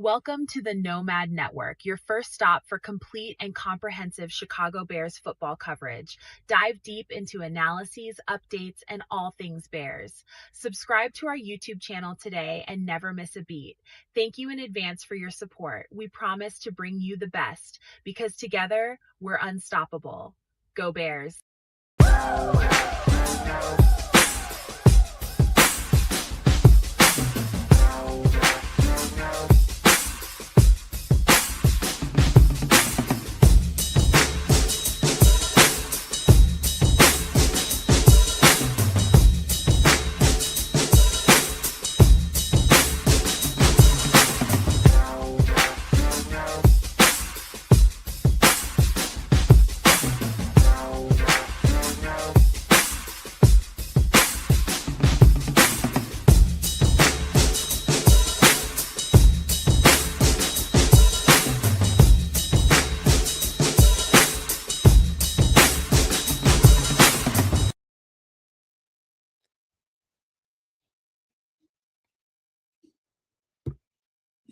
Welcome to the Nomad Network, your first stop for complete and comprehensive Chicago Bears football coverage. Dive deep into analyses, updates, and all things Bears. Subscribe to our YouTube channel today and never miss a beat. Thank you in advance for your support. We promise to bring you the best because together we're unstoppable. Go Bears!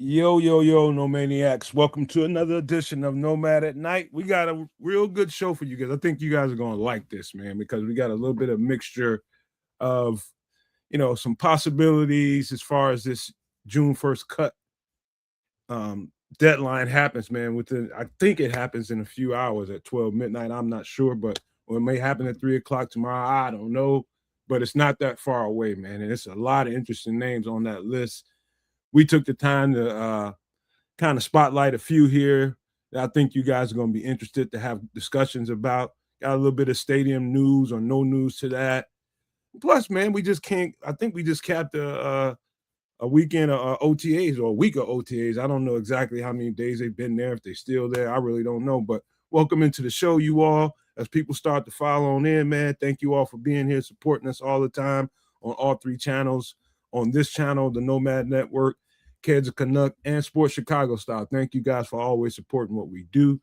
Yo, Nomaniacs. Welcome to another edition of Nomad at Night. We got a real good show for you guys. I think you guys are going to like this, man, because we got a little bit of mixture of, some possibilities as far as this June 1st cut deadline happens, man. I think it happens in a few hours at 12 midnight. I'm not sure, or it may happen at 3 o'clock tomorrow. I don't know, but it's not that far away, man. And it's a lot of interesting names on that list. We took the time to kind of spotlight a few here that I think you guys are going to be interested to have discussions about. Got a little bit of stadium news or no news to that. Plus, man, I think we just capped a weekend of OTAs or a week of OTAs. I don't know exactly how many days they've been there, if they're still there. I really don't know. But welcome into the show, you all. As people start to follow on in, man, thank you all for being here, supporting us all the time on all three channels. On this channel, the Nomad Network, Kids of Canuck, and Sports Chicago Style. Thank you guys for always supporting what we do.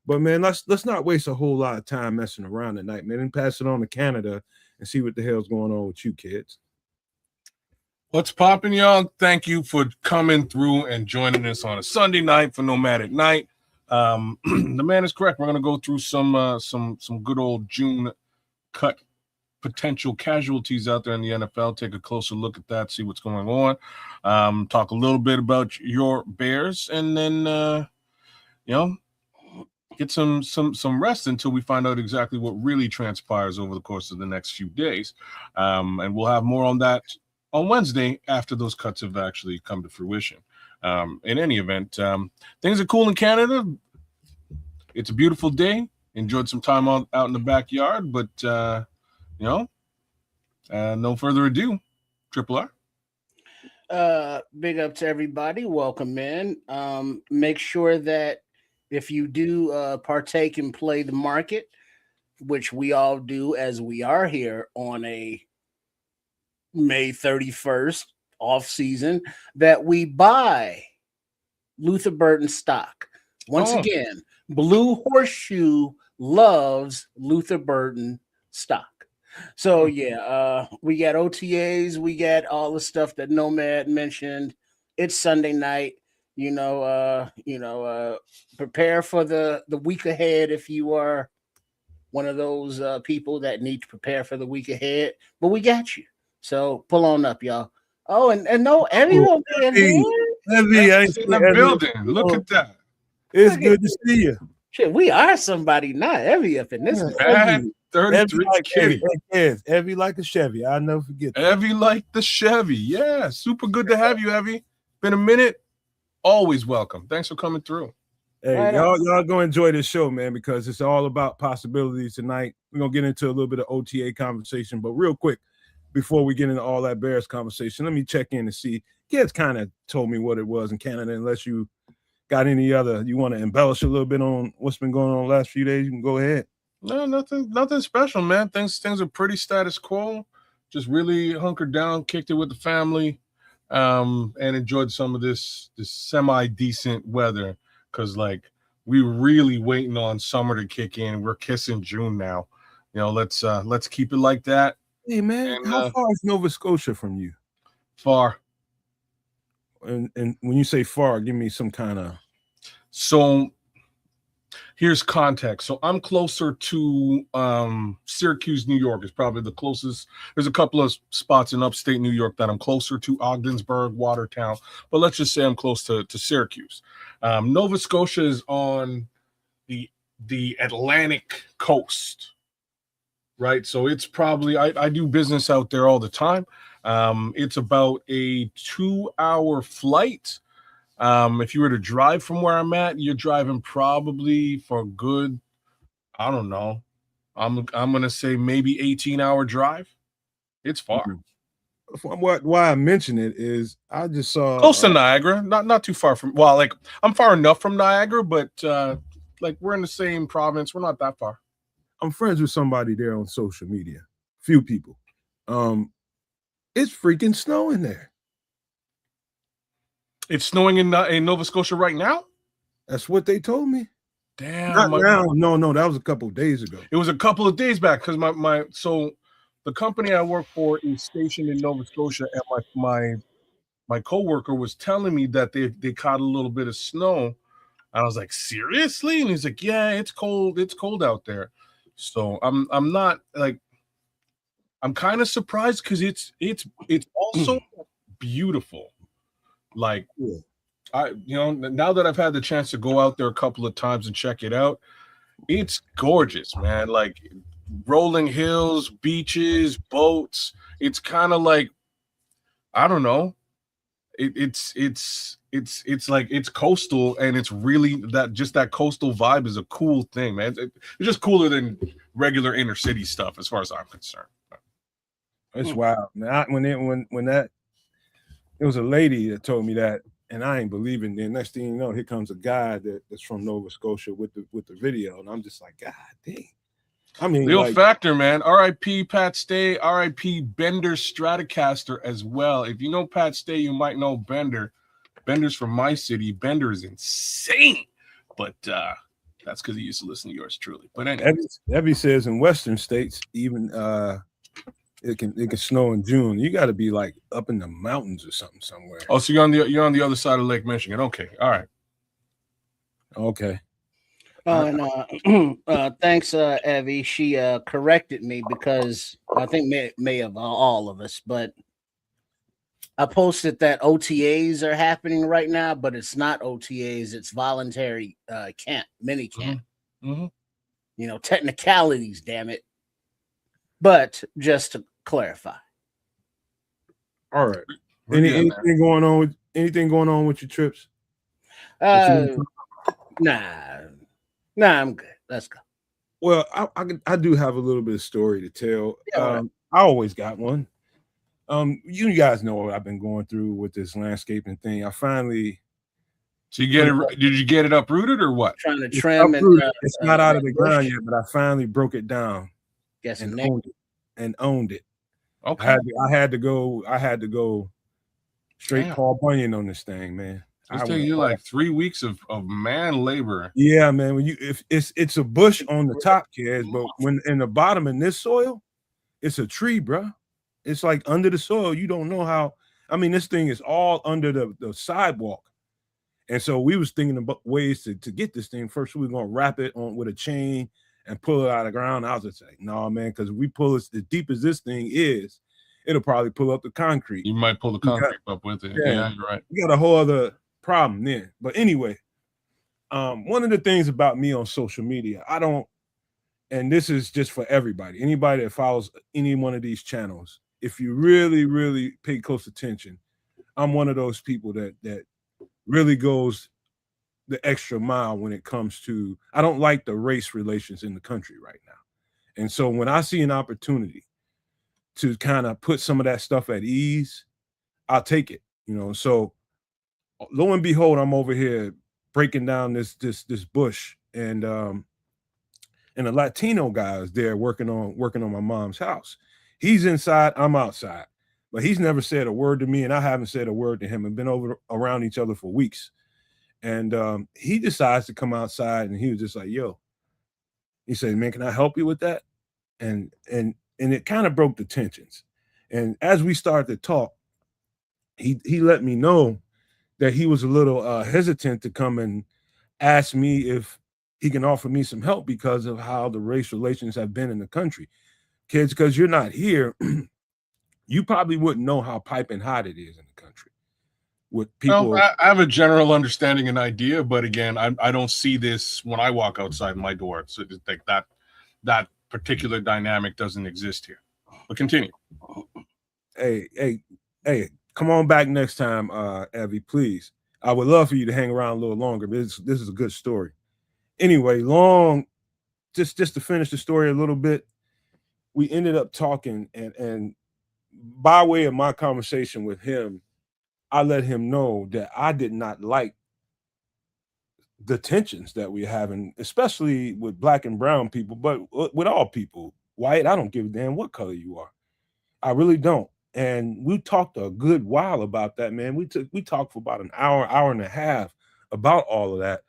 But, man, let's not waste a whole lot of time messing around tonight, man, and pass it on to Canada and see what the hell's going on with you kids. What's popping, y'all? Thank you for coming through and joining us on a Sunday night for Nomad at Night. The man is correct. We're going to go through some good old June cut potential casualties out there in the NFL. Take a closer look at that, see what's going on. Talk a little bit about your Bears, and then get some rest until we find out exactly what really transpires over the course of the next few days. And we'll have more on that on Wednesday after those cuts have actually come to fruition. In any event, things are cool in Canada. It's a beautiful day. Enjoyed some time out in the backyard, but no further ado, Triple R. Big up to everybody. Welcome in. Make sure that if you do partake and play the market, which we all do as we are here on a May 31st off season, that we buy Luther Burton stock. Once again, Blue Horseshoe loves Luther Burton stock. So we got OTAs, we got all the stuff that Nomad mentioned. It's Sunday night, prepare for the week ahead if you are one of those people that need to prepare for the week ahead. But we got you. So pull on up, y'all. Oh, and no, everyone being here. Heavy in the building. Look at that. It's good to see you. Shit, we are somebody, not Evie up in this. 33 Evie like a Chevy. I'll never forget that. Evie like the Chevy. Yeah, super good to have you, Evie. Been a minute. Always welcome. Thanks for coming through. Hey, y'all go enjoy this show, man, because it's all about possibilities tonight. We're going to get into a little bit of OTA conversation, but real quick, before we get into all that Bears conversation, let me check in and see. Kids kind of told me what it was in Canada. Unless you got any other, you want to embellish a little bit on what's been going on the last few days, you can go ahead. No, nothing special, man. Things are pretty status quo. Just really hunkered down, kicked it with the family, and enjoyed some of this semi-decent weather. Because, we really waiting on summer to kick in. We're kissing June now. Let's keep it like that. Hey, man, how far is Nova Scotia from you? Far. And when you say far, give me some kind of. So here's context. So I'm closer to Syracuse, New York is probably the closest. There's a couple of spots in upstate New York that I'm closer to, Ogdensburg, Watertown, but let's just say I'm close to Syracuse. Nova Scotia is on the Atlantic coast, right? So it's probably, I do business out there all the time. It's about a 2-hour flight. If you were to drive from where I'm at, you're driving probably for a good, I don't know, I'm gonna say maybe 18-hour drive. It's far. Why I mention it is I just saw Close to Niagara, not too far from. Well, like I'm far enough from Niagara, but like we're in the same province. We're not that far. I'm friends with somebody there on social media. Few people. It's freaking snowing there. It's snowing in Nova Scotia right now. That's what they told me. Damn. Not now. No, that was a couple of days ago. It was a couple of days back because so the company I work for is stationed in Nova Scotia, and my coworker was telling me that they caught a little bit of snow. I was like, seriously? And he's like, yeah, it's cold. It's cold out there. So I'm not like, I'm kind of surprised because it's also beautiful. Like, now that I've had the chance to go out there a couple of times and check it out, it's gorgeous, man. Like rolling hills, beaches, boats. It's kind of like, I don't know. It's like it's coastal, and it's really that coastal vibe is a cool thing, man. It's just cooler than regular inner city stuff, as far as I'm concerned. It's wild. When that, it was a lady that told me that, and I ain't believing. Then next thing you know, here comes a guy that's from Nova Scotia with the video, and I'm just like, God dang. I mean, Leo Factor, man. R.I.P. Pat Stay. R.I.P. Bender Stratocaster as well. If you know Pat Stay, you might know Bender. Bender's from my city. Bender is insane, but that's because he used to listen to yours truly. But anyway, Evie says in Western states, even it can snow in June. You got to be like up in the mountains or something somewhere. Oh, so you're on the other side of Lake Michigan. Okay, all right. Okay. And thanks, Evie. She corrected me because I think may have all of us, but I posted that OTAs are happening right now, but it's not OTAs. It's voluntary mini camp. Mm-hmm. Technicalities, damn it. But just to clarify. All right. Anything going on with your trips? Nah, I'm good. Let's go. Well, I do have a little bit of story to tell. Yeah, I always got one. You guys know what I've been going through with this landscaping thing. I finally. So did you get it uprooted or what? Trying to trim and it's not out of the ground yet, but I finally broke it down and owned it. Okay. I had to go straight Paul Bunyan on this thing, man. It's taking you like 3 weeks of man labor. Yeah, man. When it's a bush on the top, kids, but when in the bottom in this soil, it's a tree, bro. It's like under the soil. You don't know how. I mean, this thing is all under the sidewalk, and so we was thinking about ways to get this thing. First, we were gonna wrap it on with a chain and pull it out of the ground. I was just like, no, man, because if we pull it as deep as this thing is, it'll probably pull up the concrete. You might pull the concrete up with it. Yeah, you're right. You got a whole other problem then. But anyway, one of the things about me on social media, I don't, and this is just for everybody, anybody that follows any one of these channels, if you really, really pay close attention, I'm one of those people that really goes the extra mile when it comes to, I don't like the race relations in the country right now. And so when I see an opportunity to kind of put some of that stuff at ease, I'll take it, so lo and behold, I'm over here breaking down this bush, and a Latino guy is there working on my mom's house. He's inside, I'm outside, but he's never said a word to me, and I haven't said a word to him, and been around each other for weeks. And he decides to come outside, and he was just like, yo, he said, man, can I help you with that? And it kind of broke the tensions. And as we started to talk, he let me know that he was a little hesitant to come and ask me if he can offer me some help because of how the race relations have been in the country. Kids, because you're not here, you probably wouldn't know how piping hot it is in the country. With people, Well, I have a general understanding and idea, but again, I don't see this when I walk outside my door. So it's like that particular dynamic doesn't exist here. But continue. Hey, come on back next time, Evie, please. I would love for you to hang around a little longer. But this is a good story. Anyway, just to finish the story a little bit, we ended up talking, and by way of my conversation with him, I let him know that I did not like the tensions that we're having, especially with black and brown people, but with all people. White, I don't give a damn what color you are. I really don't. And we talked a good while about that, man. We talked for about an hour and a half about all of that.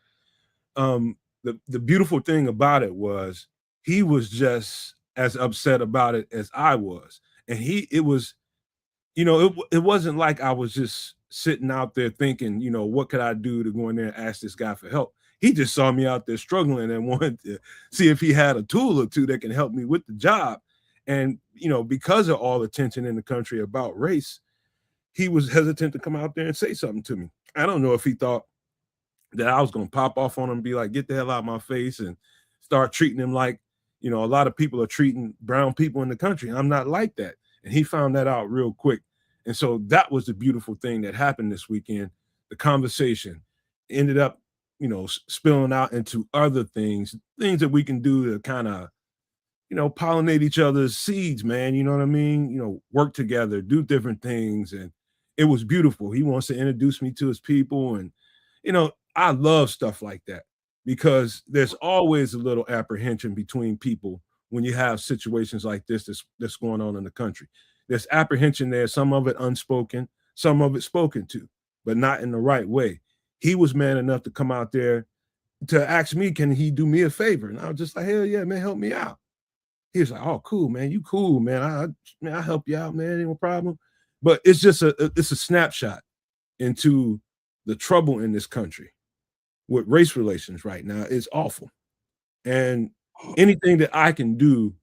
The beautiful thing about it was he was just as upset about it as I was. And it was, it wasn't like I was just sitting out there thinking, what could I do to go in there and ask this guy for help? He just saw me out there struggling and wanted to see if he had a tool or two that can help me with the job. And, because of all the tension in the country about race, he was hesitant to come out there and say something to me. I don't know if he thought that I was going to pop off on him and be like, get the hell out of my face, and start treating him like, a lot of people are treating brown people in the country. I'm not like that. And he found that out real quick. And so that was the beautiful thing that happened this weekend. The conversation ended up, spilling out into other things that we can do to kind of, pollinate each other's seeds, man. You know what I mean? Work together, do different things. And it was beautiful. He wants to introduce me to his people. And, I love stuff like that because there's always a little apprehension between people when you have situations like this that's going on in the country. There's apprehension there, some of it unspoken, some of it spoken to, but not in the right way. He was man enough to come out there to ask me, can he do me a favor? And I was just like, hell yeah, man, help me out. He was like, oh, cool, man. You cool, man. I'll help you out, man. Ain't no problem. But it's just it's a snapshot into the trouble in this country with race relations right now. Is awful. And anything that I can do,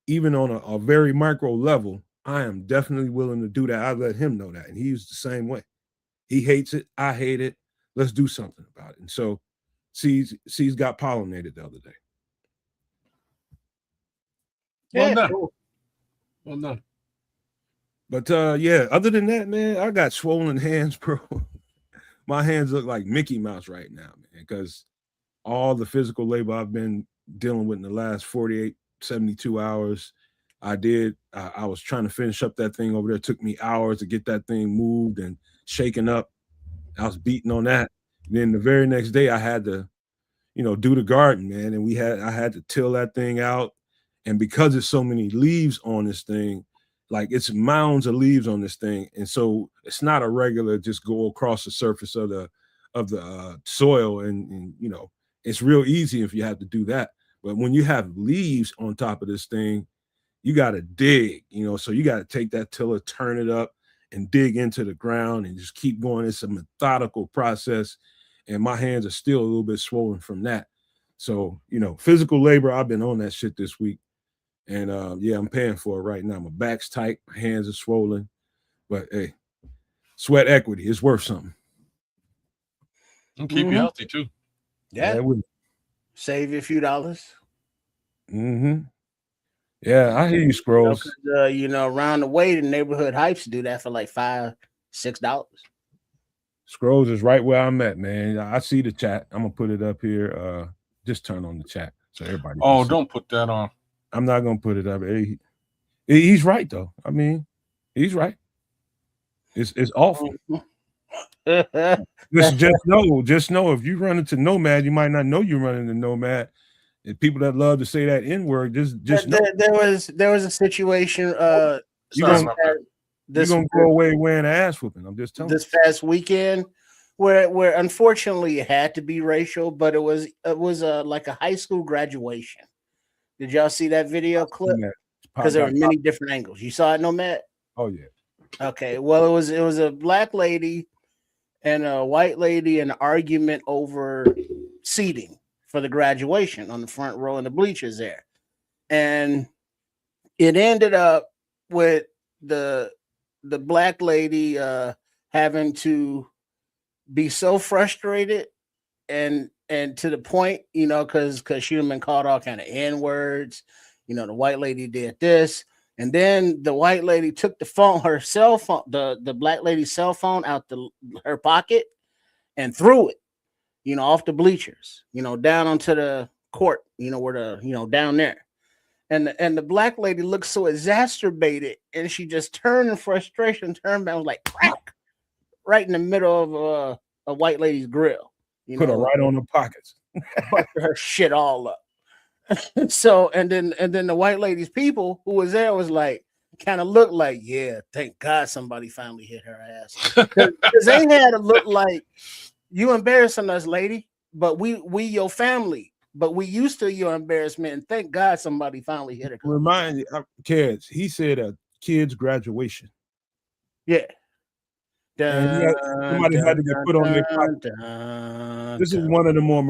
even on a very micro level, I am definitely willing to do that. I let him know that. And he's the same way. He hates it. I hate it. Let's do something about it. And so C's got pollinated the other day. Well done. Cool. Well done. But yeah, other than that, man, I got swollen hands, bro. My hands look like Mickey Mouse right now, man, because all the physical labor I've been dealing with in the last 48, 72 hours, I was trying to finish up that thing over there. It took me hours to get that thing moved and shaken up. I was beating on that. And then the very next day I had to, do the garden, man. And I had to till that thing out. And because there's so many leaves on this thing, like it's mounds of leaves on this thing. And so it's not a regular just go across the surface of the soil. And it's real easy if you have to do that. But when you have leaves on top of this thing, you got to dig, so you got to take that tiller, turn it up and dig into the ground and just keep going. It's a methodical process. And my hands are still a little bit swollen from that. So, physical labor, I've been on that shit this week. And yeah, I'm paying for it right now. My back's tight, my hands are swollen. But hey, sweat equity is worth something. And keep you healthy too. Yeah. Save you a few dollars. Mm-hmm. Yeah, I hear you, Scrolls. Around the way, the neighborhood hypes do that for like $5, $6. Scrolls is right where I'm at, man. I see the chat. I'm gonna put it up here. Just turn on the chat so everybody. Oh, don't put that on. I'm not gonna put it up. He's right though. I mean, he's right. It's awful. Just know if you run into Nomad, you might not know you're running into Nomad. And people that love to say that N-word, just know. There was a situation. You're gonna go away wearing an ass whooping. I'm just telling you. This past weekend, where unfortunately it had to be racial, but it was like a high school graduation. Did y'all see that video clip? Because there were many different angles. You saw it, Nomad? Oh yeah. Okay. Well, it was a black lady and a white lady an argument over seating for the graduation on the front row in the bleachers there. And it ended up with the black lady having to be so frustrated and to the point, because she had been called all kind of N-words. The white lady did this, and then the white lady took her cell phone, the black lady's cell phone out her pocket and threw it, off the bleachers, down onto the court, where down there. And the black lady looked so exacerbated, and she just turned in frustration, turned back, was like crack, right in the middle of a white lady's grill. Put her right on the pockets. Busted her shit all up. So and then the white lady's people who was there was like, kind of looked like, yeah, thank God somebody finally hit her ass. Because they had to look like, you embarrassing us, lady, but we your family. But we used to your embarrassment, and thank God somebody finally hit her. Remind you, kids, he said a kid's graduation. Yeah. Somebody had to get put on their pocket. This is one of the more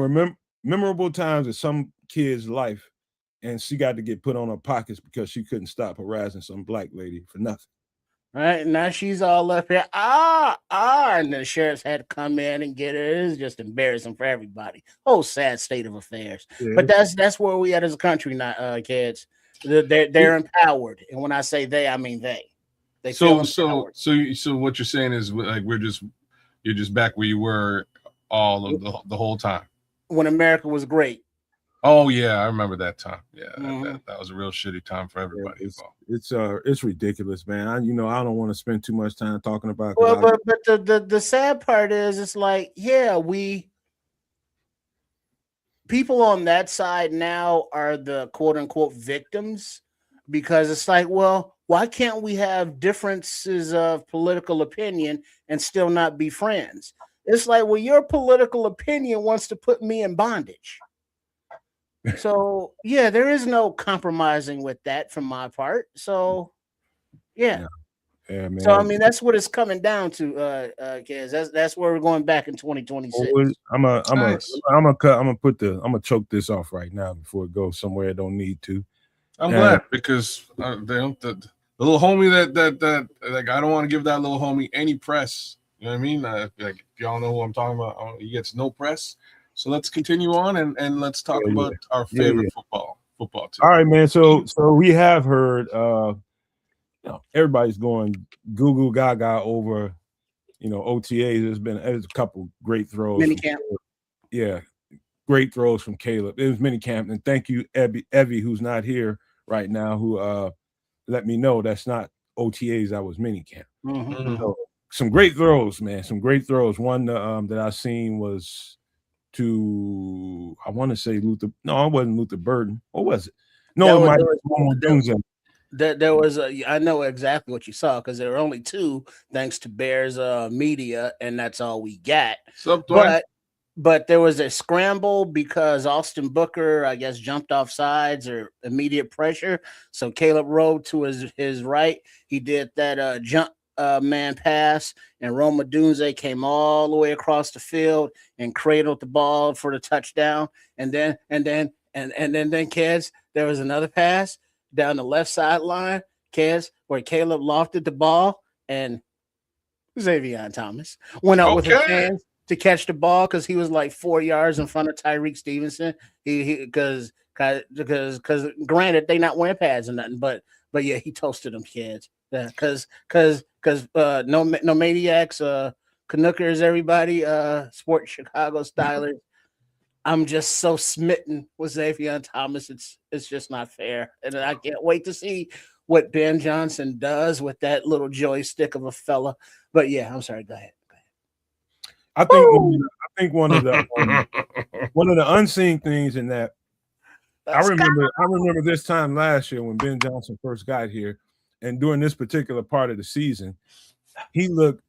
memorable times of some kid's life, and she got to get put on her pockets because she couldn't stop harassing some black lady for nothing. Right now she's all up here, and the sheriffs had to come in and get her. It's just embarrassing for everybody. Whole sad state of affairs. Yeah. But that's where we at as a country now, kids. They're empowered, and when I say they, I mean they. So what you're saying is like you're just back where you were all of the whole time when America was great. Oh yeah, I remember that time. Yeah, that was a real shitty time for everybody. It's ridiculous, man. I don't want to spend too much time talking about. Well, but the sad part is, it's like, yeah, people on that side now are the quote unquote victims, because it's like, well, why can't we have differences of political opinion and still not be friends? It's like, well, your political opinion wants to put me in bondage. So yeah, there is no compromising with that from my part. So yeah, man. So I mean, that's what it's coming down to, kids. That's where we're going back in 2026. I'm gonna choke this off right now before it goes somewhere it don't need to. I'm glad, because the little homie that like, I don't want to give that little homie any press. You know what I mean? Like, if y'all know who I'm talking about, he gets no press. So let's continue on and let's talk about our favorite football team. All right, man. So we have heard everybody's going goo gaga over OTAs. There's a couple great throws. Minicamp. Yeah, great throws from Caleb. It was minicamp, and thank you, Evie, who's not here right now, who let me know that's not OTAs. That was minicamp. Mm-hmm. So, some great throws, man. Some great throws. One that I seen was to, I want to say Luther. No, it wasn't Luther Burden. What was it? No, it was there was I know exactly what you saw, because there were only two, thanks to Bears media, and that's all we got. But there was a scramble because Austin Booker, I guess, jumped off sides or immediate pressure. So Caleb rode to his right. He did that jump man pass, and Rome Odunze came all the way across the field and cradled the ball for the touchdown. And then kids, there was another pass down the left sideline, kids, where Caleb lofted the ball, and Xavier Thomas went out with his hands to catch the ball, because he was like 4 yards in front of Tyreek Stevenson. Because granted, they not wearing pads or nothing, but yeah, he toasted them, kids. Yeah, because no maniacs, Canuckers, everybody, Sport Chicago Stylers. I'm just so smitten with Xavier Thomas. It's just not fair, and I can't wait to see what Ben Johnson does with that little joystick of a fella. But yeah, I'm sorry. Go ahead. I think one of the unseen things in that, I remember this time last year when Ben Johnson first got here, and during this particular part of the season, Caleb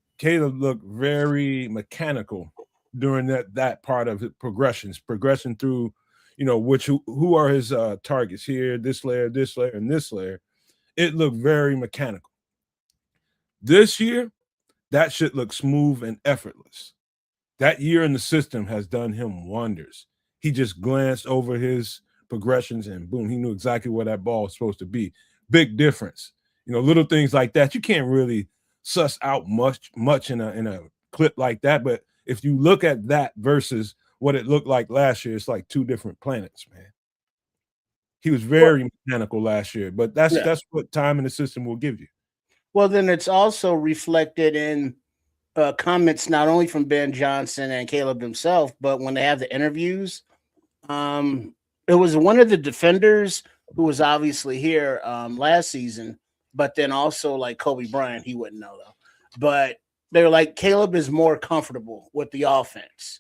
looked very mechanical during that part of his progression through, who are his targets here, this layer, and this layer. It looked very mechanical. This year, that shit looked smooth and effortless. That year in the system has done him wonders. He just glanced over his progressions and boom, he knew exactly where that ball was supposed to be. Big difference. Little things like that. You can't really suss out much in a clip like that. But if you look at that versus what it looked like last year, it's like two different planets, man. He was very mechanical last year, but that's what time in the system will give you. Well, then it's also reflected in comments not only from Ben Johnson and Caleb himself, but when they have the interviews. It was one of the defenders who was obviously here last season, but then also like Kobe Bryant, he wouldn't know though. But they were like, Caleb is more comfortable with the offense.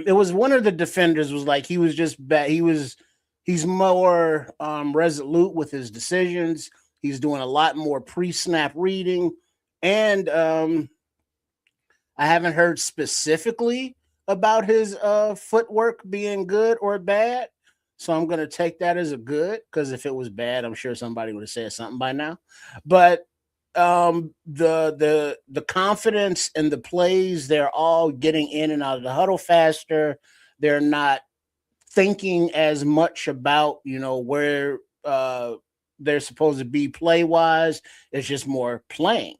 It was one of the defenders was like he was just bad. He's more resolute with his decisions. He's doing a lot more pre-snap reading, and I haven't heard specifically about his footwork being good or bad. So I'm going to take that as a good, because if it was bad, I'm sure somebody would have said something by now. But the confidence and the plays, they're all getting in and out of the huddle faster. They're not thinking as much about, where they're supposed to be play wise. It's just more playing.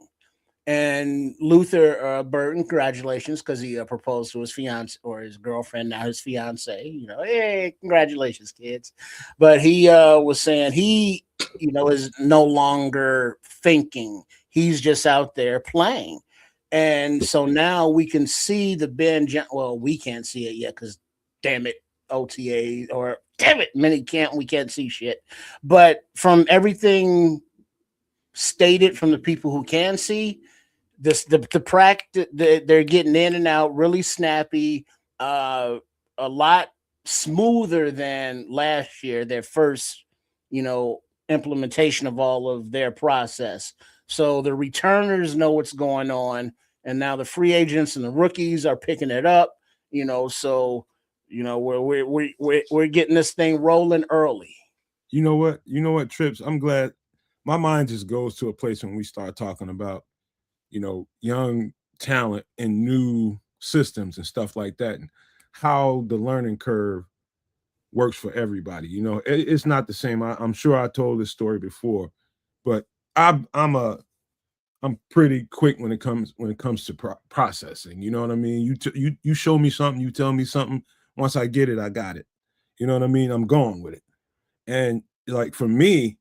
And Luther Burton, congratulations, because he proposed to his fiance or his girlfriend, now his fiance. Hey, congratulations, kids. But he was saying he, is no longer thinking. He's just out there playing. And so now we can see the well, we can't see it yet because, damn it, OTA or damn it, we can't see shit. But from everything stated from the people who can see, the practice, they're getting in and out really snappy, a lot smoother than last year, their first implementation of all of their process. So the returners know what's going on, and now the free agents and the rookies are picking it up. So we're getting this thing rolling early. You know what, Trips? I'm glad my mind just goes to a place when we start talking about young talent and new systems and stuff like that, and how the learning curve works for everybody. It's not the same. I'm sure I told this story before, but I'm pretty quick when it comes to processing. You know what I mean? You show me something, you tell me something. Once I get it, I got it. You know what I mean? I'm going with it. And like for me,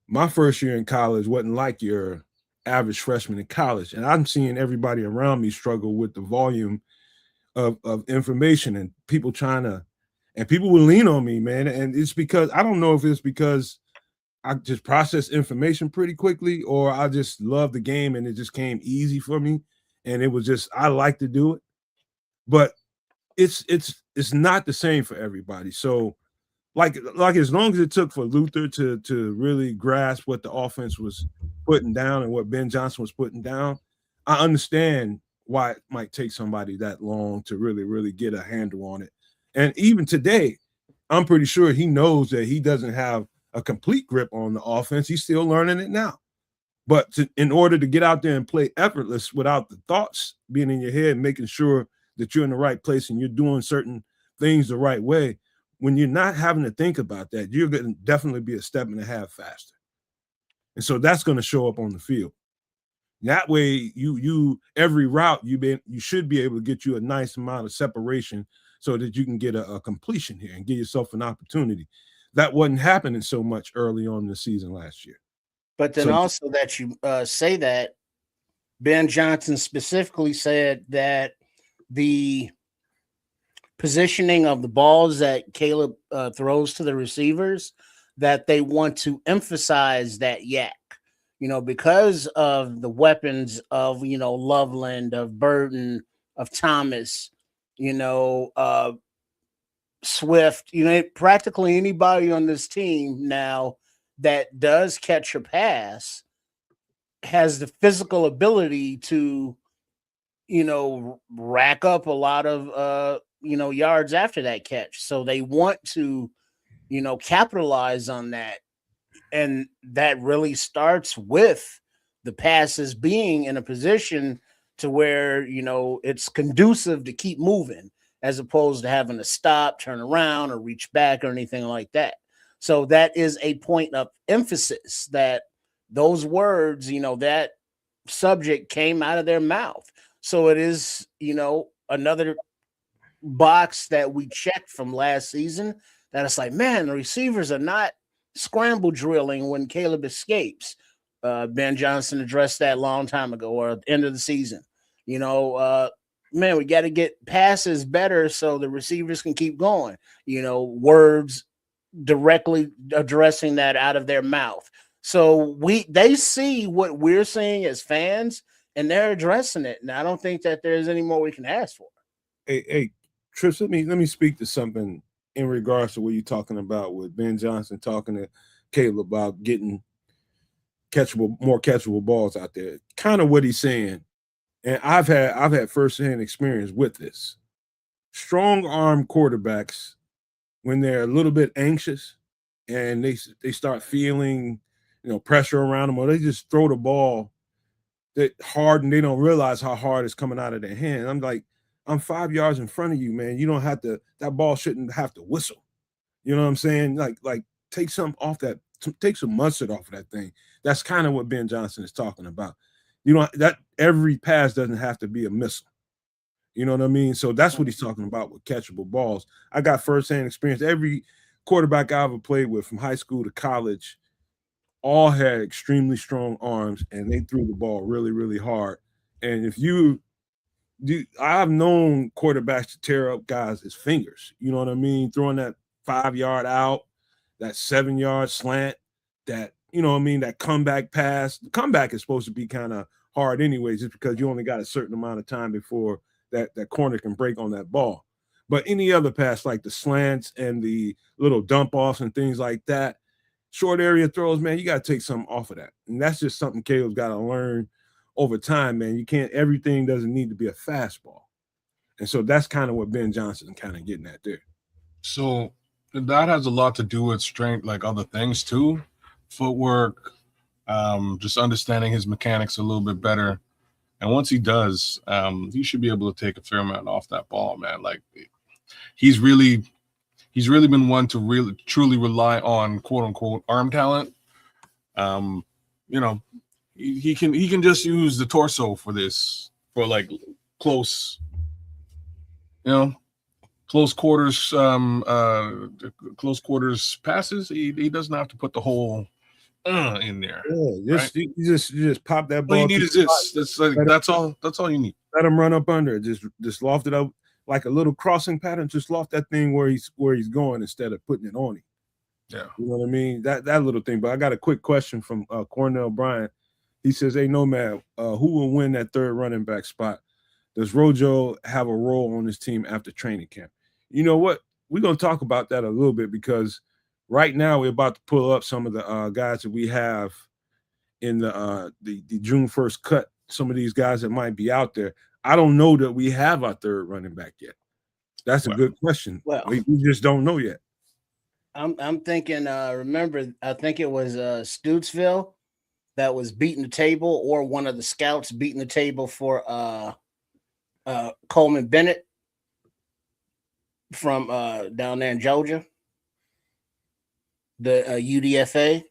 my first year in college wasn't like your average freshman in college, and I'm seeing everybody around me struggle with the volume of information and people people will lean on me, man. And it's because I don't know if it's because I just process information pretty quickly, or I just love the game and it just came easy for me, and it was just I like to do it. But it's not the same for everybody. So like as long as it took for Luther to really grasp what the offense was putting down and what Ben Johnson was putting down, I understand why it might take somebody that long to really, really get a handle on it. And even today, I'm pretty sure he knows that he doesn't have a complete grip on the offense. He's still learning it now. But in order to get out there and play effortless without the thoughts being in your head, making sure that you're in the right place and you're doing certain things the right way, when you're not having to think about that, you're going to definitely be a step and a half faster. And so that's going to show up on the field. That way, you every route you should be able to get you a nice amount of separation so that you can get a completion here and give yourself an opportunity. That wasn't happening so much early on in the season last year. But then also that you say that, Ben Johnson specifically said that the positioning of the balls that Caleb throws to the receivers, that they want to emphasize that yak, because of the weapons of, Loveland, of Burton, of Thomas, Swift, practically anybody on this team now that does catch a pass has the physical ability to, rack up a lot of, yards after that catch. So they want to, capitalize on that. And that really starts with the passes being in a position to where, it's conducive to keep moving as opposed to having to stop, turn around, or reach back or anything like that. So that is a point of emphasis that those words, that subject came out of their mouth. So it is, another box that we checked from last season that it's like, man, the receivers are not scramble drilling when Caleb escapes. Ben Johnson addressed that long time ago or at the end of the season. Man, we got to get passes better so the receivers can keep going. Words directly addressing that out of their mouth. So they see what we're seeing as fans and they're addressing it. And I don't think that there's any more we can ask for. Hey, Trips, let me speak to something in regards to what you're talking about with Ben Johnson talking to Caleb about getting more catchable balls out there. Kind of what he's saying. And I've had firsthand experience with this. Strong arm quarterbacks, when they're a little bit anxious and they start feeling, pressure around them, or they just throw the ball that hard and they don't realize how hard it's coming out of their hand. I'm like, I'm 5 yards in front of you, man. You don't have to, that ball shouldn't have to whistle. You know what I'm saying? Like take some off that, take some mustard off of that thing. That's kind of what Ben Johnson is talking about. That every pass doesn't have to be a missile. You know what I mean? So that's what he's talking about with catchable balls. I got firsthand experience. Every quarterback I ever played with from high school to college all had extremely strong arms, and they threw the ball really, really hard. And I've known quarterbacks to tear up guys' fingers. You know what I mean? Throwing that 5 yard out, that 7 yard slant, that, that comeback pass. The comeback is supposed to be kind of hard anyways, just because you only got a certain amount of time before that corner can break on that ball. But any other pass, like the slants and the little dump offs and things like that, short area throws, man, you got to take something off of that. And that's just something Caleb's got to learn over time, man. Everything doesn't need to be a fastball. And so that's kind of what Ben Johnson kind of getting at there. So that has a lot to do with strength, like other things too, footwork, just understanding his mechanics a little bit better. And once he does, he should be able to take a fair amount off that ball, man. Like he's really been one to really truly rely on quote unquote arm talent. He can just use the torso for this, for like close quarters passes. He doesn't have to put the whole in there. Yeah, you just pop that ball. All you need is this. That's all you need. Let him run up under it. Just loft it up like a little crossing pattern. Just loft that thing where he's going instead of putting it on him. Yeah, you know what I mean. That little thing. But I got a quick question from Cornell Bryant. He says, "Hey, Nomad, who will win that third running back spot? Does Rojo have a role on this team after training camp?" You know what? We're gonna talk about that a little bit because right now we're about to pull up some of the guys that we have in the June 1st cut. Some of these guys that might be out there. I don't know that we have our third running back yet. That's a good question. Well, we just don't know yet. I'm thinking. Remember, I think it was Stutesville that was beating the table, or one of the scouts beating the table for Coleman Bennett from down there in Georgia, the UDFA.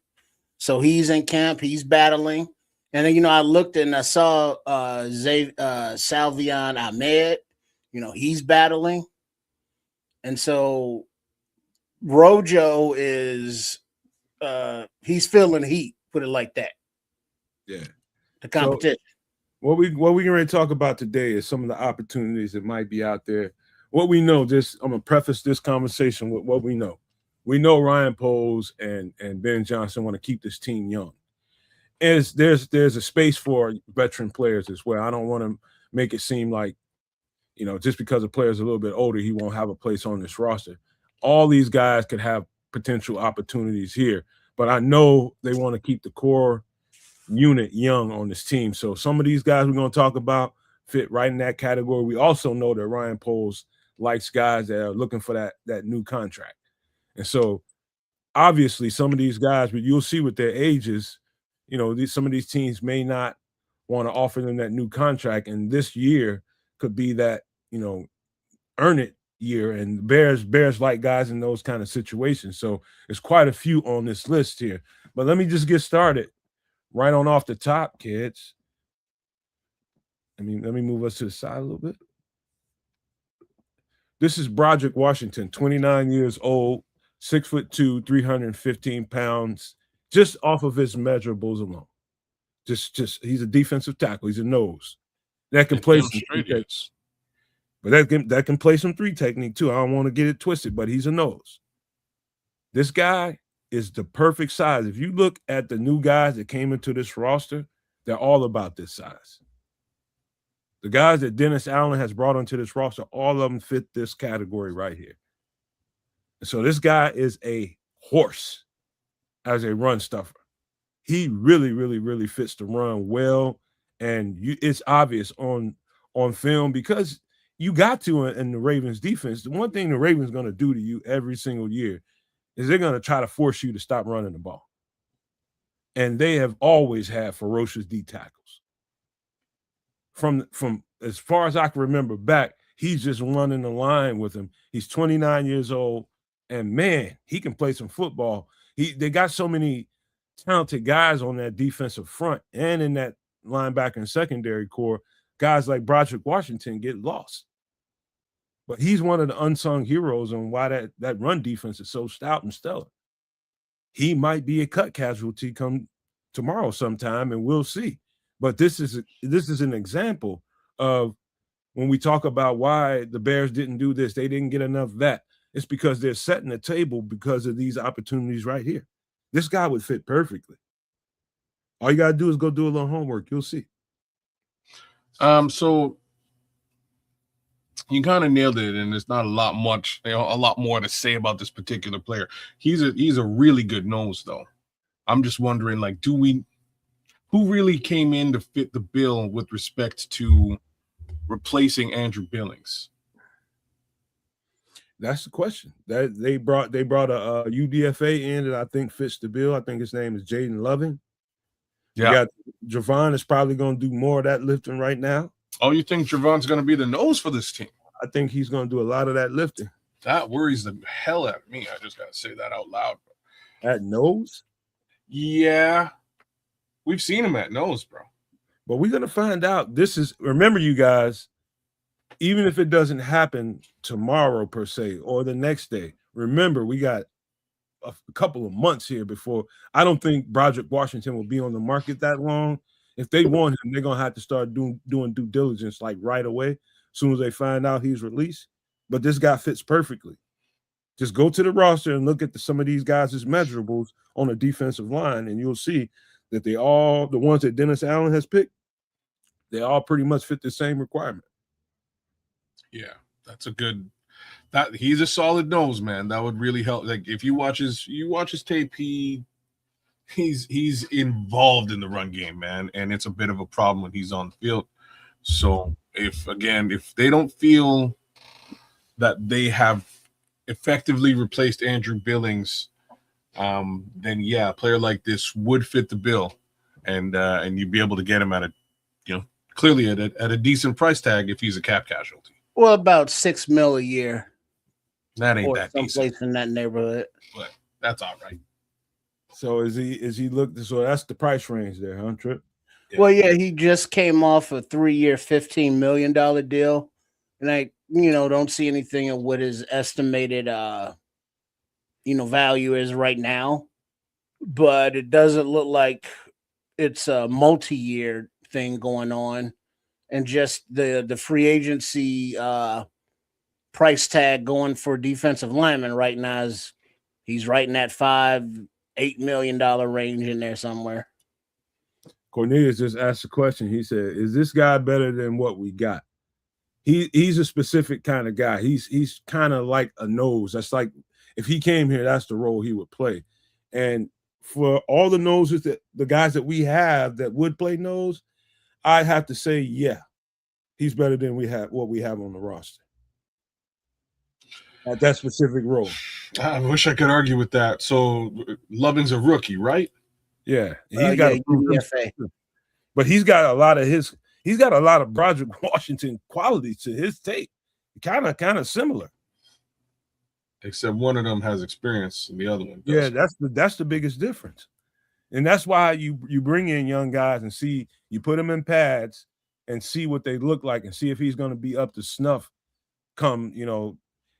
So he's in camp, he's battling. And then, I looked and I saw Salvion Ahmed, he's battling. And so Rojo is he's feeling heat, put it like that. Yeah. The competition. So what we're going to talk about today is some of the opportunities that might be out there. What we know, I'm going to preface this conversation with what we know. We know Ryan Poles and Ben Johnson want to keep this team young. And there's a space for veteran players as well. I don't want to make it seem like, just because a player's a little bit older, he won't have a place on this roster. All these guys could have potential opportunities here, but I know they want to keep the core unit young on this team. So some of these guys we're going to talk about fit right in that category. We also know that Ryan Poles likes guys that are looking for that new contract. And so obviously some of these guys, but you'll see with their ages, some of these teams may not want to offer them that new contract, and this year could be that, earn it year. And Bears like guys in those kind of situations. So there's quite a few on this list here. But let me just get started right on off the top, kids. Let me move us to the side a little bit. This is Broderick Washington, 29 years old, 6'2", 315 pounds, just off of his measurables alone. Just he's a defensive tackle. He's a nose. That can play some techniques. But that can play some three technique too. I don't want to get it twisted, but he's a nose. This guy is the perfect size. If you look at the new guys that came into this roster, they're all about this size. The guys that Dennis Allen has brought onto this roster, all of them fit this category right here. So this guy is a horse as a run stuffer. He really, really, really fits the run well, and it's obvious on film because you got to in the Ravens defense. The one thing the Ravens going to do to you every single year is they're going to try to force you to stop running the ball. And they have always had ferocious D tackles. From as far as I can remember back, he's just running the line with him. He's 29 years old, and man, he can play some football. They got so many talented guys on that defensive front and in that linebacker and secondary core. Guys like Broderick Washington get lost. But he's one of the unsung heroes on why that run defense is so stout and stellar. He might be a cut casualty come tomorrow sometime, and we'll see. But this is an example of when we talk about why the Bears didn't do this, they didn't get enough vet. It's because they're setting the table because of these opportunities right here. This guy would fit perfectly. All you got to do is go do a little homework. You'll see. So you kind of nailed it, and there's not a lot more to say about this particular player. He's a really good nose, though. I'm just wondering, like, who really came in to fit the bill with respect to replacing Andrew Billings? That's the question. That they brought a UDFA in that I think fits the bill. I think his name is Jaden Loving. Yeah. You got Javon is probably going to do more of that lifting right now. Oh, you think Javon's going to be the nose for this team? I think he's going to do a lot of that lifting. That worries the hell out of me. I just got to say that out loud. At nose? Yeah. We've seen him at nose, bro. But we're going to find out. Remember, you guys, even if it doesn't happen tomorrow per se or the next day, remember, we got a couple of months here before. I don't think Broderick Washington will be on the market that long. If they want him, they're going to have to start doing due diligence like right away, as soon as they find out he's released. But this guy fits perfectly. Just go to the roster and look at some of these guys' measurables on the defensive line, and you'll see that the ones that Dennis Allen has picked, they all pretty much fit the same requirement. Yeah, he's a solid nose, man. That would really help. Like if you watch his tape, he's involved in the run game, man, and it's a bit of a problem when he's on the field. So if they don't feel that they have effectively replaced Andrew Billings, then yeah, a player like this would fit the bill, and you'd be able to get him at clearly at a decent price tag if he's a cap casualty. Well, about $6 million a year. That ain't that decent. Someplace in that neighborhood. But that's all right. So so that's the price range there, huh, Trip? Yeah. Well, yeah, he just came off a 3-year, $15 million deal. And I, don't see anything in what his estimated value is right now. But it doesn't look like it's a multi-year thing going on. And just the free agency price tag going for defensive lineman right now he's right in that $5-8 million range in there somewhere. Cornelius just asked a question. He said, "Is this guy better than what we got?" He's a specific kind of guy. He's kind of like a nose. That's like if he came here, that's the role he would play. And for all the noses the guys that we have that would play nose, I have to say, yeah, he's better than what we have on the roster at that specific role. I wish I could argue with that. So Loving's a rookie, right? Yeah, he's got But he's got a lot of Broderick Washington qualities to his tape. Kind of similar. Except one of them has experience and the other one Yeah, doesn't. that's the biggest difference. And that's why you bring in young guys and see, you put them in pads and see what they look like and see if he's going to be up to snuff come,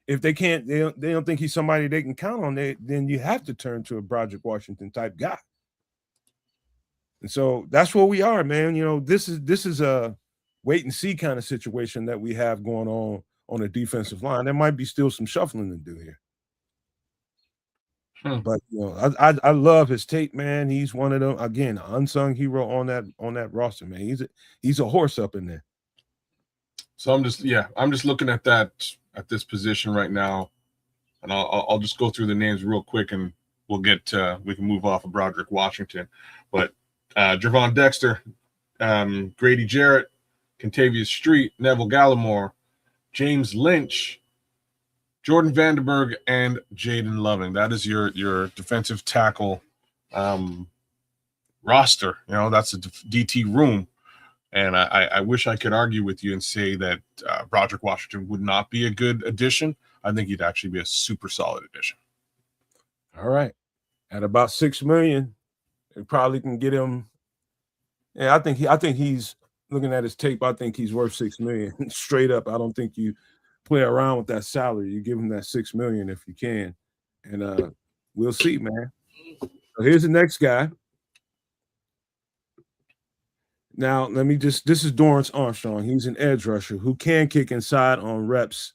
if they can't, they don't think he's somebody they can count on, then you have to turn to a Broderick Washington type guy. And so that's where we are, man. This is a wait and see kind of situation that we have going on the defensive line. There might be still some shuffling to do here. But I love his tape, man. He's one of them, again, an unsung hero on that roster, man. He's a horse up in there. So I'm just looking at this position right now, and I'll just go through the names real quick, and we can move off of Broderick Washington. But Javon Dexter, Grady Jarrett, Contavious Street, Neville Gallimore, James Lynch, Jordan Vandenberg, and Jaden Loving. That is your defensive tackle roster. That's a DT room. And I wish I could argue with you and say that Broderick Washington would not be a good addition. I think he'd actually be a super solid addition. All right. At about $6 million, it probably can get him. Yeah, I think he's looking at his tape. I think he's worth $6 million straight up. I don't think you play around with that salary. You give him that $6 million if you can, and we'll see, man. So here's the next guy. Now, this is Dorrance Armstrong. He's an edge rusher who can kick inside on reps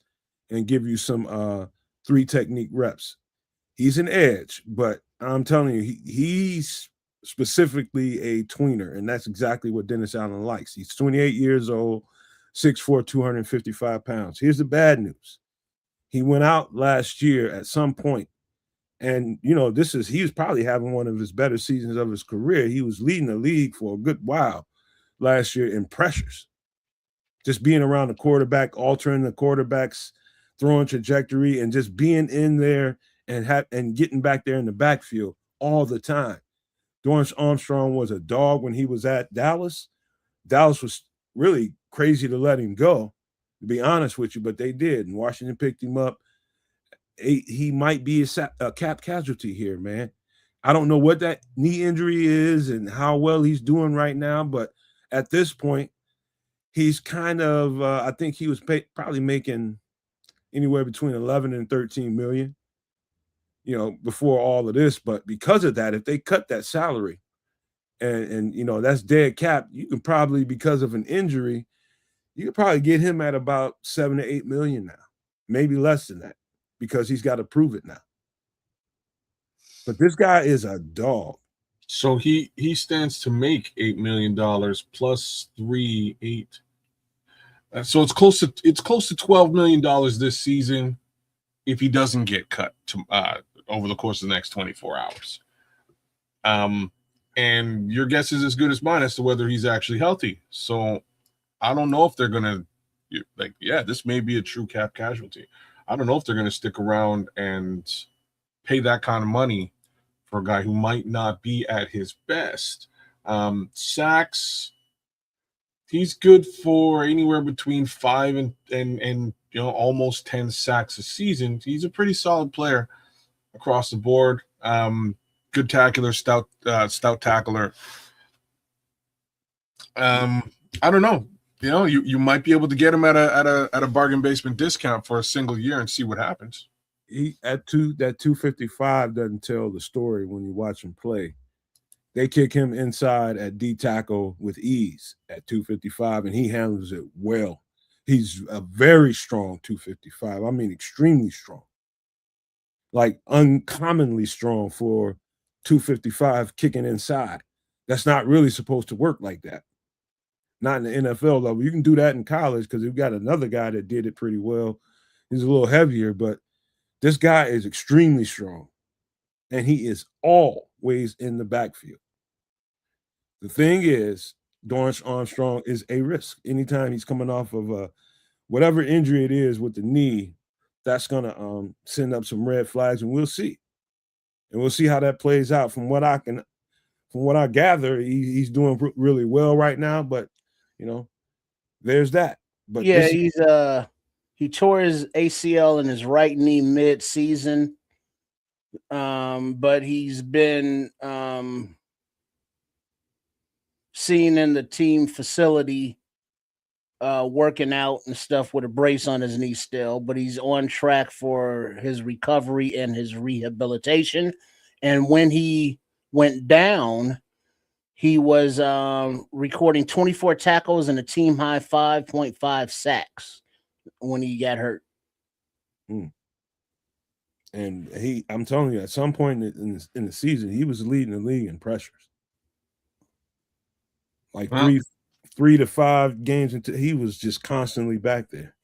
and give you some 3 technique reps. He's an edge, but I'm telling you, he's specifically a tweener, and that's exactly what Dennis Allen likes. He's 28 years old, 6'4", 255 pounds. Here's the bad news. He went out last year at some point, and he was probably having one of his better seasons of his career. He was leading the league for a good while last year in pressures, just being around the quarterback, altering the quarterback's throwing trajectory, and just being in there and getting back there in the backfield all the time. Dorrance Armstrong was a dog when he was at Dallas. Dallas was really crazy to let him go, to be honest with you, but they did, and Washington picked him up. He might be a cap casualty here, man. I don't know what that knee injury is and how well he's doing right now, but at this point, he's kind of, I think he was probably making anywhere between 11 and 13 million, before all of this. But because of that, if they cut that salary and that's dead cap, you can probably, because of an injury, you could probably get him at about 7 to 8 million now, maybe less than that, because he's got to prove it now. But this guy is a dog. So he stands to make $8 million plus 3, 8. So it's close to $12 million this season if he doesn't get cut over the course of the next 24 hours. And your guess is as good as mine as to whether he's actually healthy. So I don't know if they're gonna this may be a true cap casualty. I don't know if they're gonna stick around and pay that kind of money for a guy who might not be at his best. Sacks, he's good for anywhere between 5 and almost 10 sacks a season. He's a pretty solid player across the board. Good tackler, stout tackler. I don't know. You might be able to get him at a bargain basement discount for a single year and see what happens. That 255 doesn't tell the story when you watch him play. They kick him inside at D tackle with ease at 255, and he handles it well. He's a very strong 255. I mean, extremely strong. Like uncommonly strong for 255 kicking inside. That's not really supposed to work like that. Not in the NFL level. You can do that in college because we've got another guy that did it pretty well. He's a little heavier, but this guy is extremely strong, and he is always in the backfield. The thing is, Dorrance Armstrong is a risk. Anytime he's coming off of whatever injury it is with the knee, that's going to send up some red flags, and we'll see. And we'll see how that plays out. From what from what I gather, he's doing really well right now. But there's that. But yeah, he tore his ACL in his right knee mid-season, but he's been seen in the team facility working out and stuff with a brace on his knee still, but he's on track for his recovery and his rehabilitation. And when he went down, he was recording 24 tackles and a team high 5.5 sacks when he got hurt. And I'm telling you, at some point in the season, he was leading the league in pressures. Like 3 to 5 games into, he was just constantly back there.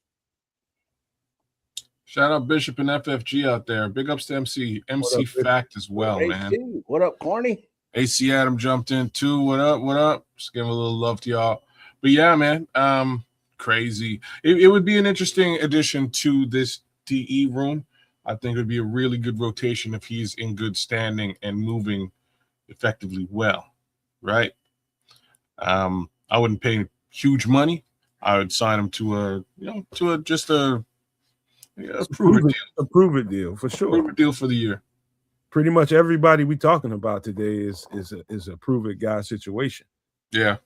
Shout out Bishop and FFG out there. Big ups to MC Fact as well, man. What up, Corny? AC Adam jumped in too. What up? What up? Just giving a little love to y'all. But yeah, man, crazy. It would be an interesting addition to this DE room. I think it would be a really good rotation if he's in good standing and moving effectively well, right? I wouldn't pay huge money. I would sign him to a prove it deal for sure. Prove it deal for the year. Pretty much everybody we talking about today is a prove it guy situation. Yeah.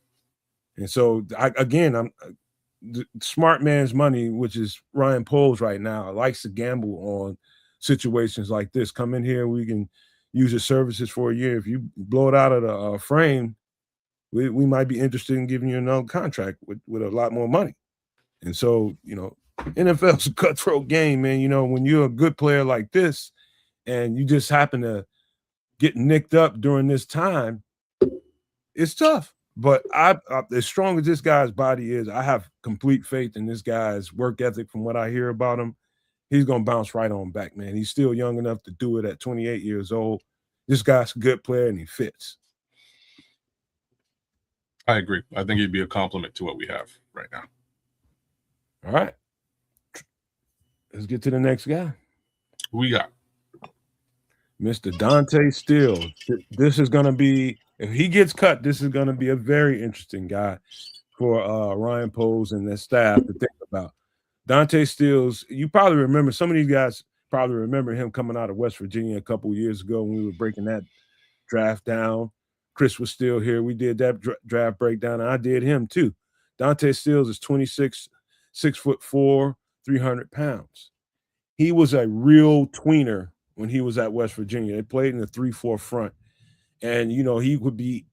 And so I'm the smart man's money, which is Ryan Poles right now, likes to gamble on situations like this. Come in here, we can use your services for a year. If you blow it out of the frame, we might be interested in giving you another contract with a lot more money. And so, NFL's a cutthroat game, man. When you're a good player like this and you just happen to get nicked up during this time, it's tough. But I as strong as this guy's body is, I have complete faith in this guy's work ethic. From what I hear about him, he's going to bounce right on back, man. He's still young enough to do it at 28 years old. This guy's a good player, and he fits. I agree. I think he'd be a compliment to what we have right now. All right. Let's get to the next guy. Who we got? Mr. Dante Steele. This is going to be, if he gets cut, this is going to be a very interesting guy for Ryan Poles and their staff to think about. Dante Steele's, you probably remember, some of these guys probably remember him coming out of West Virginia a couple years ago when we were breaking that draft down. Chris was still here. We did that draft breakdown, and I did him too. Dante Steele is 26, 6'4", 300 pounds. He was a real tweener when he was at West Virginia. They played in the 3-4 front. And, he would be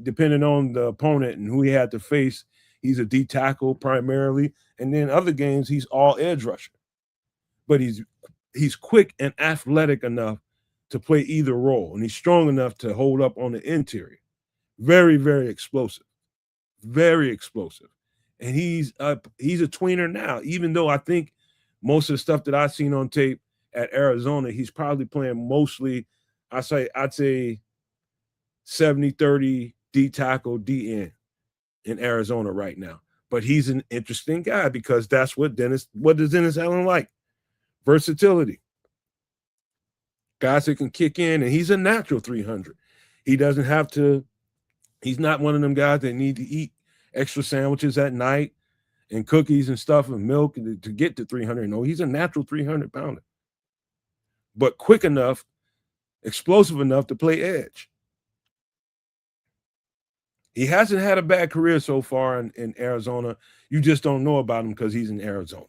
depending on the opponent and who he had to face, he's a D tackle primarily. And then other games, he's all edge rusher. But he's quick and athletic enough to play either role. And he's strong enough to hold up on the interior. Very, very explosive. Very explosive. And he's a tweener now, even though I think most of the stuff that I've seen on tape at Arizona, he's probably playing mostly, I'd say 70-30 D tackle, D end in Arizona right now. But he's an interesting guy because that's what does Dennis Allen like? Versatility. Guys that can kick in, and he's a natural 300. He doesn't have to, he's not one of them guys that need to eat extra sandwiches at night and cookies and stuff and milk to get to 300. No, he's a natural 300 pounder. But quick enough, explosive enough to play edge. He hasn't had a bad career so far in Arizona. You just don't know about him because he's in Arizona.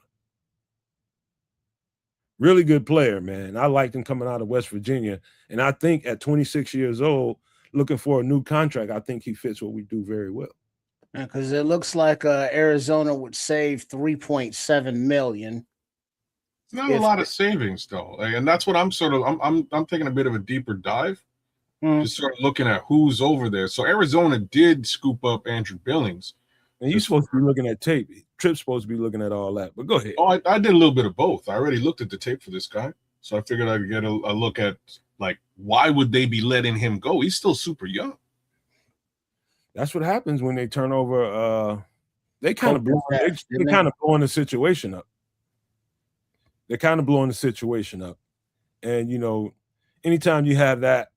Really good player, man. I liked him coming out of West Virginia. And I think at 26 years old, looking for a new contract, I think he fits what we do very well. Because it looks like Arizona would save $3.7 million. It's not a lot of savings though, and that's what I'm taking a bit of a deeper dive, just sort of looking at who's over there. So Arizona did scoop up Andrew Billings, and you're supposed to be looking at tape. Tripp's supposed to be looking at all that, but go ahead. Oh, I did a little bit of both. I already looked at the tape for this guy, so I figured I'd get a look at like why would they be letting him go? He's still super young. That's what happens when they turn over. They kind of blowing the situation up. They're kind of blowing the situation up. And, anytime you have that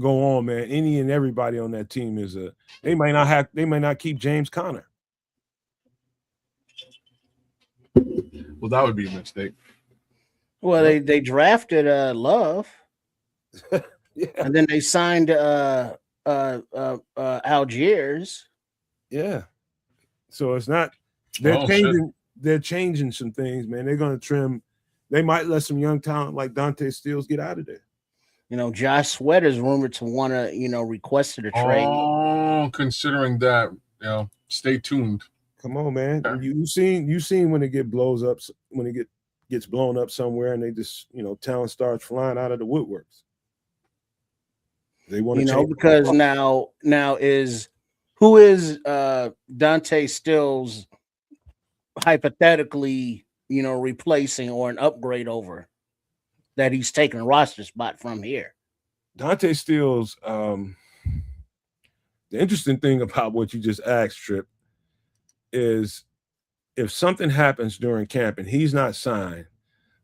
go on, man. Any and everybody on that team is a. They may not keep James Conner. Well, that would be a mistake. Well, they drafted Love, Yeah, and then they signed Algiers. yeah. So it's not. Oh, shit. They're changing some things, man. They're gonna trim. They might let some young talent like Dante Stills get out of there. Josh Sweat is rumored to want to, requested a trade. Oh, considering that, stay tuned. Come on, man. You seen when it gets blown up somewhere, and they just talent starts flying out of the woodworks. They want to because now who is Dante Stills hypothetically replacing or an upgrade over that he's taking a roster spot from here? Dante Stills. The interesting thing about what you just asked, Trip, is if something happens during camp and he's not signed,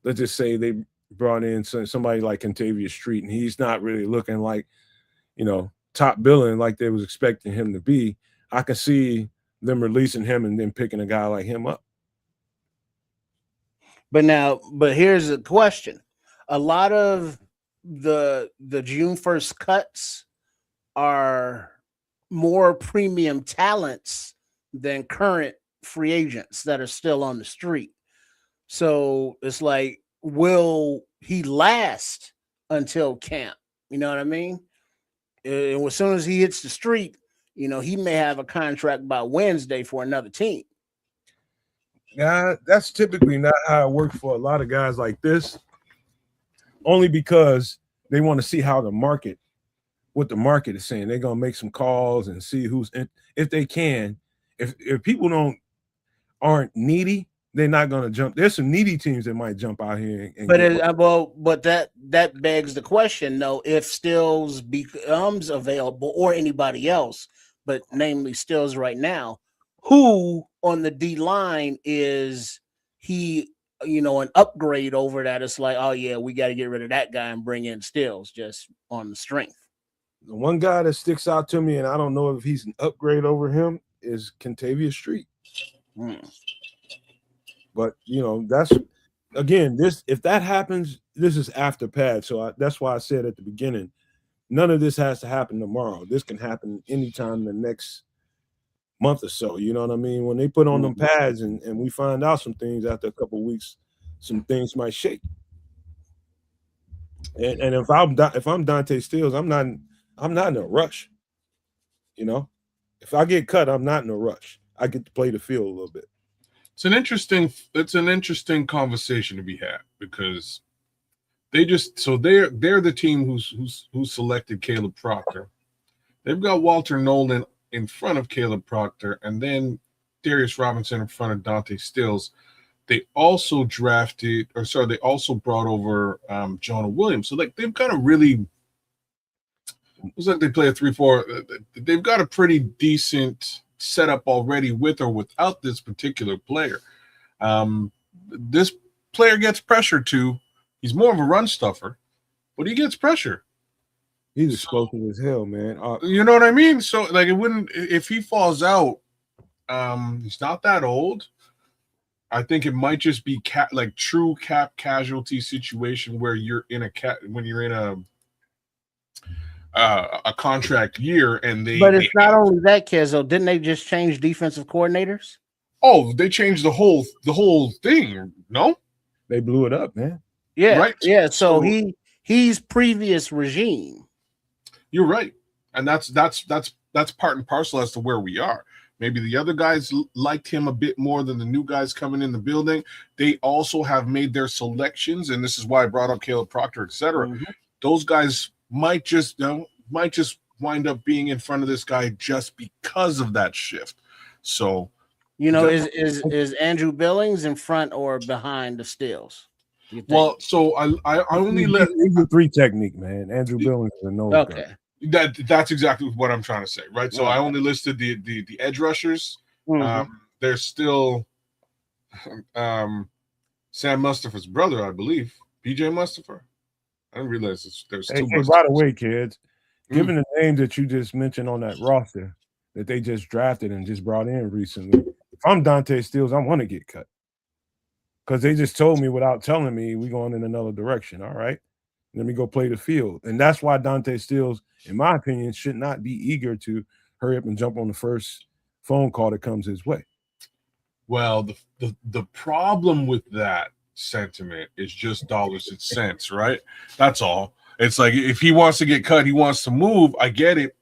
let's just say they brought in somebody like Kentavious Street and he's not really looking like, top billing like they was expecting him to be, I can see them releasing him and then picking a guy like him up. But here's the question. A lot of the June 1st cuts are more premium talents than current free agents that are still on the street. So it's like, will he last until camp? You know what I mean? And as soon as he hits the street, he may have a contract by Wednesday for another team. Yeah, that's typically not how it works for a lot of guys like this. Only because they want to see how what the market is saying. They're gonna make some calls and see who's in, if they can. If people aren't needy, they're not gonna jump. There's some needy teams that might jump out here. But that begs the question, though, if Stills becomes available or anybody else, but namely Stills right now, who on the D line is he? An upgrade over that. It's like, oh yeah, we got to get rid of that guy and bring in Stills just on the strength. The one guy that sticks out to me, and I don't know if he's an upgrade over him, is Kentavious Street. But that's again, if that happens, this is after pad. So that's why I said at the beginning, none of this has to happen tomorrow. This can happen anytime in the next month or so. You know what I mean? When they put on them pads and we find out some things after a couple of weeks, some things might shake. And if I'm Dante Stills, I'm not in a rush. If I get cut, I'm not in a rush. I get to play the field a little bit. It's an interesting conversation to be had because they're the team who selected Caleb Proctor. They've got Walter Nolan in front of Caleb Proctor, and then Darius Robinson in front of Dante Stills. They also brought over Jonah Williams. So they've got a really, looks like they play a 3-4. They've got a pretty decent setup already with or without this particular player. This player gets pressure too. He's more of a run stuffer, but he gets pressure. He's explosive as hell, man. You know what I mean? So it wouldn't, if he falls out, he's not that old. I think it might just be true cap casualty situation where you're in a contract year and But it's not only that, Kezo. Didn't they just change defensive coordinators? Oh, they changed the whole thing. No, they blew it up, man. Yeah, right. Yeah. So he's previous regime. You're right, and that's part and parcel as to where we are. Maybe the other guys liked him a bit more than the new guys coming in the building. They also have made their selections, and this is why I brought up Caleb Proctor, etc. Mm-hmm. Those guys might just wind up being in front of this guy just because of that shift. So, is Andrew Billings in front or behind the Stills? Well, so I only let a 3 technique, man. Andrew Billings is a no. Okay. That's exactly what I'm trying to say, right? So I only listed the edge rushers. Mm-hmm. There's still Sam Mustafa's brother, I believe, BJ Mustafa. I didn't realize there's two. Hey, by the way, kids, given the names that you just mentioned on that roster that they just drafted and just brought in recently, if I'm Dante Stills, I want to get cut because they just told me without telling me we're going in another direction. All right, let me go play the field, and that's why Dante Stills, in my opinion, should not be eager to hurry up and jump on the first phone call that comes his way. Well, the problem with that sentiment is just dollars and cents, right? That's all. It's like if he wants to get cut, he wants to move. I get it.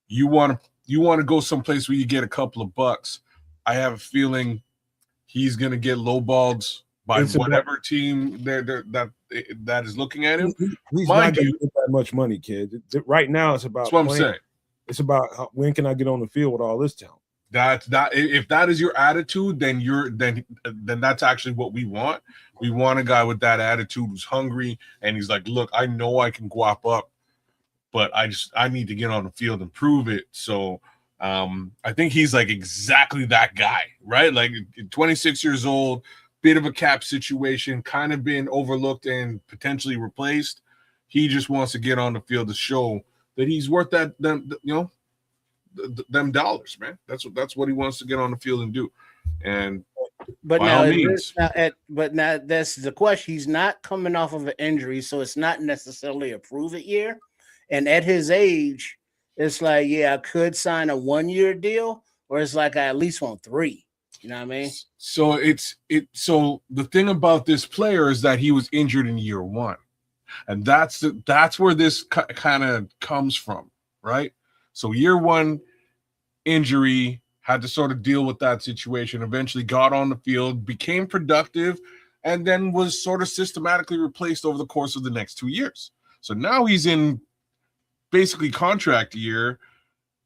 You want to go someplace where you get a couple of bucks. I have a feeling he's gonna get lowballed by whatever team that is looking at him. He's not going to get that much money, kid. Right now, it's about. That's what I'm saying. It's about when can I get on the field with all this talent. If that is your attitude, then that's actually what we want. We want a guy with that attitude who's hungry and he's like, look, I know I can guap up, but I need to get on the field and prove it. So I think he's like exactly that guy, right? Like 26 years old, bit of a cap situation, kind of been overlooked and potentially replaced. He just wants to get on the field to show that he's worth them dollars, man. That's what he wants to get on the field and do. And but now that's the question. He's not coming off of an injury, so it's not necessarily a prove it year. And at his age, it's like, yeah, I could sign a 1-year deal, or it's like I at least want 3. You know what I mean? So so the thing about this player is that he was injured in year 1. And that's where this kind of comes from, right? So year 1 injury, had to sort of deal with that situation, eventually got on the field, became productive, and then was sort of systematically replaced over the course of the next 2 years. So now he's in basically contract year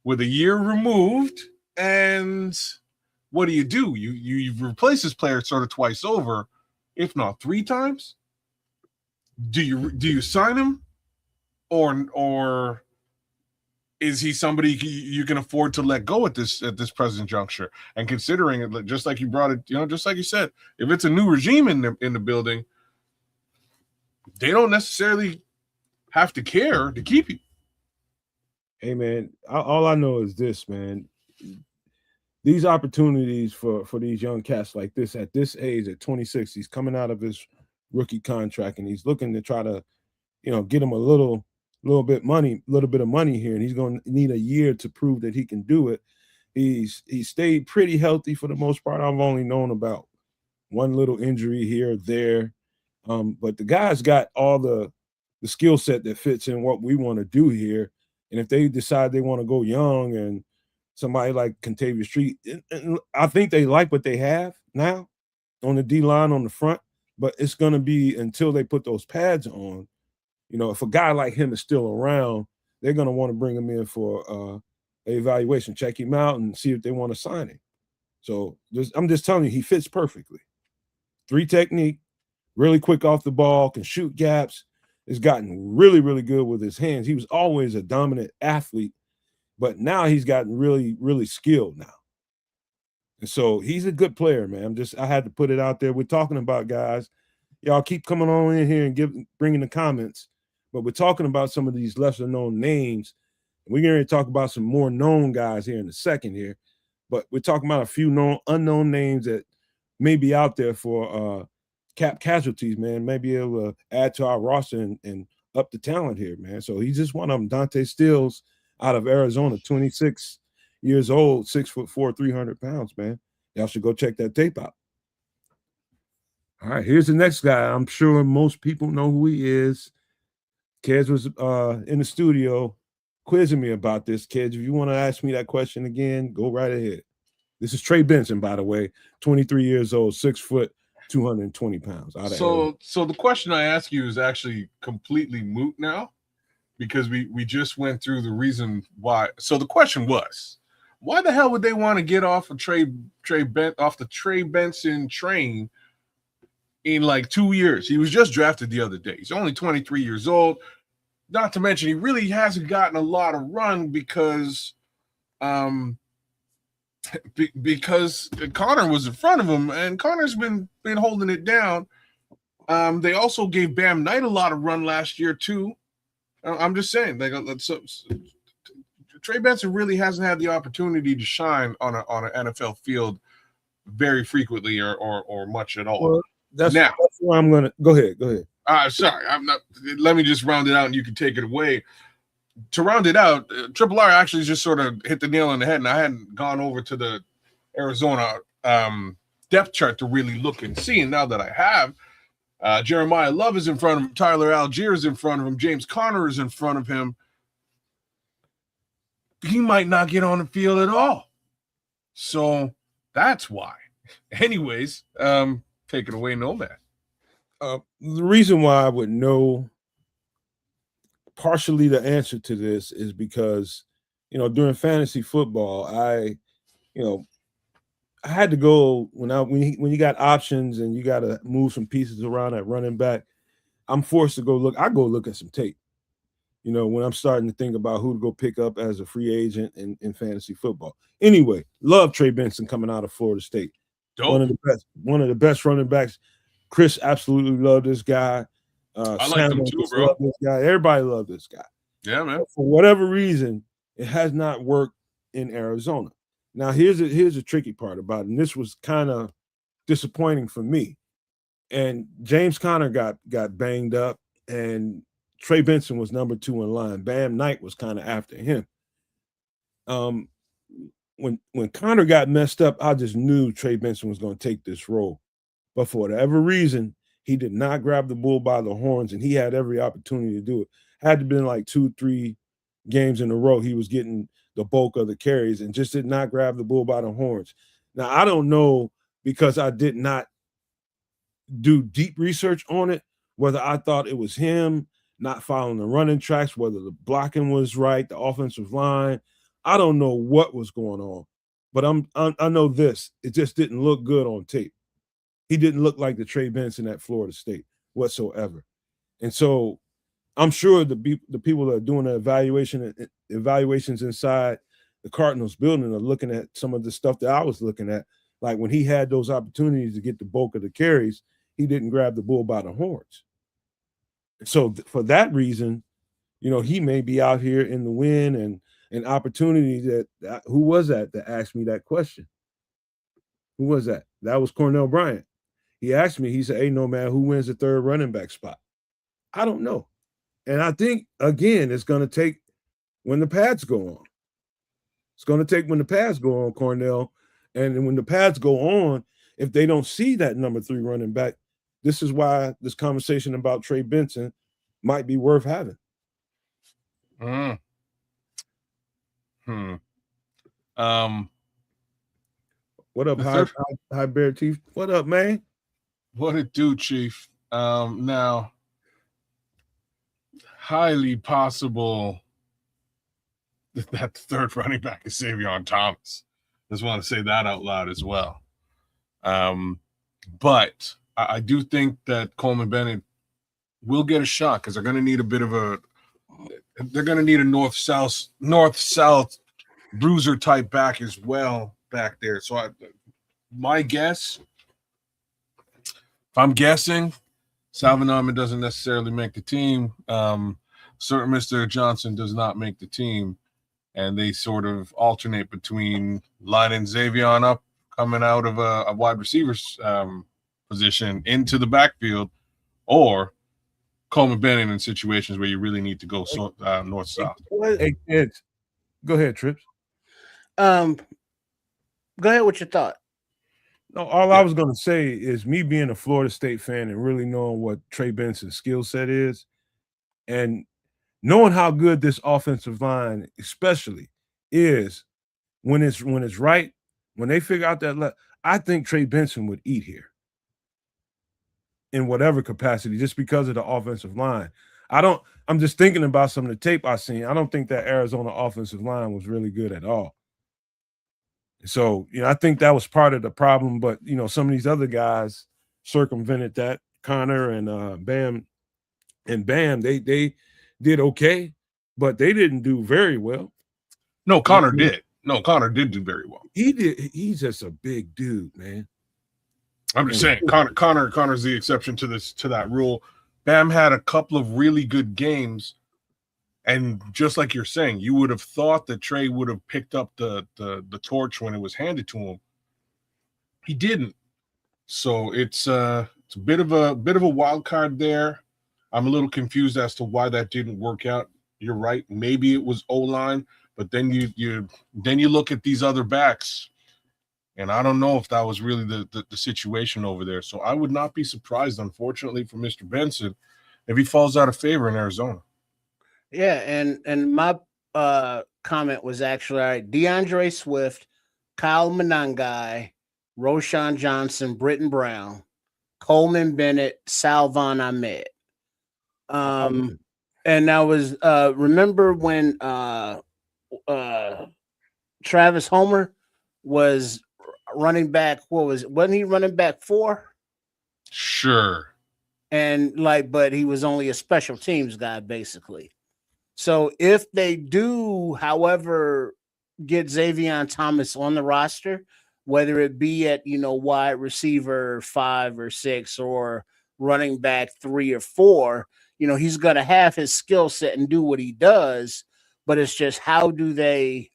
with a year removed, and what do? You replace this player sort of twice over, if not 3 times. Do you sign him, or is he somebody you can afford to let go at this present juncture? And considering it, just like you brought it, just like you said, if it's a new regime in the building, they don't necessarily have to care to keep you. Hey man, all I know is this, man. These opportunities for these young cats like this at this age, at 26, he's coming out of his rookie contract and he's looking to try to, get him a little bit of money here, and he's going to need a year to prove that he can do it. He's stayed pretty healthy for the most part. I've only known about one little injury here or there, but the guy's got all the skill set that fits in what we want to do here. And if they decide they want to go young and somebody like Contavious Street, and I think they like what they have now on the D line on the front, but it's going to be until they put those pads on. If a guy like him is still around, they're going to want to bring him in for an evaluation, check him out, and see if they want to sign him. So I'm just telling you, he fits perfectly. 3 technique, really quick off the ball, can shoot gaps, has gotten really, really good with his hands. He was always a dominant athlete, but now he's gotten really, really skilled now. And so he's a good player, man. I had to put it out there. We're talking about guys. Y'all keep coming on in here and bringing the comments. But we're talking about some of these lesser-known names. We're going to talk about some more known guys here in a second here. But we're talking about a few unknown names that may be out there for cap casualties, man. Maybe able to add to our roster and up the talent here, man. So he's just one of them. Dante Stills out of Arizona, 26 years old, 6'4", 300 pounds, man. Y'all should go check that tape out. All right, here's the next guy. I'm sure most people know who he is. Kez was in the studio quizzing me about this. Kez, if you want to ask me that question again, go right ahead. This is Trey Benson, by the way, 23 years old, 6 foot, 220 pounds. So the question I ask you is actually completely moot now, because we just went through the reason why. So the question was, why the hell would they want to get off of off the Trey Benson train in like 2 years? He was just drafted the other day. He's only 23 years old. Not to mention, he really hasn't gotten a lot of run because Connor was in front of him, and Connor's been holding it down. They also gave Bam Knight a lot of run last year too. I'm just saying, like, Trey Benson really hasn't had the opportunity to shine on an NFL field very frequently or much at all. Well, that's why I'm gonna go ahead. Sorry, I'm not. Let me just round it out, and you can take it away. To round it out, Triple R actually just sort of hit the nail on the head, and I hadn't gone over to the Arizona depth chart to really look and see. And now that I have, Jeremiah Love is in front of him, Tyler Algier is in front of him, James Conner is in front of him. He might not get on the field at all. So that's why. Anyways, take it away, Nomad. The reason why I would know partially the answer to this is because, during fantasy football, I had to go when you got options and you got to move some pieces around at running back. I'm forced to go look. I go look at some tape. When I'm starting to think about who to go pick up as a free agent in fantasy football. Anyway, love Trey Benson coming out of Florida State. Dope. One of the best running backs. Chris absolutely loved this guy. I like him too, bro. Loved this guy. Everybody loved this guy. Yeah, man. But for whatever reason, it has not worked in Arizona. Now, here's a tricky part about it, and this was kind of disappointing for me. And James Conner got banged up, and Trey Benson was number 2 in line. Bam Knight was kind of after him. When Conner got messed up, I just knew Trey Benson was going to take this role. But for whatever reason, he did not grab the bull by the horns, and he had every opportunity to do it. Had to been like 2-3 games in a row he was getting the bulk of the carries and just did not grab the bull by the horns. Now, I don't know, because I did not do deep research on it, whether I thought it was him not following the running tracks, whether the blocking was right, the offensive line. I don't know what was going on, but I know this. It just didn't look good on tape. He didn't look like the Trey Benson at Florida State whatsoever. And so I'm sure the people that are doing the evaluations inside the Cardinals building are looking at some of the stuff that I was looking at. Like when he had those opportunities to get the bulk of the carries, he didn't grab the bull by the horns. So for that reason, he may be out here in the wind and an opportunity that who was that asked me that question? Who was that? That was Cornell Bryant. He asked me, he said, "Hey, no, man, who wins the third running back spot?" I don't know. And I think, again, it's going to take when the pads go on. It's going to take when the pads go on, Cornell. And when the pads go on, if they don't see that number 3 running back, this is why this conversation about Trey Benson might be worth having. What up, High Bear Chief? What up, man? What it do, Chief? Now, highly possible that the third running back is Savion Thomas. Just want to say that out loud as well. But I do think that Coleman Bennett will get a shot because they're going to need a bit of they're going to need a north-south bruiser type back as well back there. So my guess, if I'm guessing, Salvon Ahmed doesn't necessarily make the team. Sir Mr. Johnson does not make the team. And they sort of alternate between lining Xavier up, coming out of a wide receiver's position into the backfield, or Coleman Bennett in situations where you really need to go north-south. Hey, kids. Go ahead, Trips. Go ahead with your thought. No, all I was going to say is me being a Florida State fan and really knowing what Trey Benson's skill set is and knowing how good this offensive line especially is when it's right, when they figure out that I think Trey Benson would eat here in whatever capacity just because of the offensive line. I'm just thinking about some of the tape I've seen. I don't think that Arizona offensive line was really good at all. So, I think that was part of the problem, but, some of these other guys circumvented that. Connor and Bam, they did okay, but they didn't do very well. No, Connor did. No, Connor did do very well. He did. He's just a big dude, man. I'm just saying, Connor's the exception to that rule. Bam had a couple of really good games, And just like you're saying, you would have thought that Trey would have picked up the torch when it was handed to him. He didn't. So it's a bit of a wild card there. I'm a little confused as to why that didn't work out. You're right. Maybe it was O-line, but then you look at these other backs, and I don't know if that was really the situation over there. So I would not be surprised, unfortunately, for Mr. Benson if he falls out of favor in Arizona. Yeah, and my comment was actually, all right, DeAndre Swift, Kyle Monangai, Roshan Johnson, Britton Brown, Coleman Bennett, Salvon Ahmed. And that was remember when Travis Homer was running back, wasn't he running back 4? Sure. And but he was only a special teams guy, basically. So if they do, however, get Xavier Thomas on the roster, whether it be at wide receiver 5 or 6 or running back 3 or 4, he's going to have his skill set and do what he does. But it's just, how do they,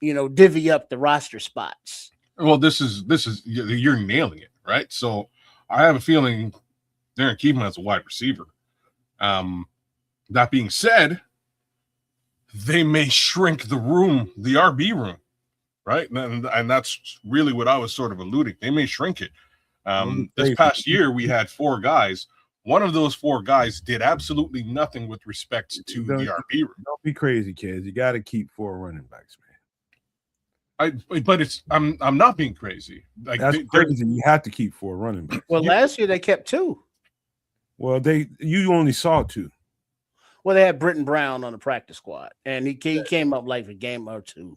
divvy up the roster spots? Well, this is you're nailing it, right? So I have a feeling they're going to keep him as a wide receiver. That being said, they may shrink the RB room, right? And that's really what I was sort of alluding. They may shrink it. This past year, we had 4 guys. One of those 4 guys did absolutely nothing with respect to the RB room. Don't be crazy, kids. You got to keep 4 running backs, man. I'm not being crazy. Like, that's crazy. You have to keep 4 running backs. Well, last year they kept 2. Well, you only saw 2. Well, they had Britton Brown on the practice squad, and he came up like a game or 2.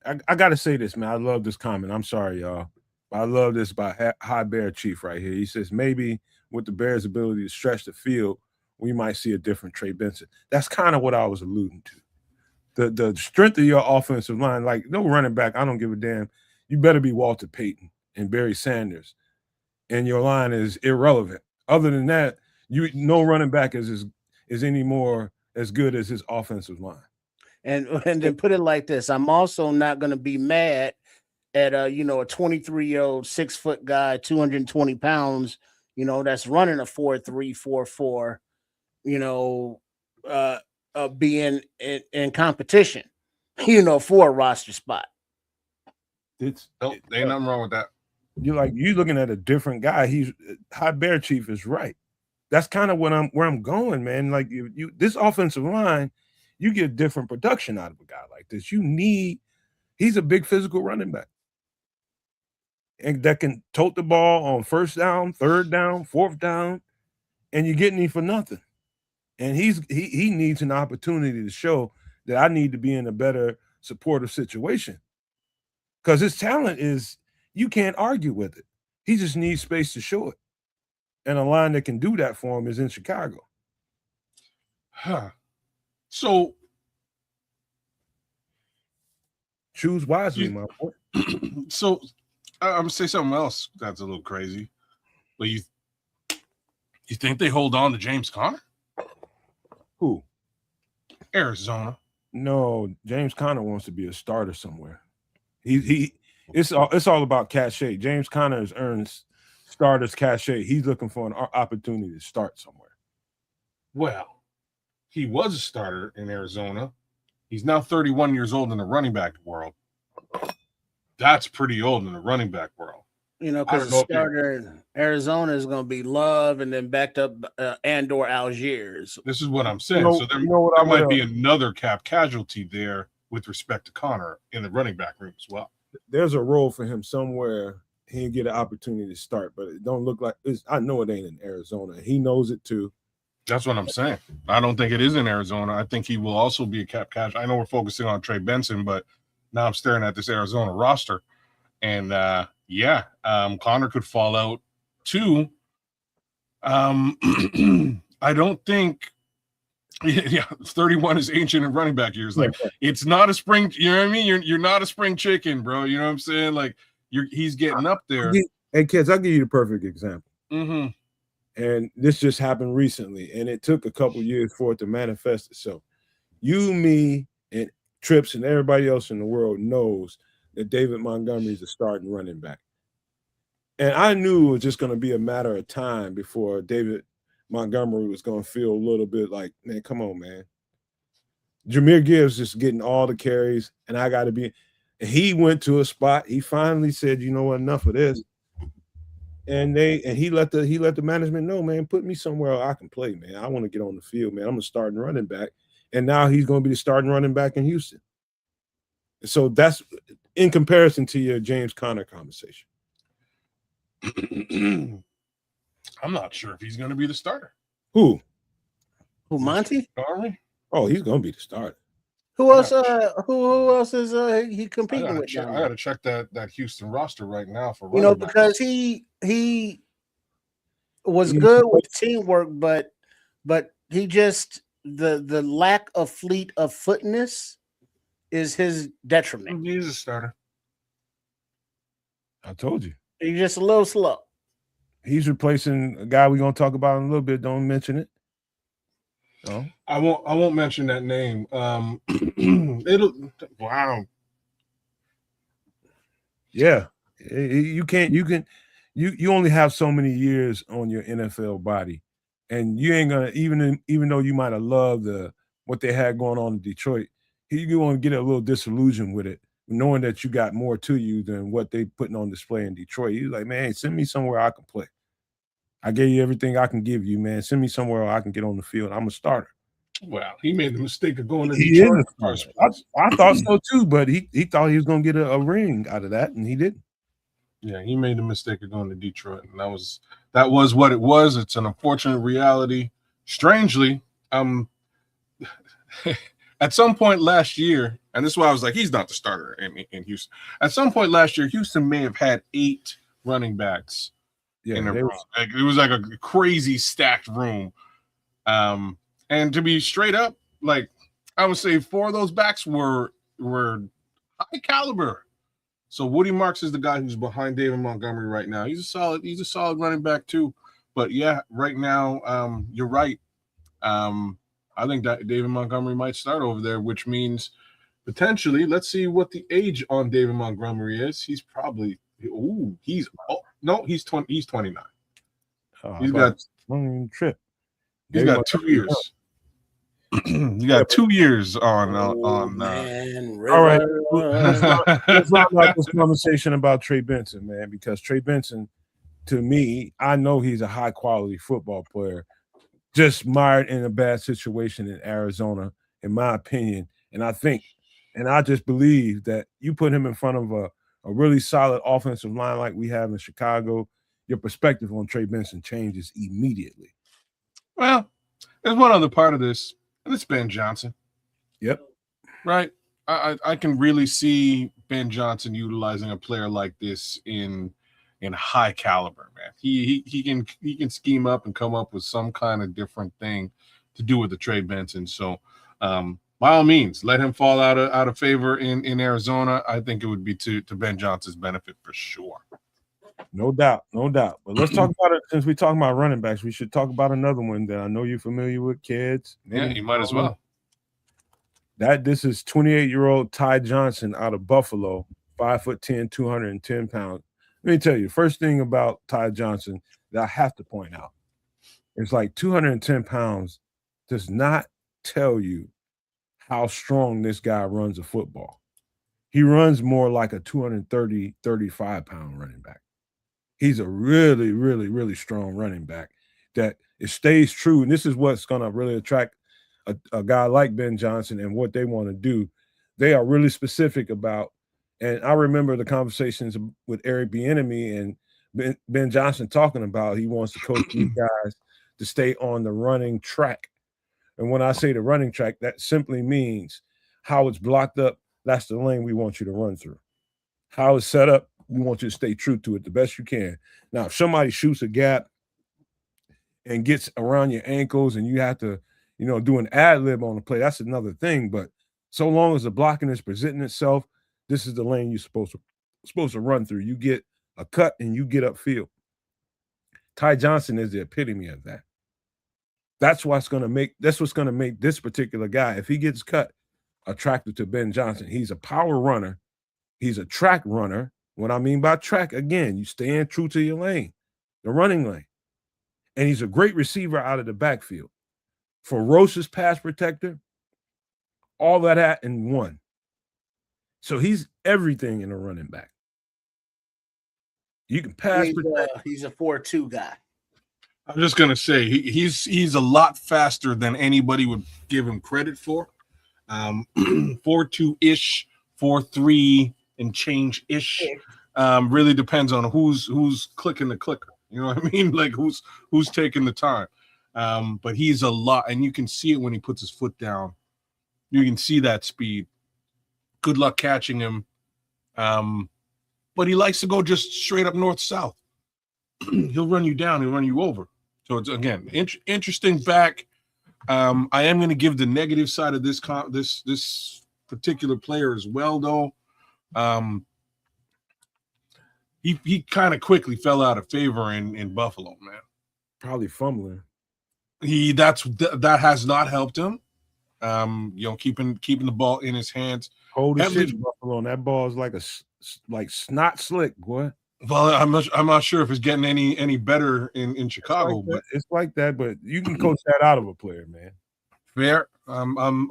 I got to say this, man. I love this comment. I'm sorry, y'all. But I love this by High Bear Chief right here. He says, maybe with the Bears' ability to stretch the field, we might see a different Trey Benson. That's kind of what I was alluding to. The strength of your offensive line, like no running back, I don't give a damn. You better be Walter Payton and Barry Sanders, and your line is irrelevant. Other than that, no running back is any more as good as his offensive line. And then put it like this: I'm also not going to be mad at a 23-year-old 6-foot guy, 220 pounds, that's running a 4.3, 4.4, being in competition, for a roster spot. Ain't nothing wrong with that. You're looking at a different guy. High Bear Chief is right. That's kind of where I'm going, man. Like you this offensive line, you get different production out of a guy like this. He's a big physical running back. And that can tote the ball on 1st down, 3rd down, 4th down, and you're getting him for nothing. And he needs an opportunity to show that I need to be in a better supportive situation. Because his talent you can't argue with it. He just needs space to show it. And a line that can do that for him is in Chicago. So choose wisely, my boy. So I'm gonna say something else that's a little crazy. But you think they hold on to James Conner? Who? Arizona. No, James Conner wants to be a starter somewhere. It's all about cachet. James Conner has earned starters cachet. He's looking for an opportunity to start somewhere. Well, he was a starter in Arizona. He's now 31 years old in the running back world. That's pretty old in the running back world. Because the starter in Arizona is going to be Love and then backed up Andor Algiers. This is what I'm saying. So there might be another cap casualty there with respect to Conner in the running back room as well. There's a role for him somewhere. He'll get an opportunity to start, but it don't look like I know it ain't in Arizona. He knows it too. That's what I'm saying. I don't think it is in Arizona. I think he will also be a cap casualty. I know we're focusing on Trey Benson, but now I'm staring at this Arizona roster. And Conner could fall out too. I don't think 31 is ancient in running back years. Like it's not a spring, you know what I mean? You're not a spring chicken, bro. You know what I'm saying? Like he's getting up there. Hey kids, I'll give you the perfect example. Mm-hmm. And this just happened recently, and it took a couple years for it to manifest itself. You, me, and Trips and everybody else in the world knows that David Montgomery is a starting running back. And I knew it was just going to be a matter of time before David Montgomery was going to feel a little bit like, man, come on, man. Jahmyr Gibbs just getting all the carries, and I got to be. And he went to a spot. He finally said, you know what, enough of this. And he let the management know, man, put me somewhere I can play, man. I want to get on the field, man. I'm a starting running back. And now he's going to be the starting running back in Houston. So that's in comparison to your James Conner conversation. I'm not sure if he's going to be the starter. Who, Monty? Oh, he's going to be the starter. Who else? Who else is he competing with? I got to check that Houston roster right now for because he was good with teamwork, but he just the lack of fleet of footness is his detriment. He's a starter. I told you. He's just a little slow. He's replacing a guy we're going to talk about in a little bit. Don't mention it. No. I won't mention that name. Wow. Yeah. You only have so many years on your NFL body. And you ain't gonna, even though you might have loved what they had going on in Detroit, you're gonna get a little disillusioned with it, knowing that you got more to you than what they putting on display in Detroit. He's like, man, send me somewhere I can play. I gave you everything I can give you, man. Send me somewhere I can get on the field. I'm a starter. Well, he made the mistake of going to Detroit. I thought so too, but he thought he was going to get a ring out of that, and he didn't. Yeah, he made the mistake of going to Detroit, and that was what it was. It's an unfortunate reality. Strangely, at some point last year, and this is why I was like, he's not the starter in Houston. At some point last year, Houston may have had 8 running backs in a room. It was like a crazy stacked room. And to be straight up, like I would say 4 of those backs were high caliber. So Woody Marks is the guy who's behind David Montgomery right now. He's a solid running back too. But yeah, right now, you're right. I think that David Montgomery might start over there, which means potentially, let's see what the age on David Montgomery is. He's probably he's 20. He's 29. He's got trip. He's got 2 years. You got 2 years on. Man, all right, let's wrap up this conversation about Trey Benson, man, because Trey Benson, to me, I know he's a high quality football player, just mired in a bad situation in Arizona, in my opinion. And I just believe that you put him in front of a really solid offensive line like we have in Chicago, your perspective on Trey Benson changes immediately. Well, there's one other part of this, and it's Ben Johnson. Yep. Right. I can really see Ben Johnson utilizing a player like this in high caliber, man. He can scheme up and come up with some kind of different thing to do with the Trey Benson. So by all means, let him fall out of favor in Arizona. I think it would be to Ben Johnson's benefit for sure. No doubt. But let's talk about it. Since we're talking about running backs, we should talk about another one that I know you're familiar with, kids. Yeah, you might as well. This is 28-year-old Ty Johnson out of Buffalo, 5'10", 210 pounds. Let me tell you, first thing about Ty Johnson that I have to point out is like 210 pounds does not tell you how strong this guy runs a football. He runs more like a 230, 35-pound running back. He's a really, really, really strong running back that it stays true. And this is what's going to really attract a guy like Ben Johnson and what they want to do. They are really specific about, and I remember the conversations with Eric Bieniemy and Ben Johnson talking about he wants to coach these guys to stay on the running track. And when I say the running track, that simply means how it's blocked up. That's the lane we want you to run through. How it's set up, we want you to stay true to it the best you can. Now, if somebody shoots a gap and gets around your ankles and you have to, do an ad lib on the play, that's another thing. But so long as the blocking is presenting itself, this is the lane you're supposed to run through. You get a cut and you get upfield. Ty Johnson is the epitome of that. That's what's going to make this particular guy, if he gets cut, attractive to Ben Johnson. He's a power runner. He's a track runner. What I mean by track, again, you staying true to your lane, the running lane. And he's a great receiver out of the backfield. Ferocious pass protector, all of that in one. So he's everything in a running back. You can pass protect. He's a 4.2 guy. I'm just gonna say he's a lot faster than anybody would give him credit for. 4.2-ish, 4.3 and change-ish. Really depends on who's clicking the clicker. You know what I mean? Like who's taking the time. But he's a lot, and you can see it when he puts his foot down. You can see that speed. Good luck catching him. But he likes to go just straight up north-south. He'll run you down. He'll run you over. So it's, again, interesting back. I am going to give the negative side of this particular player as well, though. He kind of quickly fell out of favor in Buffalo, man. Probably fumbling. That has not helped him. Keeping the ball in his hands. Holy shit, Buffalo! And that ball is like snot slick, boy. Well, I'm not sure if it's getting any better in Chicago, but it's like that. But you can coach that out of a player, man. Fair. I am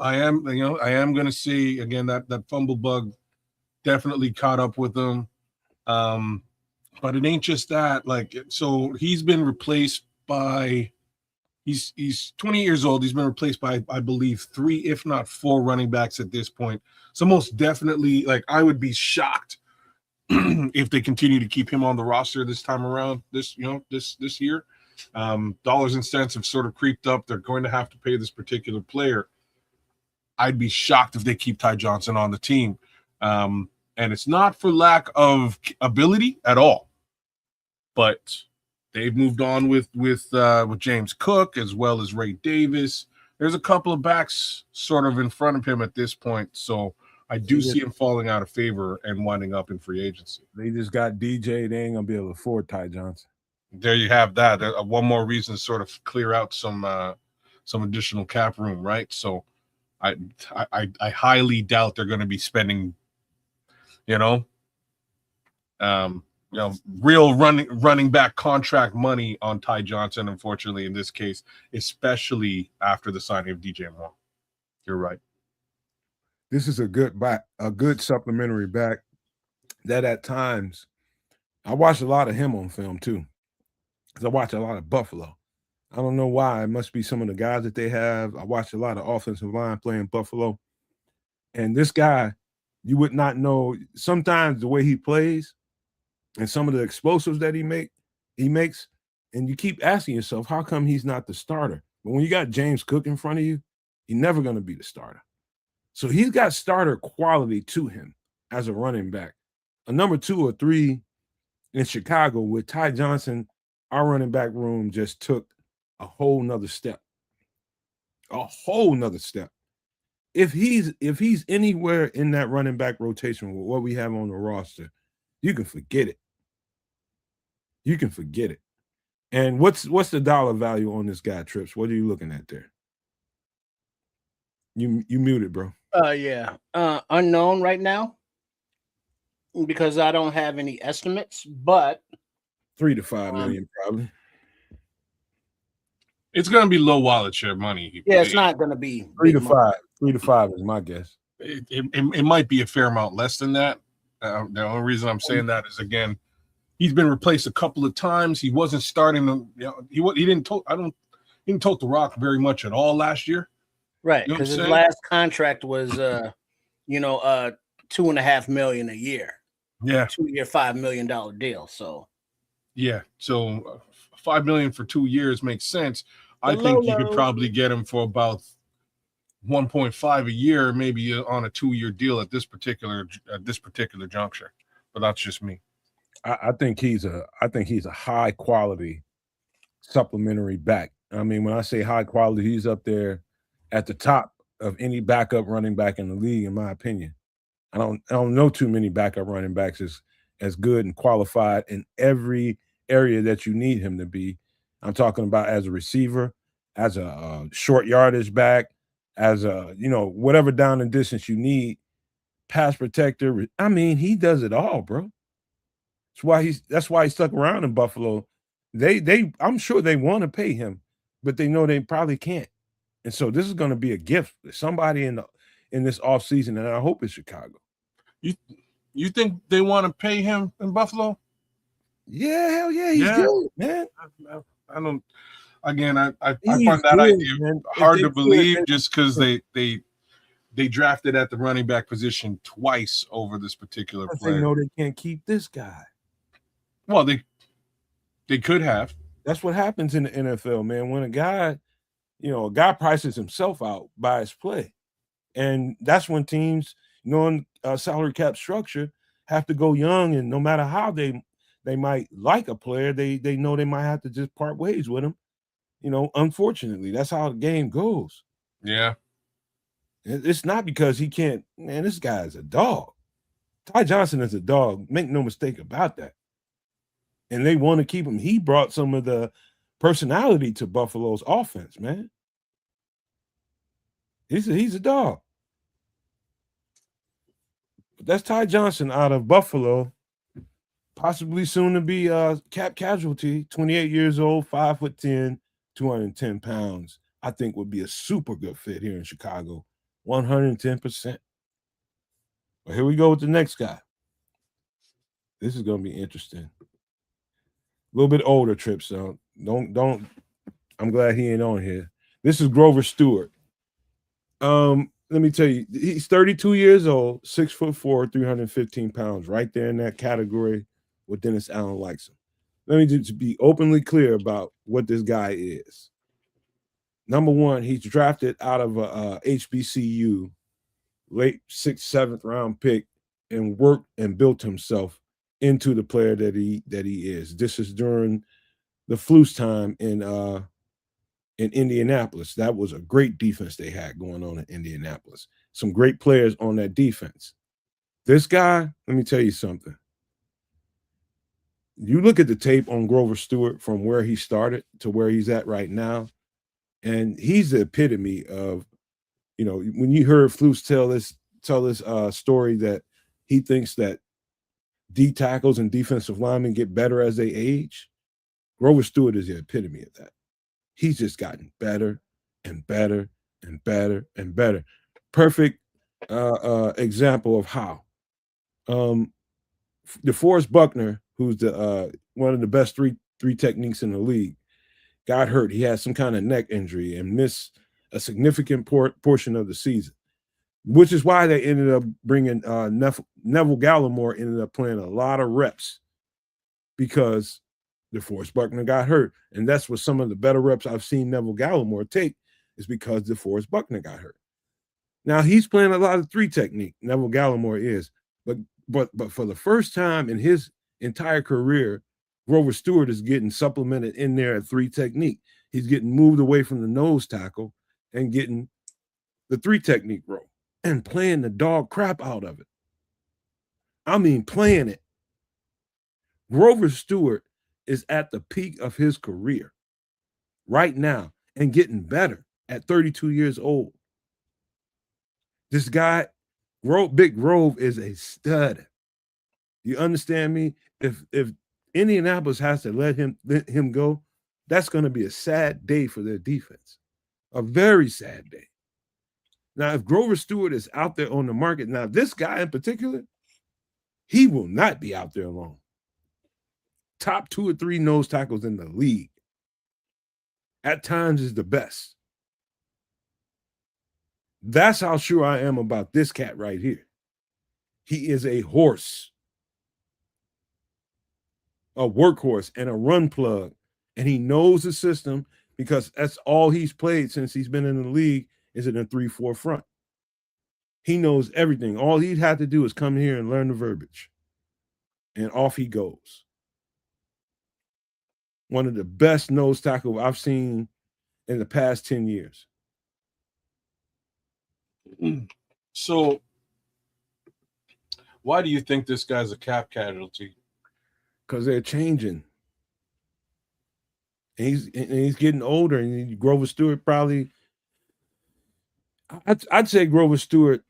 going to see again that fumble bug definitely caught up with him. But it ain't just that. Like, so he's been replaced by. He's 20 years old. He's been replaced by, I believe, 3, if not 4 running backs at this point. So most definitely, like, I would be shocked if they continue to keep him on the roster this time around. This year, dollars and cents have sort of creeped up. They're going to have to pay this particular player. I'd be shocked if they keep Ty Johnson on the team, and it's not for lack of ability at all, but. They've moved on with James Cook as well as Ray Davis. There's a couple of backs sort of in front of him at this point, so I do see him falling out of favor and winding up in free agency. They just got DJ. They ain't gonna be able to afford Ty Johnson. There you have that. One more reason to sort of clear out some additional cap room, right? So I highly doubt they're going to be spending, real running back contract money on Ty Johnson, unfortunately, in this case, especially after the signing of DJ Moore. You're right. This is a good supplementary back that at times I watch a lot of him on film too. Because I watch a lot of Buffalo. I don't know why. It must be some of the guys that they have. I watch a lot of offensive line playing Buffalo. And this guy, you would not know sometimes the way he plays. And some of the explosives that he makes, and you keep asking yourself, how come he's not the starter? But when you got James Cook in front of you, he's never going to be the starter. So he's got starter quality to him as a running back. A number 2 or 3 in Chicago with Ty Johnson, our running back room just took a whole nother step. A whole nother step. If he's anywhere in that running back rotation with what we have on the roster, you can forget it. You can forget it. And what's the dollar value on this guy, Trips? What are you looking at there? You muted, bro. Yeah. Unknown right now because I don't have any estimates, but 3 to 5 million probably. It's going to be low wallet share money. Yeah, it's not going to be 3 to 5. 3 to 5 is my guess. It might be a fair amount less than that. The only reason I'm saying that is, again, he's been replaced a couple of times. He wasn't starting. He didn't tote the rock very much at all last year. Right, because his last contract was $2.5 million a year. Yeah, 2-year, $5 million deal. So yeah, so $5 million for 2 years makes sense. I think you could probably get him for about 1.5 a year, maybe on a 2-year deal at this particular juncture. But that's just me. I think he's a high quality supplementary back. I mean, when I say high quality, he's up there at the top of any backup running back in the league, in my opinion. I don't know too many backup running backs as good and qualified in every area that you need him to be. I'm talking about as a receiver, as a short yardage back, as a whatever down and distance you need, pass protector. I mean, he does it all, bro. That's why he stuck around in Buffalo. I'm sure they want to pay him, but they know they probably can't. And so this is going to be a gift for somebody in this offseason, and I hope it's Chicago. You think they want to pay him in Buffalo? Yeah, hell yeah, he's good, man. I don't. Again, I He's find that good, idea man. hard to believe, just because they drafted at the running back position twice over this particular player. They know they can't keep this guy. Well, they could have. That's what happens in the NFL, man. When a guy prices himself out by his play. And that's when teams, knowing salary cap structure, have to go young. And no matter how they might like a player, they know they might have to just part ways with him. Unfortunately, that's how the game goes. Yeah. It's not because he can't. Man, this guy is a dog. Ty Johnson is a dog. Make no mistake about that. And they want to keep him. He brought some of the personality to Buffalo's offense, man. He's a dog. But that's Ty Johnson out of Buffalo, possibly soon to be a cap casualty. 28 years old, 5'10", 210 pounds. I think would be a super good fit here in Chicago, 110%. But here we go with the next guy. This is going to be interesting. A little bit older trip, so don't. I'm glad he ain't on here. This is Grover Stewart. Let me tell you, he's 32 years old, 6'4", 315 pounds, right there in that category where Dennis Allen likes him. Let me just be openly clear about what this guy is. Number one, he's drafted out of a HBCU, late 6th, 7th round pick, and worked and built himself into the player that he is. This is during the Flus time in Indianapolis. That was a great defense they had going on in Indianapolis. Some great players on that defense. This guy, let me tell you something. You look at the tape on Grover Stewart from where he started to where he's at right now, and he's the epitome of, when you heard Flus tell this story that he thinks that D tackles and defensive linemen get better as they age, Grover Stewart is the epitome of that. He's just gotten better and better and better and better. Perfect example of how. DeForest Buckner, who's the one of the best three techniques in the league, got hurt. He had some kind of neck injury and missed a significant portion of the season, which is why they ended up bringing Neville Gallimore ended up playing a lot of reps because DeForest Buckner got hurt. And that's what some of the better reps I've seen Neville Gallimore take is because DeForest Buckner got hurt. Now he's playing a lot of three technique. Neville Gallimore is, but for the first time in his entire career, Grover Stewart is getting supplemented in there at three technique. He's getting moved away from the nose tackle and getting the three technique role and playing the dog crap out of it. I mean, playing it. Grover Stewart is at the peak of his career right now and getting better at 32 years old. This guy, Big Grove, is a stud. You understand me? If Indianapolis has to let him go, that's going to be a sad day for their defense. A very sad day. Now, if Grover Stewart is out there on the market, now this guy in particular, he will not be out there long. Top 2 or 3 nose tackles in the league. At times is the best. That's how sure I am about this cat right here. He is a horse, a workhorse, and a run plug. And he knows the system because that's all he's played since he's been in the league is in a 3-4 front. He knows everything. All he'd have to do is come here and learn the verbiage. And off he goes. One of the best nose tackle I've seen in the past 10 years. So why do you think this guy's a cap casualty? Because they're changing. And he's getting older, and Grover Stewart probably. I'd say Grover Stewart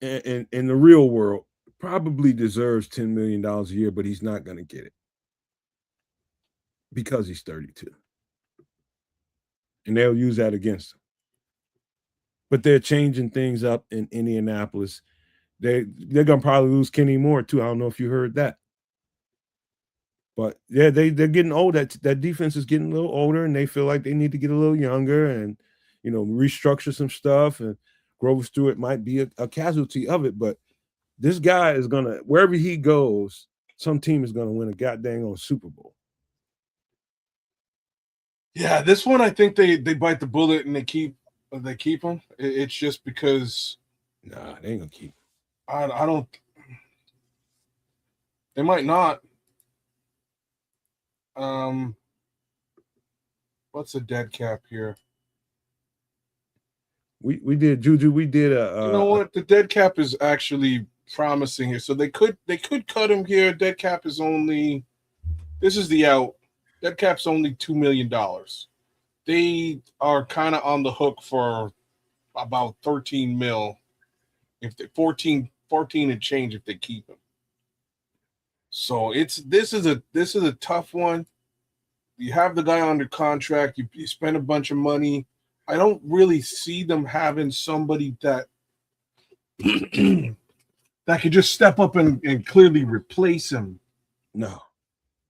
in the real world probably deserves $10 million a year, but he's not going to get it because he's 32. And they'll use that against him. But they're changing things up in Indianapolis. They're going to probably lose Kenny Moore, too. I don't know if you heard that. But, yeah, they're getting old. That defense is getting a little older, and they feel like they need to get a little younger and, restructure some stuff. And Grover Stewart might be a casualty of it, but this guy is going to, wherever he goes, some team is going to win a goddamn Super Bowl. Yeah, this one I think they bite the bullet and they keep him. It's just because nah, they ain't gonna keep him. I don't. They might not. What's the dead cap here? We did Juju. We did a. You know what? The dead cap is actually promising here. So they could cut him here. Dead cap is only. This is the out. Dead cap's only $2 million. They are kind of on the hook for about 13 mil. If they 14 and change if they keep him. So this is a tough one. You have the guy under contract. You spend a bunch of money. I don't really see them having somebody that that could just step up and clearly replace him. No.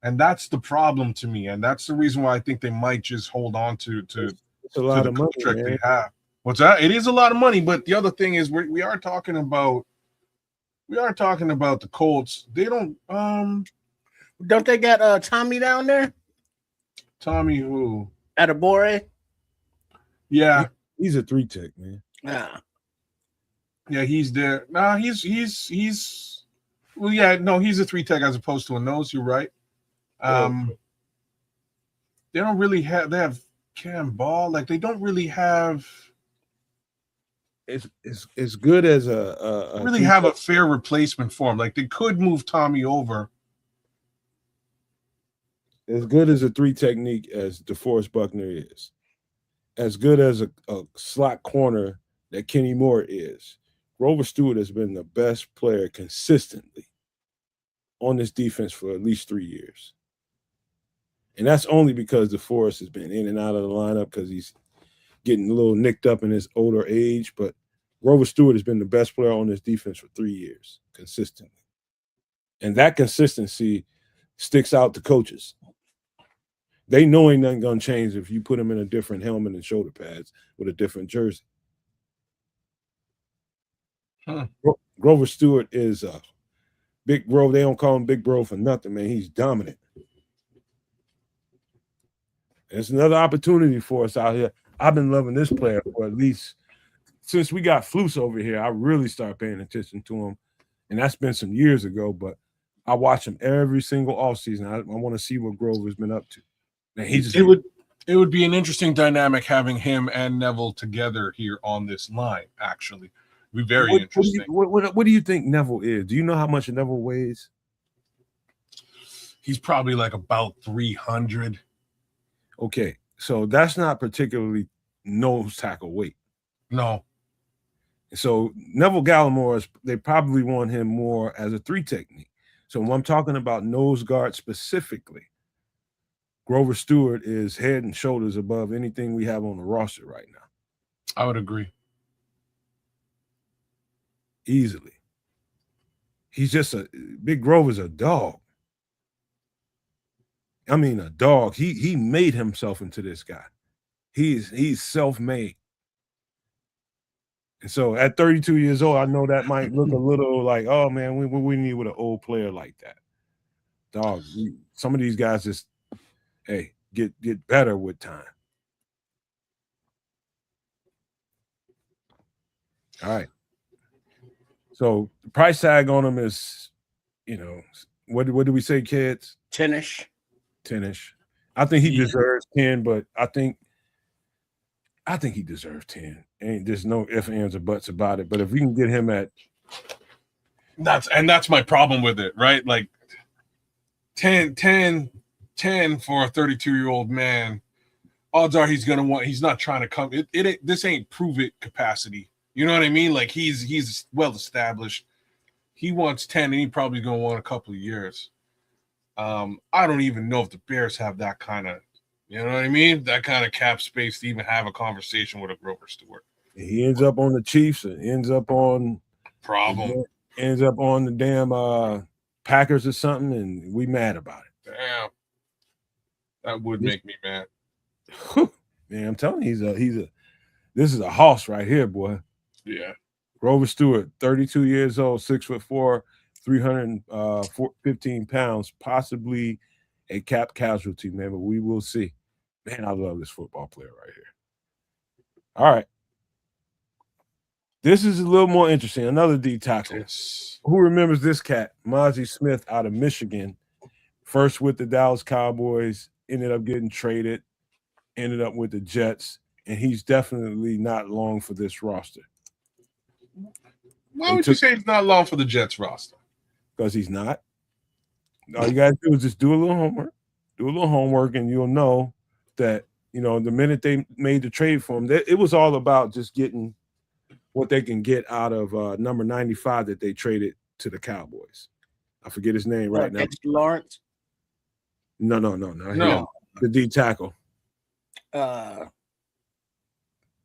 And that's the problem to me. And that's the reason why I think they might just hold on to it's a lot of money, contract man. they have. What's that? It is a lot of money, but the other thing is we are talking about the Colts. They don't they got Tommy down there? Tommy who? Adebore? Yeah. He's a 3-tech, man. Yeah, he's there. Nah, he's well, yeah, no, he's a 3-tech as opposed to a nose, you're right. They don't really have. They have Cam Ball. Like they don't really have. It's good as a really have a fair replacement for him. Like they could move Tommy over. As good as a 3 technique as DeForest Buckner is, as good as a slot corner that Kenny Moore is, Grover Stewart has been the best player consistently on this defense for at least 3 years. And that's only because DeForest has been in and out of the lineup because he's getting a little nicked up in his older age. But Grover Stewart has been the best player on this defense for 3 years consistently. And that consistency sticks out to coaches. They know ain't nothing going to change if you put him in a different helmet and shoulder pads with a different jersey. Grover Stewart is Big Bro. They don't call him Big Bro for nothing, man. He's dominant. It's another opportunity for us out here. I've been loving this player for at least since we got Flus over here. I really started paying attention to him, and that's been some years ago. But I watch him every single offseason. I want to see what Grover's been up to. And it would be an interesting dynamic having him and Neville together here on this line. Actually, it'd be very interesting. What do you think Neville is? Do you know how much Neville weighs? He's probably like about 300. Okay, so that's not particularly nose tackle weight. No. So Neville Gallimore, they probably want him more as a 3 technique. So when I'm talking about nose guard specifically, Grover Stewart is head and shoulders above anything we have on the roster right now. I would agree. Easily. He's just Big Grover's a dog. I mean, a dog. He made himself into this guy. He's self-made. And so at 32 years old, I know that might look a little like, oh man, we need with an old player like that. Dog, some of these guys just, hey, get better with time. All right. So the price tag on him is, what do we say, kids? 10-ish. 10-ish. I think he deserves 10, but I think he deserves 10. There's no ifs, ands, or buts about it. But if we can get him at that's my problem with it, right? Like 10 for a 32-year-old man odds are he's gonna want. He's not trying to come. This ain't prove it capacity. You know what I mean? Like he's well established. He wants 10, and he probably gonna want a couple of years. I don't even know if the Bears have that kind of, you know what I mean? That kind of cap space to even have a conversation with a Grover Stewart. He ends up on the Chiefs and ends up on the damn Packers or something, and we mad about it. Damn, that would make me mad. Man, I'm telling you, this is a hoss right here, boy. Yeah. Grover Stewart, 32 years old, 6'4", 315 pounds, possibly a cap casualty, man, but we will see. Man, I love this football player right here. All right. This is a little more interesting. Another D tackle. Yes. Who remembers this cat? Mozzie Smith out of Michigan. First with the Dallas Cowboys, ended up getting traded, ended up with the Jets, and he's definitely not long for this roster. Why would you say he's not long for the Jets roster? Because he's not. All you gotta do is just do a little homework, and you'll know that, you know, the minute they made the trade for him, it was all about just getting what they can get out of number 95 that they traded to the Cowboys. I forget his name right now. Dexter Lawrence? No. The D tackle. What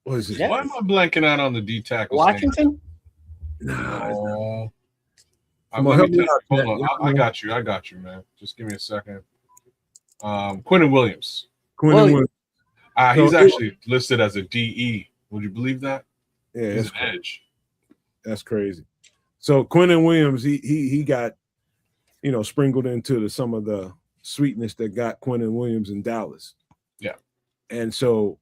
is it? Why am I blanking out on the D tackle? Washington? No. Hold on. I got you, man. Just give me a second. Quinnen Williams. He's actually listed as a DE. Would you believe that? Yeah, he's an edge. That's crazy. So Quinnen Williams, he got, you know, sprinkled into some of the sweetness that got Quinnen Williams in Dallas. Yeah. And so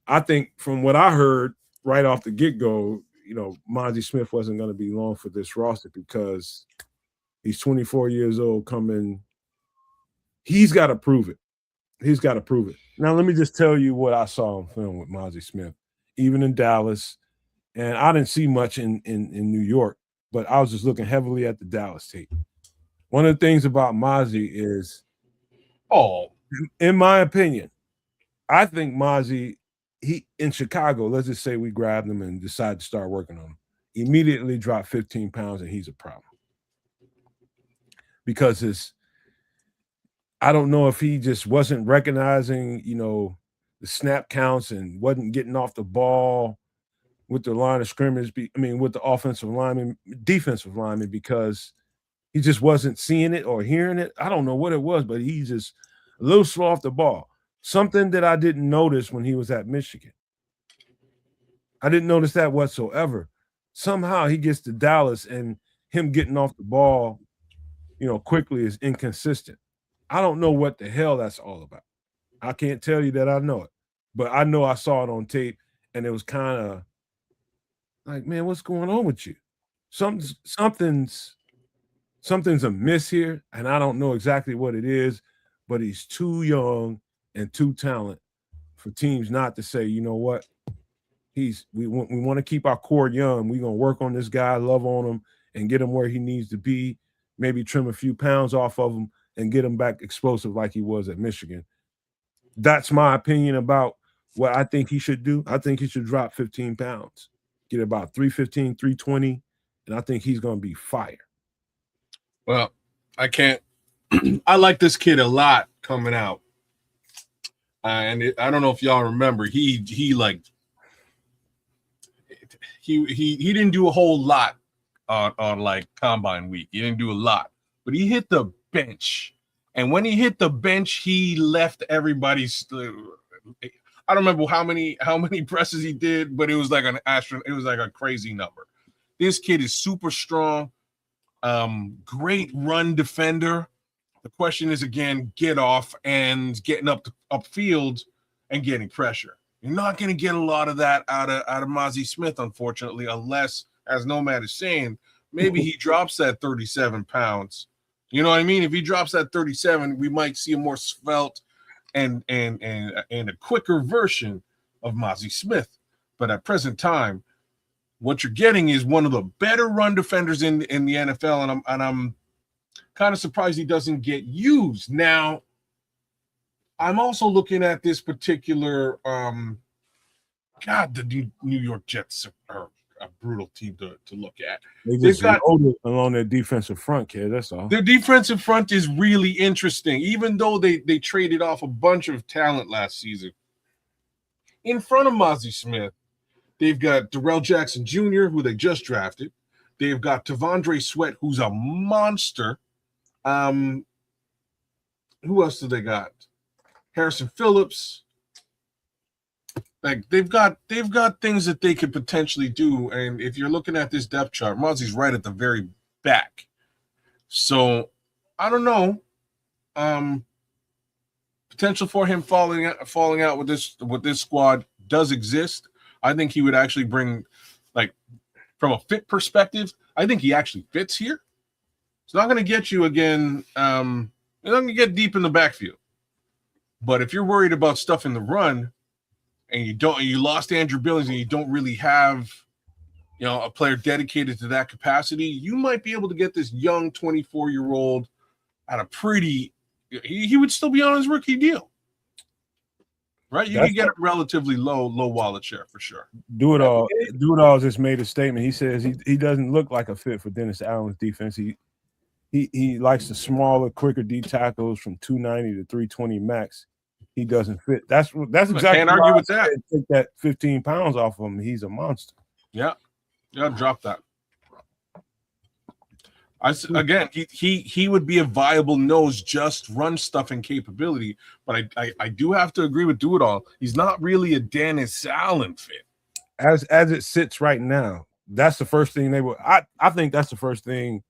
I think from what I heard right off the get-go, you know, Mozzie Smith wasn't going to be long for this roster because he's 24 years old coming. He's got to prove it. Now, let me just tell you what I saw in film with Mozzie Smith, even in Dallas. And I didn't see much in New York, but I was just looking heavily at the Dallas tape. One of the things about Mozzie is, in my opinion, I think Mozzie, he in Chicago, let's just say we grabbed him and decided to start working on him, immediately dropped 15 pounds, and he's a problem. Because I don't know if he just wasn't recognizing, you know, the snap counts and wasn't getting off the ball with the line of scrimmage, with the defensive lineman, because he just wasn't seeing it or hearing it. I don't know what it was, but he's just a little slow off the ball. Something that I didn't notice when he was at Michigan. I didn't notice that whatsoever. Somehow he gets to Dallas and him getting off the ball, you know, quickly is inconsistent. I don't know what the hell that's all about. I can't tell you that I know it, but I know I saw it on tape, and it was kind of like, man, what's going on with you? Something's amiss here, and I don't know exactly what it is, but he's too young and too talented for teams not to say, you know what, we want to keep our core young. We're gonna work on this guy, love on him, and get him where he needs to be. Maybe trim a few pounds off of him and get him back explosive like he was at Michigan. That's my opinion about what I think he should do. I think he should drop 15 pounds, get about 315, 320, and I think he's gonna be fire. Well, I can't. I like this kid a lot coming out, and I don't know if y'all remember. He didn't do a whole lot on like combine week. He didn't do a lot, but he hit the bench, and when he hit the bench, he left everybody's. I don't remember how many presses he did, but it was like it was like a crazy number. This kid is super strong. Great run defender. The question is, again, get off and getting upfield and getting pressure. You're not going to get a lot of that out of Mozzie Smith, unfortunately, unless, as Nomad is saying, maybe he drops that 37 pounds. You know what I mean? If he drops that 37, we might see a more svelte and a quicker version of Mozzie Smith. But at present time, what you're getting is one of the better run defenders in the NFL, and I'm kind of surprised he doesn't get used. Now, I'm also looking at this particular God, the New York Jets are a brutal team to look at. They They've just got loaded along their defensive front, kid. That's all. their defensive front is really interesting, even though they traded off a bunch of talent last season. In front of Mozzie Smith, they've got Darrell Jackson Jr., who they just drafted. They've got Tavondre Sweat, who's a monster. Who else do they got? Harrison Phillips. Like they've got things that they could potentially do. And if you're looking at this depth chart, Mozzie's right at the very back. So I don't know. Potential for him falling out with this squad does exist. I think he would actually bring, like, from a fit perspective, I think he actually fits here. It's not going to get you again. You're not going to get deep in the backfield. But if you're worried about stuff in the run, and you lost Andrew Billings, and you don't really have, a player dedicated to that capacity, you might be able to get this young 24-year-old at a pretty. He would still be on his rookie deal, right? You can get a relatively low wallet share for sure. Do it all just made a statement. He says he doesn't look like a fit for Dennis Allen's defense. He likes the smaller, quicker D tackles from 290 to 320 max. He doesn't fit. That's exactly. I can't argue with that. Take that 15 pounds off of him. He's a monster. Yeah, drop that. Again, he would be a viable nose, just run stuffing capability. But I do have to agree with Do It All. He's not really a Dennis Allen fit. As it sits right now, that's the first thing they would. I think that's the first thing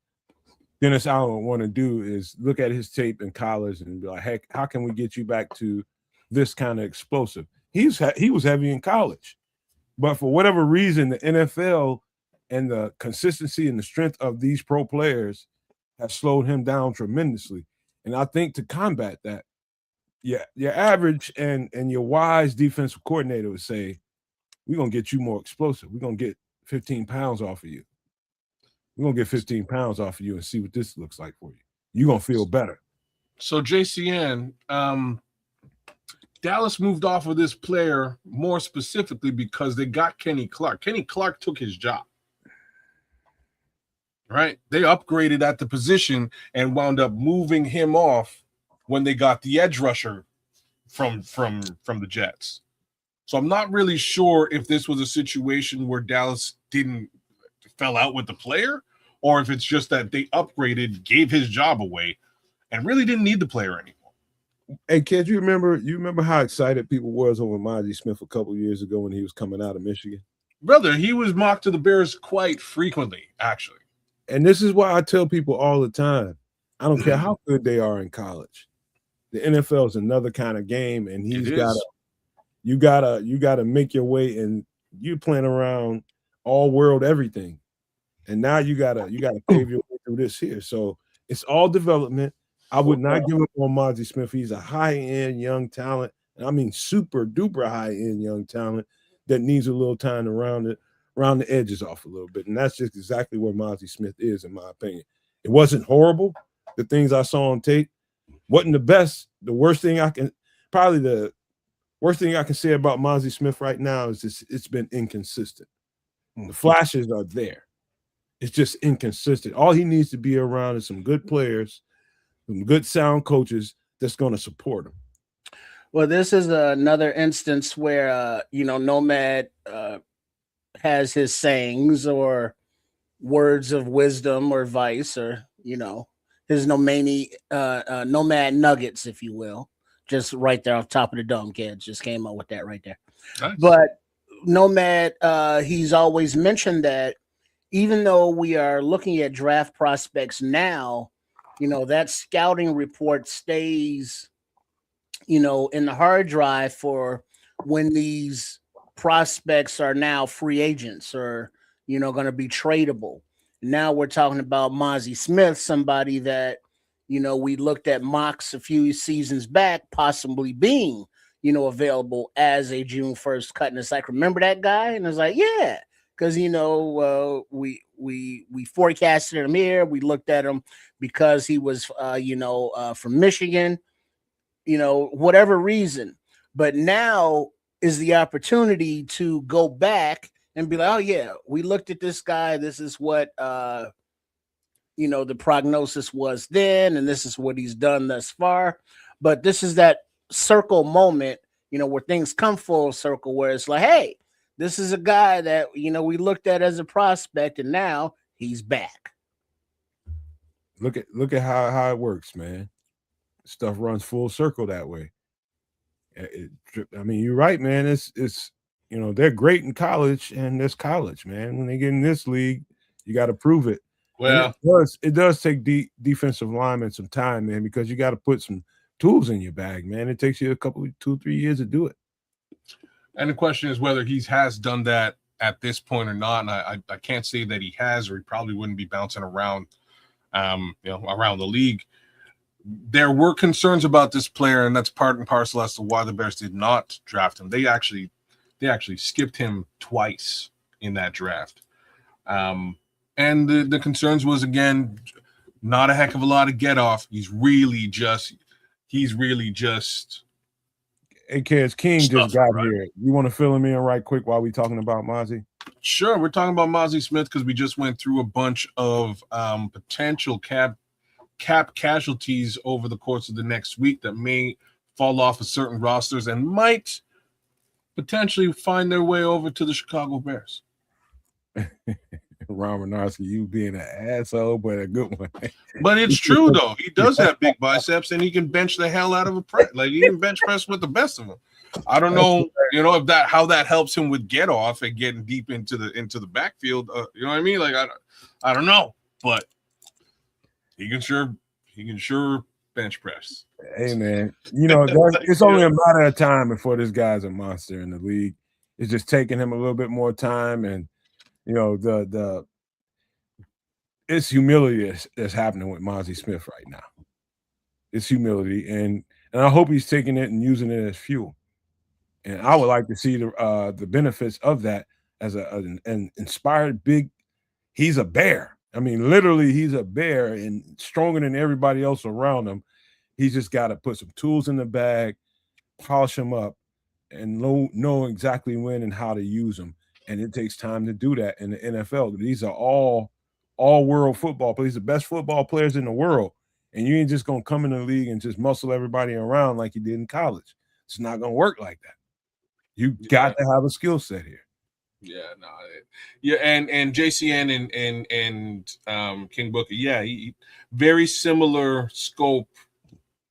Dennis Allen would want to do is look at his tape in college and be like, "Heck, how can we get you back to this kind of explosive?" He was heavy in college, but for whatever reason, the NFL and the consistency and the strength of these pro players have slowed him down tremendously. And I think to combat that, your average and your wise defensive coordinator would say, "We're gonna get you more explosive. We're gonna get 15 pounds off of you. We're gonna get 15 pounds off of you and see what this looks like for you. You're gonna feel better." So JCN, Dallas moved off of this player more specifically because they got Kenny Clark. Kenny Clark took his job. Right? They upgraded at the position and wound up moving him off when they got the edge rusher from the Jets. So I'm not really sure if this was a situation where Dallas fell out with the player, or if it's just that they upgraded, gave his job away, and really didn't need the player anymore. Hey, kid, you remember how excited people was over Mozzie Smith a couple years ago when he was coming out of Michigan? Brother, he was mocked to the Bears quite frequently, actually. And this is why I tell people all the time, I don't care how good they are in college. The NFL is another kind of game, and you gotta make your way, and you're playing around all world everything. And now you gotta pave your way through this here. So it's all development. I would not give up on Mozzie Smith. He's a high-end young talent, and I mean super duper high-end young talent that needs a little time to round the edges off a little bit. And that's just exactly where Mozzie Smith is, in my opinion. It wasn't horrible. The things I saw on tape wasn't the best. The worst thing I can say about Mozzie Smith right now is it's been inconsistent. The flashes are there. It's just inconsistent. All he needs to be around is some good players, some good sound coaches that's going to support him. Well, this is another instance where, Nomad has his sayings or words of wisdom or advice, or, his nomad nuggets, if you will. Just right there off top of the dome, kids. Just came up with that right there. Nice. But Nomad, he's always mentioned that even though we are looking at draft prospects now, that scouting report stays, in the hard drive for when these prospects are now free agents or, going to be tradable. Now we're talking about Mozzie Smith, somebody that, we looked at mocks a few seasons back, possibly being, available as a June 1st cut. And it's like, remember that guy? And it's like, yeah, because, we forecasted him here. We looked at him because he was, from Michigan. whatever reason. But now is the opportunity to go back and be like, oh yeah, we looked at this guy. This is what the prognosis was then, and this is what he's done thus far. But this is that circle moment, where things come full circle, where it's like, hey, this is a guy that we looked at as a prospect, and now he's back. Look at how it works, man. Stuff runs full circle that way. I mean, you're right, man. It's they're great in college, and this college, man. When they get in this league, you got to prove it. Well, it does take defensive linemen some time, man, because you got to put some tools in your bag, man. It takes you 2-3 years to do it. And the question is whether he has done that at this point or not. And I can't say that he has, or he probably wouldn't be bouncing around, around the league. There were concerns about this player, and that's part and parcel as to why the Bears did not draft him. They actually skipped him twice in that draft. And the concerns was, again, not a heck of a lot of get off. He's really just Hey, kids, King just got here. You want to fill him in right quick while we talking about Mazi? Sure. We're talking about Mazi Smith because we just went through a bunch of potential cap casualties over the course of the next week that may fall off of certain rosters and might potentially find their way over to the Chicago Bears. Ron Renarski, you being an asshole, but a good one. But it's true, though. He does have big biceps, and he can bench the hell out of a press. Like, he can bench press with the best of them. I don't know, how that helps him with get off and getting deep into the backfield. You know what I mean? Like, I don't know, but he can sure bench press. Hey, man, it's only a matter of time before this guy's a monster in the league. It's just taking him a little bit more time, and it's humility that's happening with Mazi Smith right now. It's humility, and I hope he's taking it and using it as fuel. And I would like to see the benefits of that as an inspired big. He's a bear. I mean, literally, he's a bear and stronger than everybody else around him. He's just got to put some tools in the bag, polish them up, and know exactly when and how to use them. And it takes time to do that in the NFL. These are all world football players, the best football players in the world. And you ain't just going to come in the league and just muscle everybody around like you did in college. It's not going to work like that. You got to have a skill set here. And JCN and King Booker, he very similar scope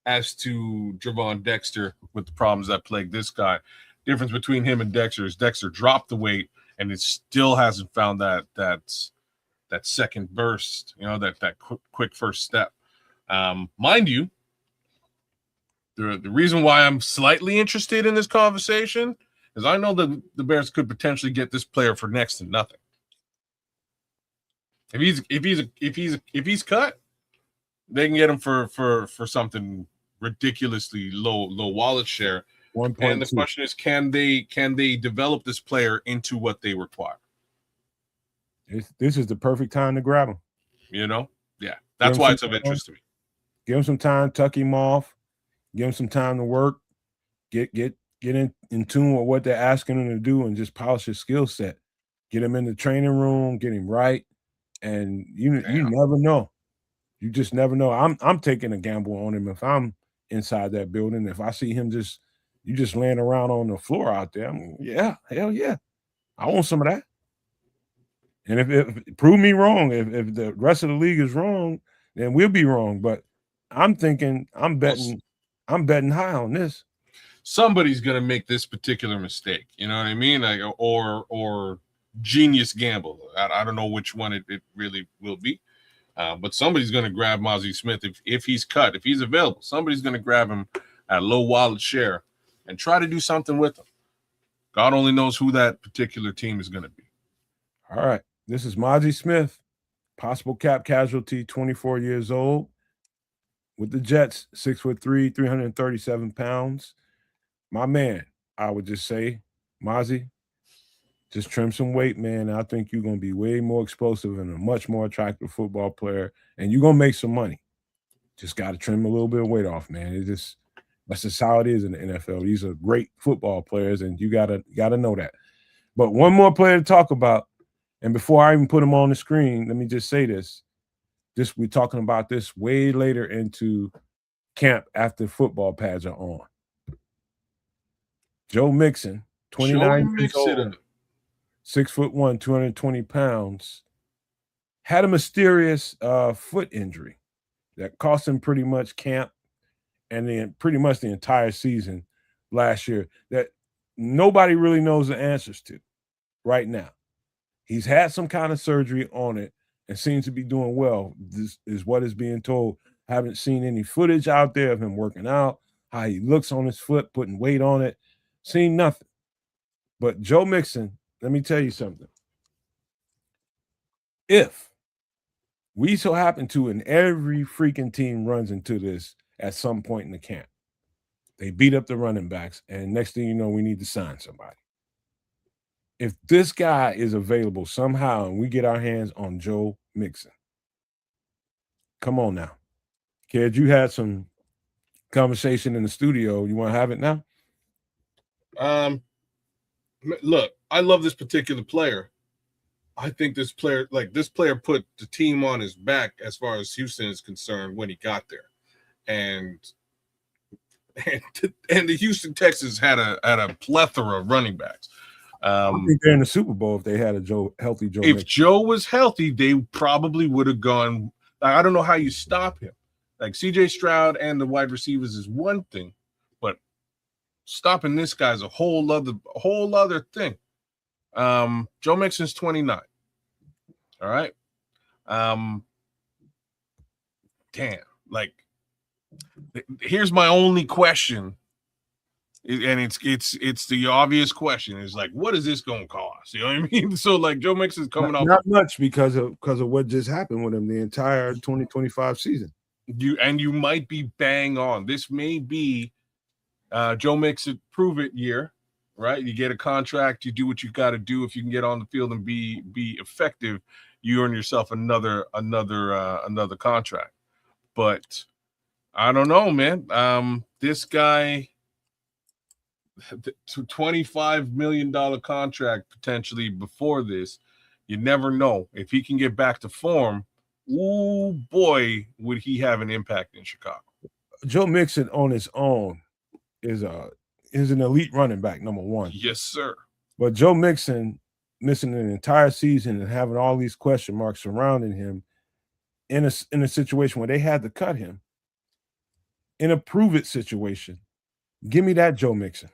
as to Javon Dexter with the problems that plagued this guy. Difference between him and Dexter is Dexter dropped the weight, and it still hasn't found that second burst, that quick first step. Mind you, the reason why I'm slightly interested in this conversation is I know that the Bears could potentially get this player for next to nothing. If he's cut, they can get him for something ridiculously low wallet share. 1.2. And the question is, can they develop this player into what they require? This is the perfect time to grab him. That's why it's of interest to me. Give him some time, tuck him off, give him some time to work, get in tune with what they're asking him to do, and just polish his skill set. Get him in the training room, get him right, and you never know. You just never know. I'm taking a gamble on him if I'm inside that building. If I see him just laying around on the floor out there, hell yeah, I want some of that. And if prove me wrong, if the rest of the league is wrong, then we'll be wrong. But I'm betting high on this. Somebody's gonna make this particular mistake. You know what I mean? Like, or genius gamble. I don't know which one it really will be. But somebody's gonna grab Mazi Smith if he's cut, if he's available. Somebody's gonna grab him at low wallet share and try to do something with him. God only knows who that particular team is gonna be. All right. This is Mazi Smith, possible cap casualty, 24 years old, with the Jets, 6'3", 337 pounds. My man, I would just say, Mazi, just trim some weight, man. I think you're going to be way more explosive and a much more attractive football player, and you're going to make some money. Just got to trim a little bit of weight off, man. That's just how it is in the NFL. These are great football players, and you gotta know that. But one more player to talk about, and before I even put him on the screen, let me just say this. We're talking about this way later into camp after football pads are on. Joe Mixon, 29 years old, 6'1", 220 pounds, had a mysterious foot injury that cost him pretty much camp and then pretty much the entire season last year that nobody really knows the answers to right now. He's had some kind of surgery on it and seems to be doing well. This is what is being told. Haven't seen any footage out there of him working out, how he looks on his foot, putting weight on it. Seen nothing. But Joe Mixon, let me tell you something. If we so happen to, and every freaking team runs into this at some point in the camp, they beat up the running backs, and next thing you know, we need to sign somebody. If this guy is available somehow and we get our hands on Joe Mixon, come on now. Kid, you had some conversation in the studio. You want to have it now? Look, I love this particular player. I think this player put the team on his back as far as Houston is concerned when he got there. And the Houston Texans had a plethora of running backs. I think they're in the Super Bowl if they had a healthy Joe. If Joe was healthy, they probably would have gone. I don't know how you stop him. Like CJ Stroud and the wide receivers is one thing, but stopping this guy is a whole other thing. Joe Mixon's 29. All right. Damn. Like, here's my only question. And it's the obvious question. It's like, what is this going to cost? You know what I mean? So like Joe Mixon's coming off not much because of what just happened with him the entire 2025 season. You might be bang on. This may be Joe Mixon prove it year, right? You get a contract, you do what you got to do. If you can get on the field and be effective, you earn yourself another contract. But I don't know, man. This guy, $25 million contract potentially before this. You never know if he can get back to form. Oh boy, would he have an impact in Chicago? Joe Mixon on his own is an elite running back, number one. Yes, sir. But Joe Mixon missing an entire season and having all these question marks surrounding him in a situation where they had to cut him in a prove it situation. Give me that Joe Mixon.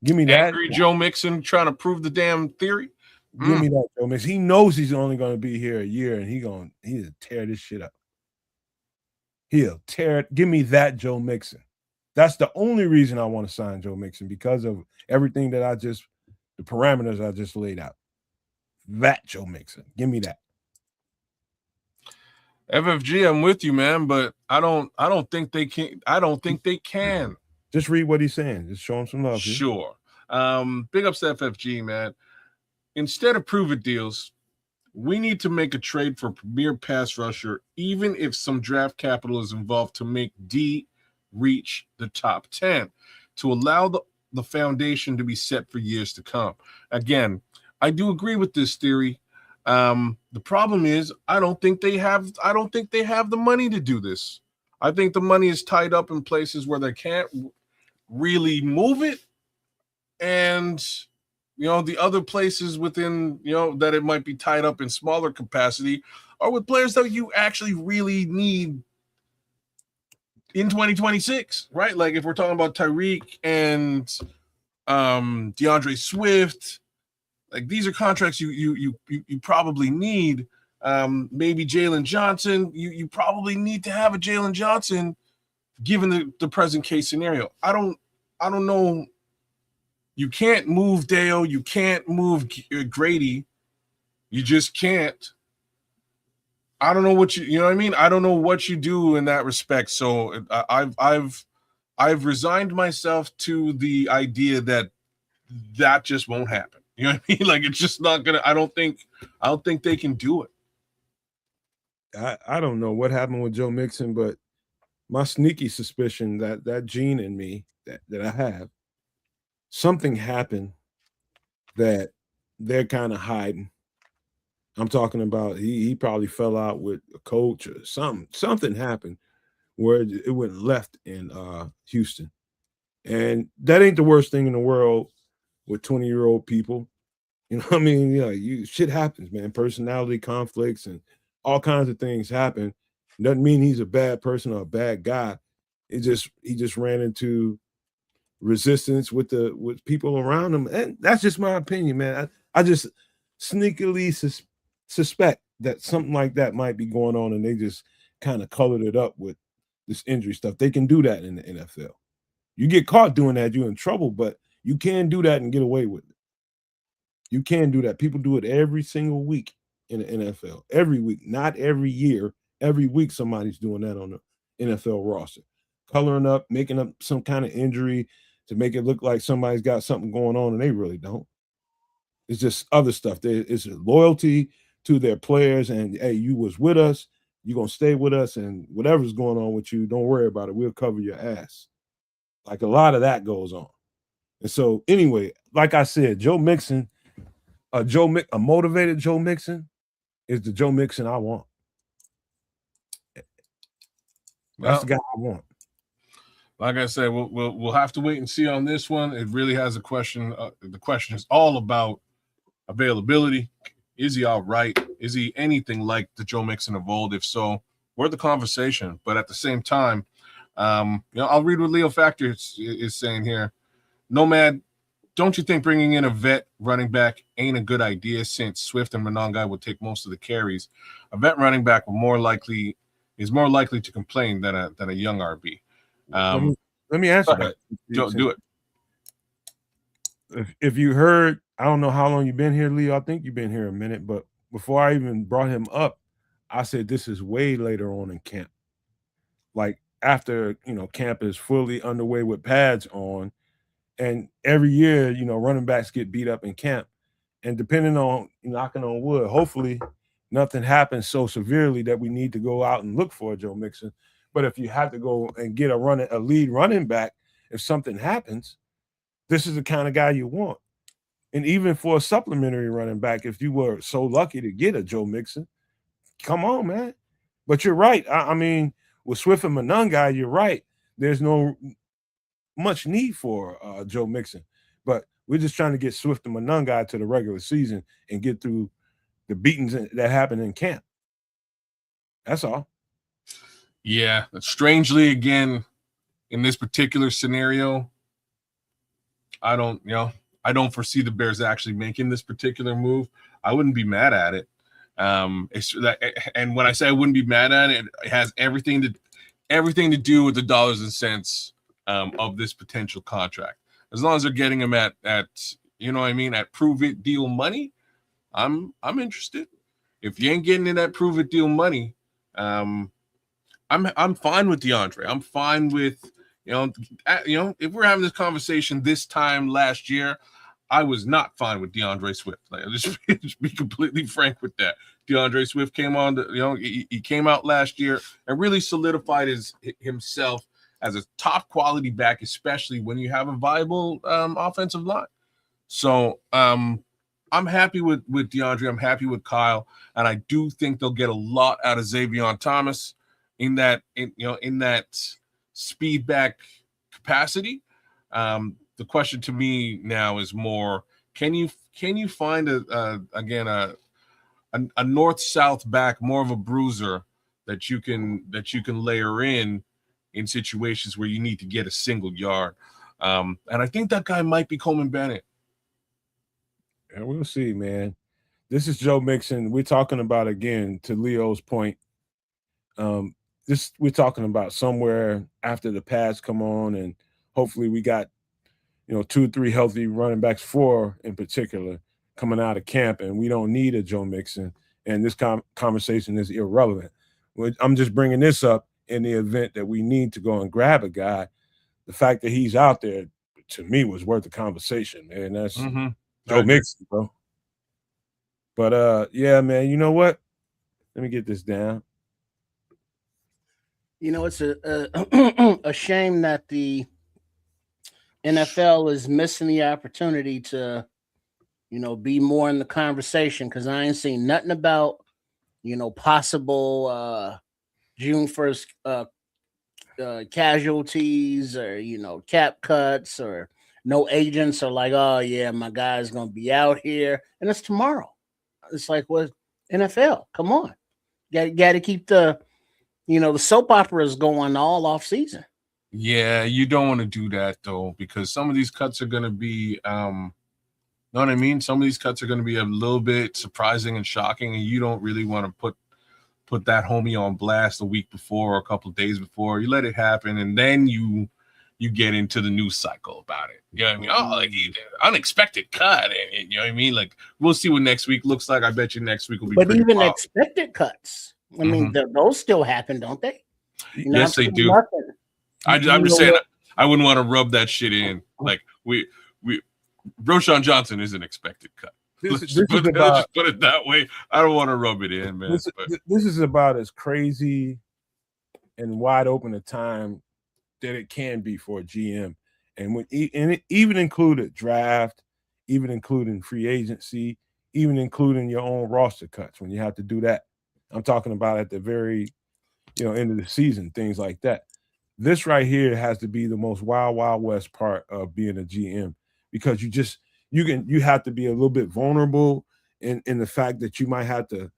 Give me that. Angry Joe Mixon trying to prove the damn theory. Give me that Joe Mixon. He knows he's only going to be here a year, and he'll tear this shit up. He'll tear it. Give me that Joe Mixon. That's the only reason I want to sign Joe Mixon, because of everything that the parameters I just laid out. That Joe Mixon. Give me that. FFG, I'm with you, man, but I don't think they can. I don't think they can. Just read what he's saying. Just show him some love. Sure. Big ups to FFG, man. Instead of prove-it deals, we need to make a trade for a premier pass rusher, even if some draft capital is involved, to make D reach the top 10, to allow the foundation to be set for years to come. Again, I do agree with this theory. The problem is I don't think they have the money to do this. I think the money is tied up in places where they can't really move it, and the other places within that it might be tied up in smaller capacity are with players that you actually really need in 2026, right? Like if we're talking about Tyreek and DeAndre Swift, like these are contracts you probably need. Maybe Jalen Johnson, you probably need to have a Jalen Johnson given the present case scenario. I don't know. You can't move Dale. You can't move Grady. You just can't. I don't know what you know what I mean? I don't know what you do in that respect. So I've resigned myself to the idea that just won't happen. You know what I mean? Like it's just not gonna. I don't think they can do it. I don't know what happened with Joe Mixon, but my sneaky suspicion that gene in me that I have, something happened that they're kind of hiding. I'm talking about he probably fell out with a coach or something. Something happened where it went left in Houston. And that ain't the worst thing in the world with 20-year-old people. You know what I mean? Yeah, shit happens, man. Personality conflicts and all kinds of things happen. Doesn't mean he's a bad person or a bad guy. He just ran into resistance with people around him. And that's just my opinion, man. I just sneakily suspect that something like that might be going on, and they just kind of colored it up with this injury stuff. They can do that in the NFL. You get caught doing that, you're in trouble, but you can do that and get away with it. You can do that. People do it every single week in the NFL. Every week, not every year. Every week, somebody's doing that on the NFL roster, coloring up, making up some kind of injury to make it look like somebody's got something going on, and they really don't. It's just other stuff. It's loyalty to their players, and hey, you was with us, you're gonna stay with us, and whatever's going on with you, don't worry about it. We'll cover your ass. Like a lot of that goes on. And so, anyway, like I said, Joe Mixon, a motivated Joe Mixon is the Joe Mixon I want. That's the guy I want. Like I said, we'll have to wait and see on this one. It really has a question. The question is all about availability. Is he all right? Is he anything like the Joe Mixon of old? If so, we're the conversation. But at the same time, I'll read what Leo Factor is saying here. Nomad, don't you think bringing in a vet running back ain't a good idea since Swift and Monongai will take most of the carries? A vet running back is more likely to complain than a young RB. Let me answer that. Do it. If you heard, I don't know how long you've been here, Leo. I think you've been here a minute, but before I even brought him up, I said this is way later on in camp. Like after camp is fully underway with pads on, and every year, running backs get beat up in camp. And depending on knocking on wood, hopefully nothing happens so severely that we need to go out and look for a Joe Mixon. But if you have to go and get a lead running back, if something happens, this is the kind of guy you want. And even for a supplementary running back, if you were so lucky to get a Joe Mixon, come on, man. But you're right. I mean, with Swift and Monongai, you're right. There's no much need for Joe Mixon. But we're just trying to get Swift and Monongai to the regular season and get through the beatings that happen in camp. That's all. Yeah. Strangely, again, in this particular scenario, I don't foresee the Bears actually making this particular move. I wouldn't be mad at it. And when I say I wouldn't be mad at it, it has everything to do with the dollars and cents of this potential contract. As long as they're getting him at at prove it deal money, I'm interested. If you ain't getting in that prove it deal money, I'm fine with DeAndre. I'm fine with if we're having this conversation this time last year, I was not fine with DeAndre Swift. Like, just be completely frank with that. DeAndre Swift came on, he came out last year and really solidified himself as a top quality back, especially when you have a viable offensive line. So I'm happy with DeAndre. I'm happy with Kyle, and I do think they'll get a lot out of Xavier Thomas in that speed back capacity. The question to me now is more: can you find a north-south back, more of a bruiser that you can layer in situations where you need to get a single yard? And I think that guy might be Coleman Bennett. And we'll see, man. This is Joe Mixon. We're talking about, again, to Leo's point. We're talking about somewhere after the pads come on, and hopefully we got 2-3 healthy running backs, 4 in particular, coming out of camp, and we don't need a Joe Mixon. And this conversation is irrelevant. I'm just bringing this up in the event that we need to go and grab a guy. The fact that he's out there, to me, was worth the conversation, man. That's Joe Mixon, bro. But yeah, man, you know what? Let me get this down. It's a shame that the NFL is missing the opportunity to, be more in the conversation because I ain't seen nothing about, possible June 1st casualties or, cap cuts or no agents are like, oh, yeah, my guy's going to be out here. And it's tomorrow. It's like, what? NFL, come on. Got to keep the soap operas going all off season. Yeah, you don't want to do that though, because some of these cuts are going to be, know what I mean? Some of these cuts are going to be a little bit surprising and shocking, and you don't really want to put that homie on blast a week before or a couple of days before. You let it happen, and then you get into the news cycle about it. You know what I mean? Oh, like unexpected cut, and you know what I mean? Like, we'll see what next week looks like. I bet you next week will be. But pretty even wild. expected cuts, I mean, those still happen, don't they? Yes, they do. I'm just saying, I wouldn't want to rub that shit in. Like we Roshan Johnson is an expected cut. Let's just put it that way. I don't want to rub it in, man. This is about as crazy and wide open a time that it can be for a GM, and it even included draft, even including free agency, even including your own roster cuts when you have to do that. I'm talking about at the very, end of the season, things like that. This right here has to be the most wild west part of being a GM, because you have to be a little bit vulnerable in the fact that you might have to,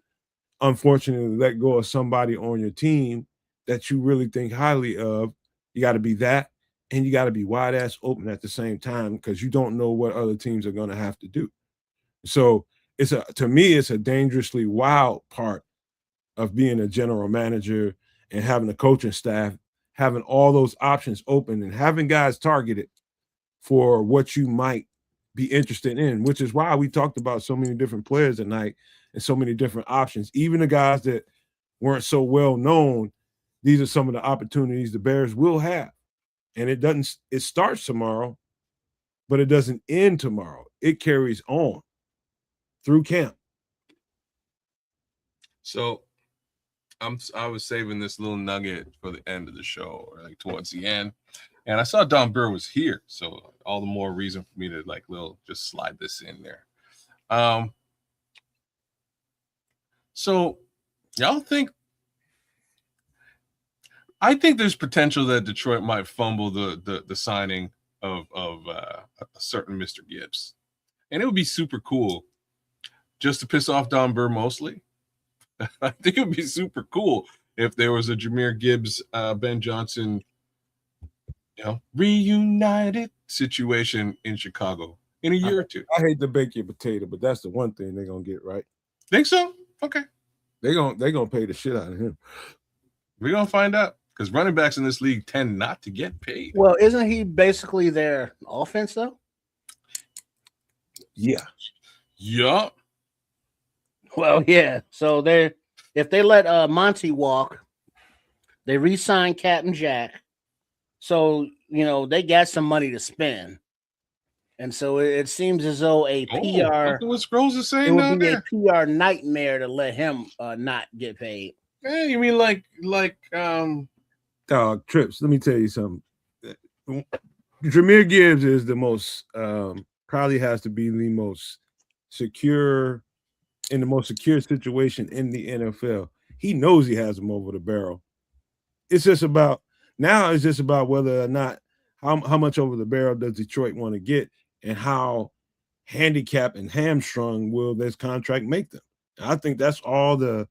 unfortunately, let go of somebody on your team that you really think highly of. You got to be that, and you got to be wide ass open at the same time, because you don't know what other teams are going to have to do. So to me, it's a dangerously wild part of being a general manager and having a coaching staff, having all those options open and having guys targeted for what you might be interested in, which is why we talked about so many different players tonight and so many different options. Even the guys that weren't so well known, these are some of the opportunities the Bears will have. And it starts tomorrow, but it doesn't end tomorrow. It carries on through camp. So I was saving this little nugget for the end of the show, or like towards the end, and I saw Don Burr was here, so all the more reason for me to just slide this in there. So y'all think? I think there's potential that Detroit might fumble the signing of a certain Mr. Gibbs, and it would be super cool just to piss off Don Burr mostly. I think it would be super cool if there was a Jahmyr Gibbs, Ben Johnson, reunited situation in Chicago in a year or two. I hate to bake your potato, but that's the one thing they're gonna get right. Think so? Okay. They're gonna pay the shit out of him. We're gonna find out, because running backs in this league tend not to get paid. Well, isn't he basically their offense though? Yeah. Yeah. Well, yeah. So if they let Monty walk, they re-sign Captain Jack. So they got some money to spend, and so it seems as though a PR. What Scrolls is saying it would down be there? A PR nightmare to let him not get paid. Man, you mean like Dog Trips? Let me tell you something. Jahmyr Gibbs is the most probably has to be the most secure. In the most secure situation in the NFL. He knows he has him over the barrel. It's just about whether or not how much over the barrel does Detroit want to get, and how handicapped and hamstrung will this contract make them. I think that's all the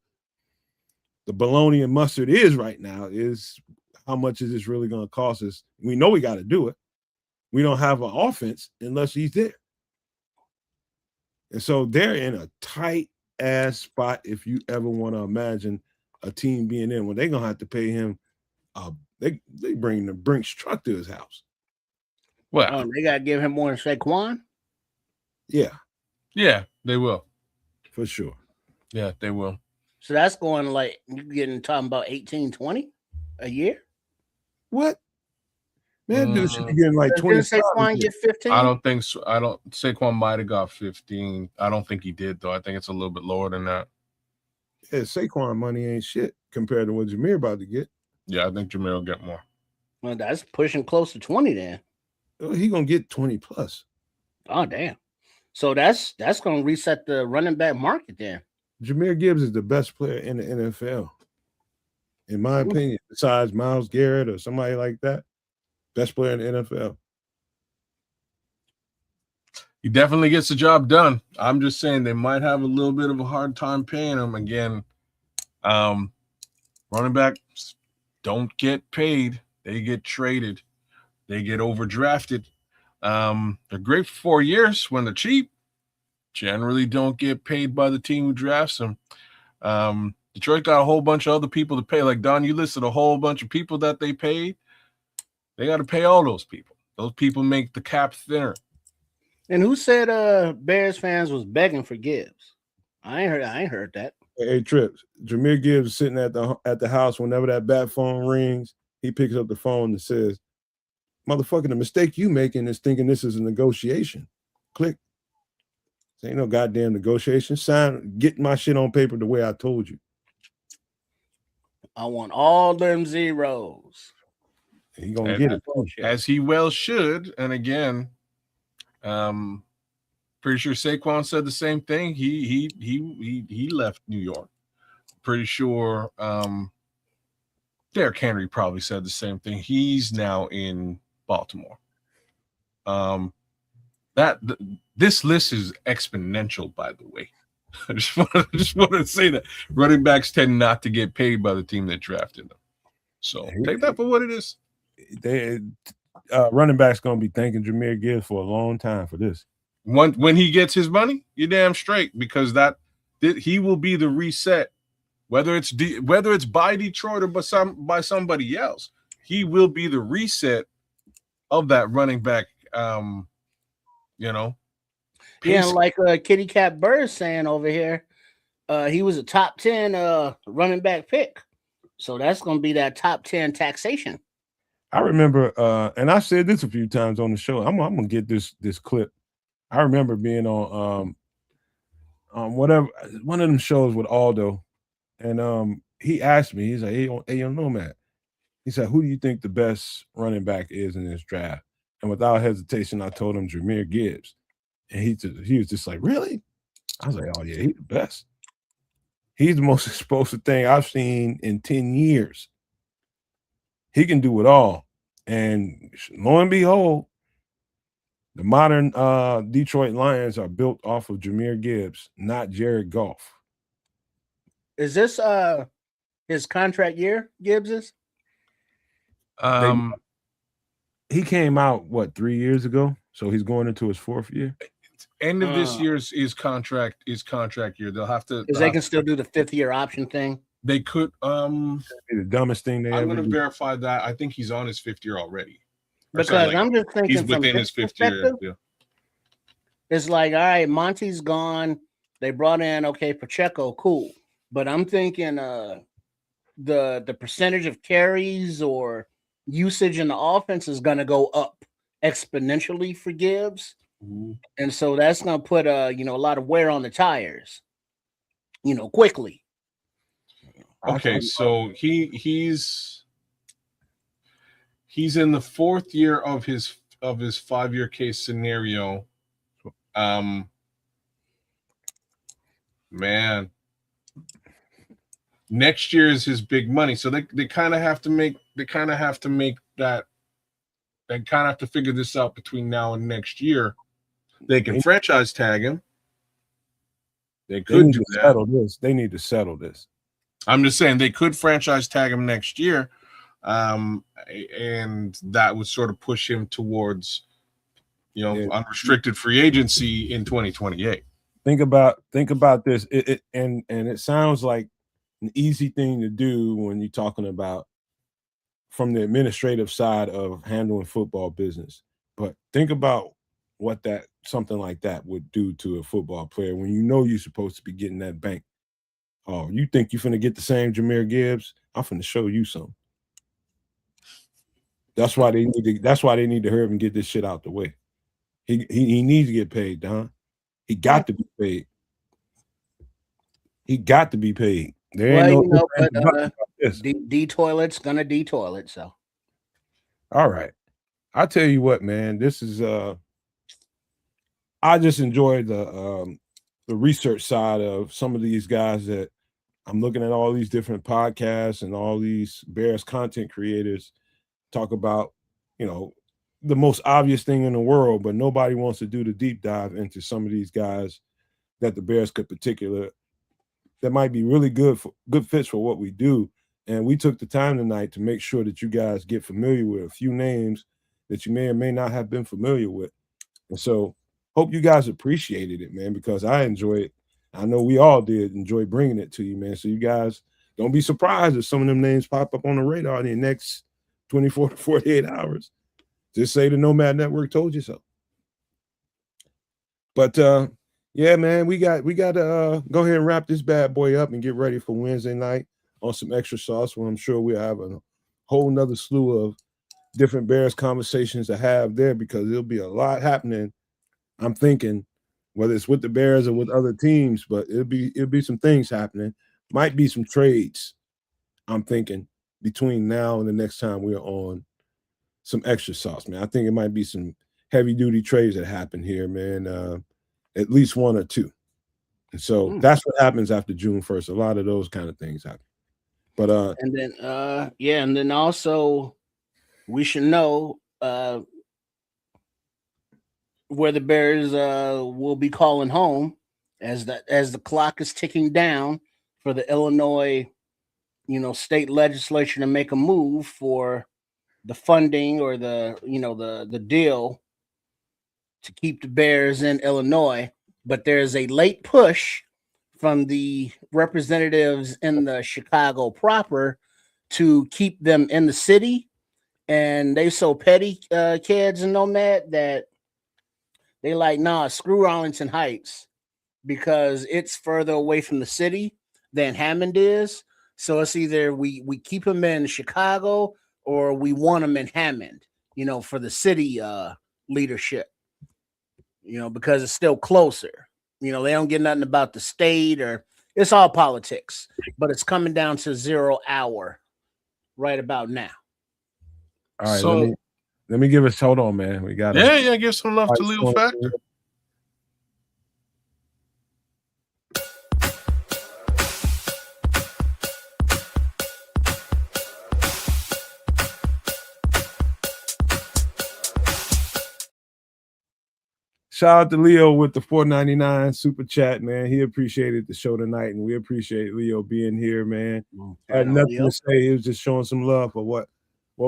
bologna and mustard is right now, is how much is this really going to cost us? We know we got to do it. We don't have an offense unless he's there. And so they're in a tight ass spot if you ever want to imagine a team being in when they're gonna have to pay him. They bring the Brinks truck to his house. Well, they gotta give him more than Saquon. Yeah, they will for sure. Yeah, they will. So that's going you're talking about 18-20 a year. What? Man, dude should be getting like 20. Saquon get 15? I don't think so. Saquon might have got 15. I don't think he did though. I think it's a little bit lower than that. Yeah, Saquon money ain't shit compared to what Jahmyr about to get. Yeah, I think Jameer will get more. Well, that's pushing close to 20 then. He gonna get 20 plus. Oh damn. So that's gonna reset the running back market then. Jameer Gibbs is the best player in the NFL, in my opinion, besides Myles Garrett or somebody like that. Best player in the NFL. He definitely gets the job done. I'm just saying they might have a little bit of a hard time paying him again. Running backs don't get paid; they get traded, they get overdrafted. They're great for 4 years when they're cheap. Generally, don't get paid by the team who drafts them. Detroit got a whole bunch of other people to pay. Like Don, you listed a whole bunch of people that they paid. They got to pay all those people. Those people make the cap thinner. And who said Bears fans was begging for Gibbs? I ain't heard that. Hey, Trips, Jameer Gibbs sitting at the house whenever that bat phone rings, he picks up the phone and says, "Motherfucker, the mistake you making is thinking this is a negotiation." Click. This ain't no goddamn negotiation. Sign, get my shit on paper the way I told you. I want all them zeros. He gonna get it as he well should. And again, pretty sure Saquon said the same thing. He left New York. Pretty sure Derrick Henry probably said the same thing. He's now in Baltimore. This list is exponential, by the way. I just want to say that running backs tend not to get paid by the team that drafted them. So take that for what it is. Running back's gonna be thanking Jameer Gibbs for a long time for this. When he gets his money, you're damn straight, because he will be the reset, whether it's by Detroit or by somebody else. He will be the reset of that running back. Yeah, like Kitty Cat Bird saying over here, he was a top 10 running back pick. So that's going to be that top 10 taxation. I remember, and I said this a few times on the show. I'm gonna get this clip. I remember being on whatever one of them shows with Aldo, and he asked me, he's like, "Hey, Nomad," he said, "Who do you think the best running back is in this draft?" And without hesitation, I told him Jameer Gibbs, and he was just like, "Really?" I was like, "Oh yeah, he's the best. He's the most explosive thing I've seen in 10 years. He can do it all." And lo and behold, the modern Detroit Lions are built off of Jameer Gibbs, not Jared Goff. Is this his contract year, Gibbs's? He came out 3 years ago, so he's going into his 4th year. End of this year's is contract year. They'll have to. Because they can still do the 5th year option thing. They could. The dumbest thing I'm going to verify that. I think he's on his 5th year already. Because I'm just thinking he's within his 5th year. Yeah. It's like, all right, Monty's gone. They brought in Pacheco, cool. But I'm thinking the percentage of carries or usage in the offense is going to go up exponentially for Gibbs. Mm-hmm. And so that's going to put a lot of wear on the tires, quickly. Okay, so he's in the 4th year of his 5-year case scenario. Man, next year is his big money, so they kind of have to make that. They kind of have to figure this out between now and next year. They can franchise tag him. They could do that. They need to settle this. I'm just saying they could franchise tag him next year, and that would sort of push him towards, unrestricted free agency in 2028. Think about this. And it sounds like an easy thing to do when you're talking about from the administrative side of handling football business. But think about what something like that would do to a football player when you're supposed to be getting that bank. Oh, you think you're finna get the same Jameer Gibbs? I'm finna show you something. That's why they need to hurry up and get this shit out the way. He needs to get paid, Don. He got to be paid. He got to be paid. There ain't Yes. D toilet's gonna D toilet. So All right. I tell you what, man, this is I just enjoyed the research side of some of these guys that I'm looking at all these different podcasts and all these Bears content creators talk about, you know, the most obvious thing in the world, but nobody wants to do the deep dive into some of these guys that the Bears could particular that might be really good fits for what we do. And we took the time tonight to make sure that you guys get familiar with a few names that you may or may not have been familiar with. And so hope you guys appreciated it, man, because I enjoy it. I know we all did enjoy bringing it to you, man. So you guys don't be surprised if some of them names pop up on the radar in the next 24 to 48 hours. Just say the Nomad Network told you so. But yeah, man, we got to go ahead and wrap this bad boy up and get ready for Wednesday night on some extra sauce, where I'm sure we'll have a whole nother slew of different Bears conversations to have there, because there'll be a lot happening. I'm thinking, whether it's with the Bears or with other teams, but it'll be some things happening. Might be some trades, I'm thinking, between now and the next time we're on some extra sauce, man. I think it might be some heavy duty trades that happen here, man. At least one or two. And so that's what happens after June 1st. A lot of those kind of things happen. But and then also we should know where the Bears will be calling home as the clock is ticking down for the Illinois, state legislature to make a move for the funding or the deal to keep the Bears in Illinois. But there's a late push from the representatives in the Chicago proper to keep them in the city. And they so petty, kids and Nomad, that they like, nah, screw Arlington Heights, because it's further away from the city than Hammond is. So it's either we keep them in Chicago or we want them in Hammond, for the city leadership, because it's still closer. They don't get nothing about the state, or it's all politics, but it's coming down to 0 hour right about now. All right, so let me give us, hold on, man. We got give some love to Leo Factor. Shout out to Leo with the $4.99 super chat, man. He appreciated the show tonight, and we appreciate Leo being here, man. Had nothing to say. He was just showing some love for what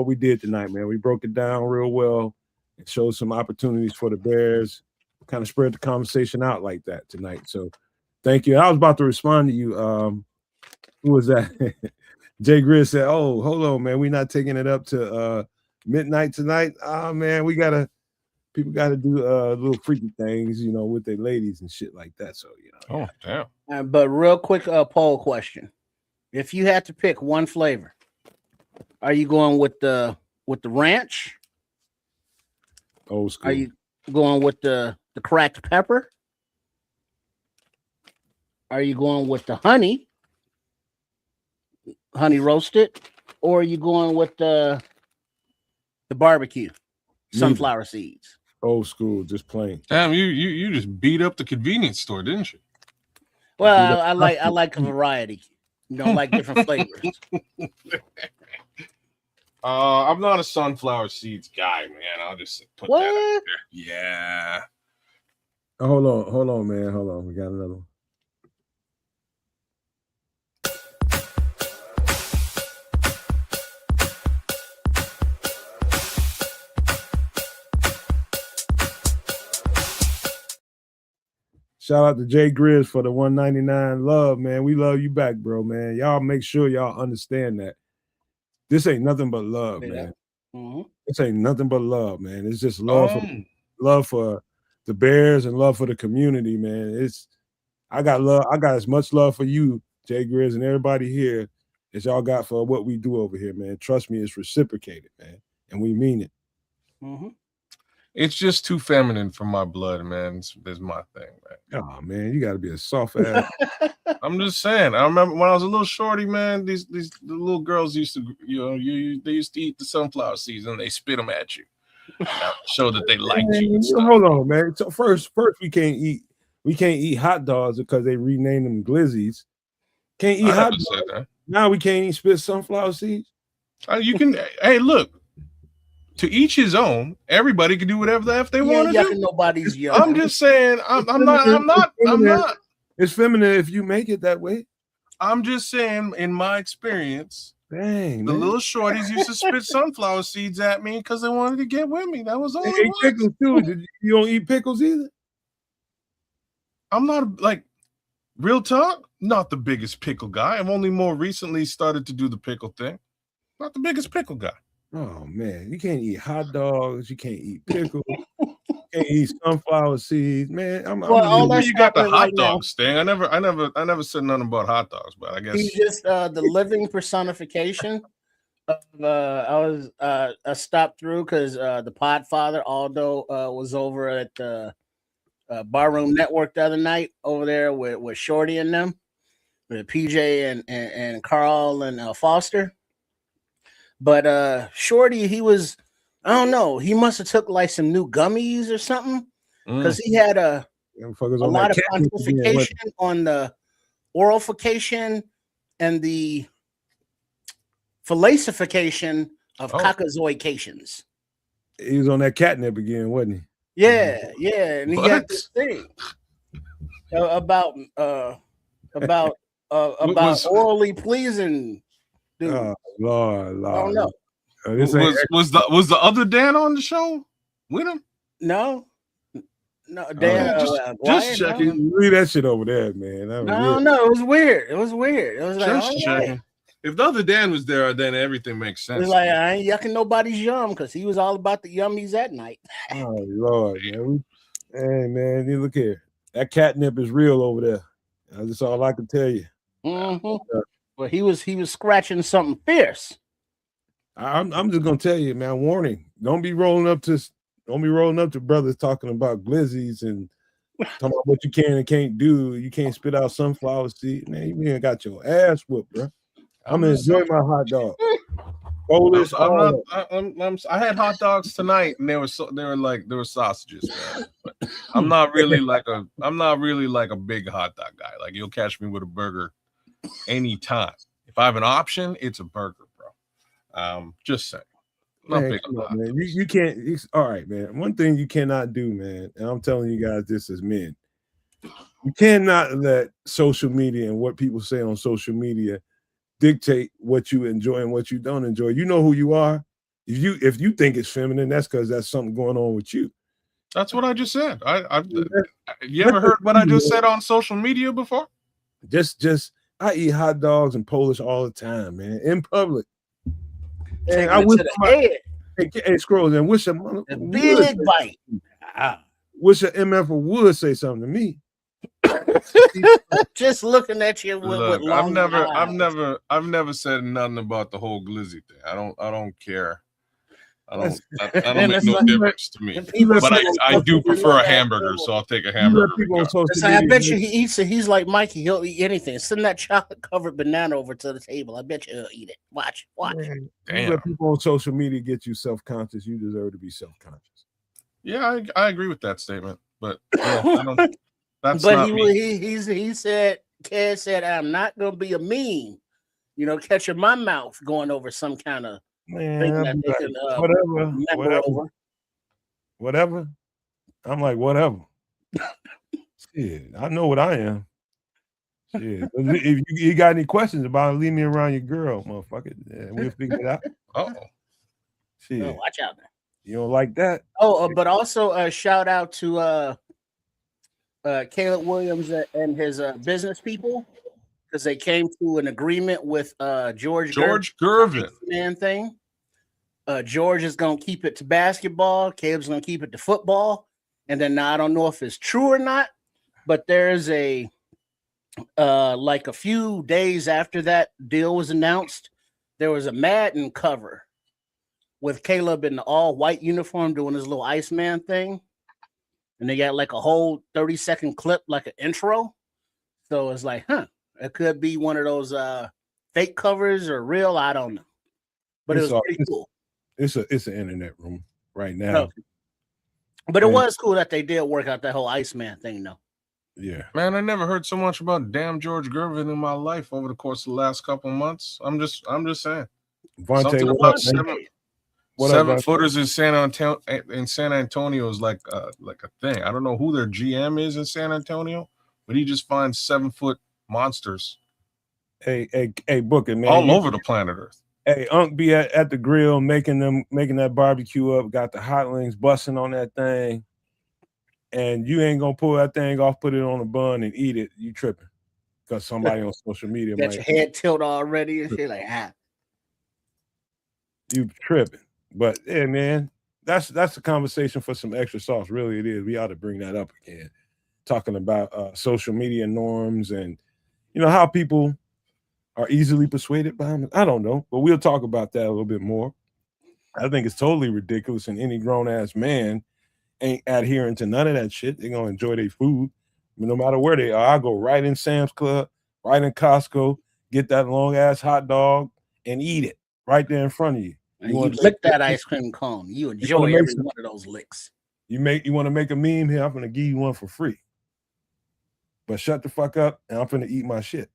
we did tonight, man. We broke it down real well and showed some opportunities for the Bears. Kind of spread the conversation out like that tonight. So thank you. I was about to respond to you. Who was that? Jay Grizz said, "Oh, hold on, man. We're not taking it up to midnight tonight. Oh, man, people got to do little freaky things, with their ladies and shit like that. So, Oh, damn. But real quick poll question. If you had to pick one flavor, are you going with the ranch? Old school. Are you going with the cracked pepper? Are you going with the honey roasted? Or are you going with the barbecue, sunflower seeds? Old school, just plain. Damn, you just beat up the convenience store, didn't you? Well, I like a variety. Like different flavors. I'm not a sunflower seeds guy, man. I'll just put that out there. Yeah. Hold on, man. Hold on. We got another one. Shout out to Jay Grizz for the $1.99 love, man. We love you back, bro, man. Y'all make sure y'all understand that this ain't nothing but love, man. Mm-hmm. This ain't nothing but love, man. It's just love for the Bears and love for the community, man. I got as much love for you, Jay Grizz, and everybody here as y'all got for what we do over here, man. Trust me, it's reciprocated, man, and we mean it. Mm-hmm. It's just too feminine for my blood, man. It's my thing, man. Oh man, you got to be a soft ass. I'm just saying. I remember when I was a little shorty, man. These the little girls used to, they used to eat the sunflower seeds and they spit them at you, show that they liked you. And stuff. Hold on, man. So first we can't eat hot dogs because they renamed them glizzies. Can't eat hot dogs. Now we can't eat spit sunflower seeds. You can. Hey, look. To each his own. Everybody can do whatever the F they want to do. Nobody's young. I'm just saying. I'm not. It's feminine if you make it that way. I'm just saying. In my experience, dang, the little shorties used to spit sunflower seeds at me because they wanted to get with me. That was all. They ate pickles too. You don't eat pickles either. I'm not like real talk. Not the biggest pickle guy. I've only more recently started to do the pickle thing. Not the biggest pickle guy. Oh man, you can't eat hot dogs. You can't eat pickles. You can't eat sunflower seeds, man. All that you got the hot dogs thing. I never said nothing about hot dogs, but I guess he's just the living personification. I stopped through because the Podfather Aldo was over at the Barroom Network the other night over there with Shorty and them, with PJ and Carl and Foster. But Shorty, he was, I don't know, he must have took like some new gummies or something because he had a lot of pontification on the oralification and the fallacification of cockazoications. He was on that catnip again, wasn't he? Yeah, and he got this thing about orally pleasing. Dude. Oh, Lord. I don't know. Was the other Dan on the show with him? No, Dan. Just checking. Leave that shit over there, man. No, it was weird. It was like just checking. If the other Dan was there, then everything makes sense. It's like I ain't yucking nobody's yum because he was all about the yummies that night. Oh Lord, man. Hey man, you look here. That catnip is real over there. That's all I can tell you. Mm-hmm. Well, he was scratching something fierce. I'm just gonna tell you, man. Warning: don't be rolling up to brothers talking about glizzies and talking about what you can and can't do. You can't spit out sunflower seed, man. You ain't got your ass whooped, bro. I'm gonna enjoy my hot dog. I had hot dogs tonight, and they were sausages, man. But I'm not really like a big hot dog guy. Like you'll catch me with a burger anytime. If I have an option, it's a burger, bro. Just saying. Man, you can't. All right, man. One thing you cannot do, man, and I'm telling you guys this as men, you cannot let social media and what people say on social media dictate what you enjoy and what you don't enjoy. You know who you are. If you think it's feminine, that's because that's something going on with you. That's what I just said. You ever heard what I just said on social media before? I eat hot dogs and Polish all the time, man, in public. And I wish hey, Scrolls, and wish a big bite. Wish a MF would say something to me. Just looking at you with long eyes. I've never said nothing about the whole glizzy thing. I don't care. I don't make no difference to me. But I do prefer a hamburger, so I'll take a hamburger. I bet you he eats it. He's like Mikey. He'll eat anything. Send that chocolate-covered banana over to the table. I bet you he'll eat it. Watch. Man, you let people on social media get you self-conscious. You deserve to be self-conscious. Yeah, I agree with that statement. But I don't. That's not me. He said, Ked said, I'm not gonna be a meme, catching my mouth going over some kind of thing whatever. I'm like, whatever. Shit, I know what I am. Shit. If you got any questions about it, leave me around your girl, motherfucker. Yeah, we'll figure it out. Shit. Oh, watch out now. You don't like that? But also a shout out to Caleb Williams and his business people, because they came to an agreement with George Gervin man thing. George is gonna keep it to basketball. Caleb's gonna keep it to football. And then now I don't know if it's true or not, but there's a like a few days after that deal was announced, there was a Madden cover with Caleb in the all white uniform doing his little Iceman thing, and they got like a whole 30-second clip, like an intro. So it's like, it could be one of those fake covers or real. I don't know, but it was pretty cool. It's an internet room right now. Okay. But it was cool that they did work out that whole Iceman thing, though. Yeah, man, I never heard so much about damn George Gervin in my life over the course of the last couple of months. I'm just saying. Vontae, what up, 7-footers in San Antonio is like a thing. I don't know who their GM is in San Antonio, but he just finds 7-foot monsters. Hey, Booker, man, all over the planet Earth. Hey, Unc be at the grill making that barbecue up, got the hot links busting on that thing, and you ain't gonna pull that thing off, put it on a bun, and eat it. You tripping? Because somebody on social media got your head tilt already and shit like you tripping. But yeah, man, that's a conversation for some extra sauce. Really, it is. We ought to bring that up again, talking about social media norms and how people are easily persuaded by them. I don't know, but we'll talk about that a little bit more. I think it's totally ridiculous, and any grown-ass man ain't adhering to none of that shit. They're going to enjoy their food, no matter where they are. I go right in Sam's Club, right in Costco, get that long-ass hot dog, and eat it right there in front of you. You lick that ice cream cone. You enjoy every one of those licks. You want to make a meme here, I'm going to give you one for free. But shut the fuck up, and I'm going to eat my shit.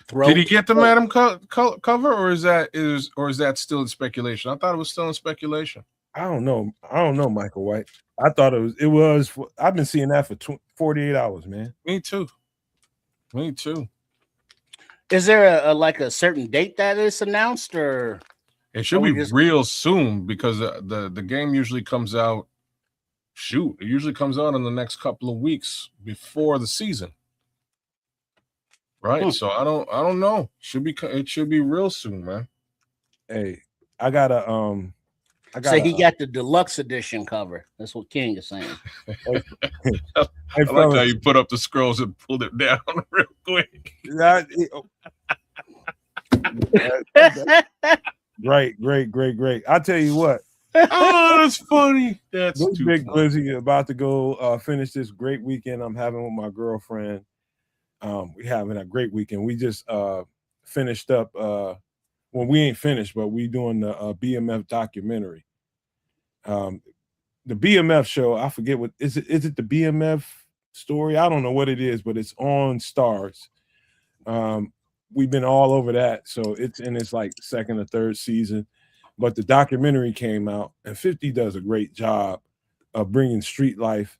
Did he get the Madam cover, or is that still in speculation? I thought it was still in speculation. I don't know, Michael White. I thought it was. I've been seeing that for 48 hours, man. Me too. Is there a certain date that is announced, or it should be real soon because the game usually comes out. It usually comes out in the next couple of weeks before the season. Right, so I don't know. It should be real soon, man. Hey, I gotta say he got the deluxe edition cover. That's what King is saying. I like how you put up the scrolls and pulled it down real quick. Great. I'll tell you what. Oh, that's funny. That's too big Glizzy about to go finish this great weekend I'm having with my girlfriend. We're having a great weekend. We just finished up. Well, we ain't finished, but we doing the BMF documentary. The BMF show, I forget what is it. Is it the BMF story? I don't know what it is, but it's on Stars. We've been all over that, so it's in its like second or third season. But the documentary came out, and 50 does a great job of bringing street life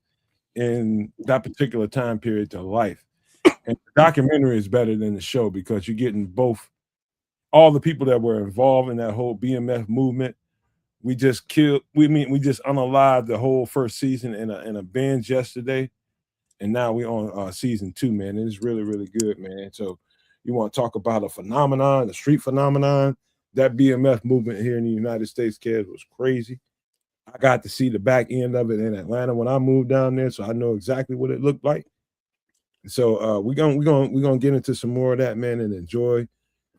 in that particular time period to life. And the documentary is better than the show because you're getting all the people that were involved in that whole BMF movement. We just unalived the whole first season in a binge yesterday, and now we're on season 2, man. It's really, really good, man. So you want to talk about a phenomenon, a street phenomenon? That BMF movement here in the United States, kids, was crazy. I got to see the back end of it in Atlanta when I moved down there, so I know exactly what it looked like. So we're gonna get into some more of that, man, and enjoy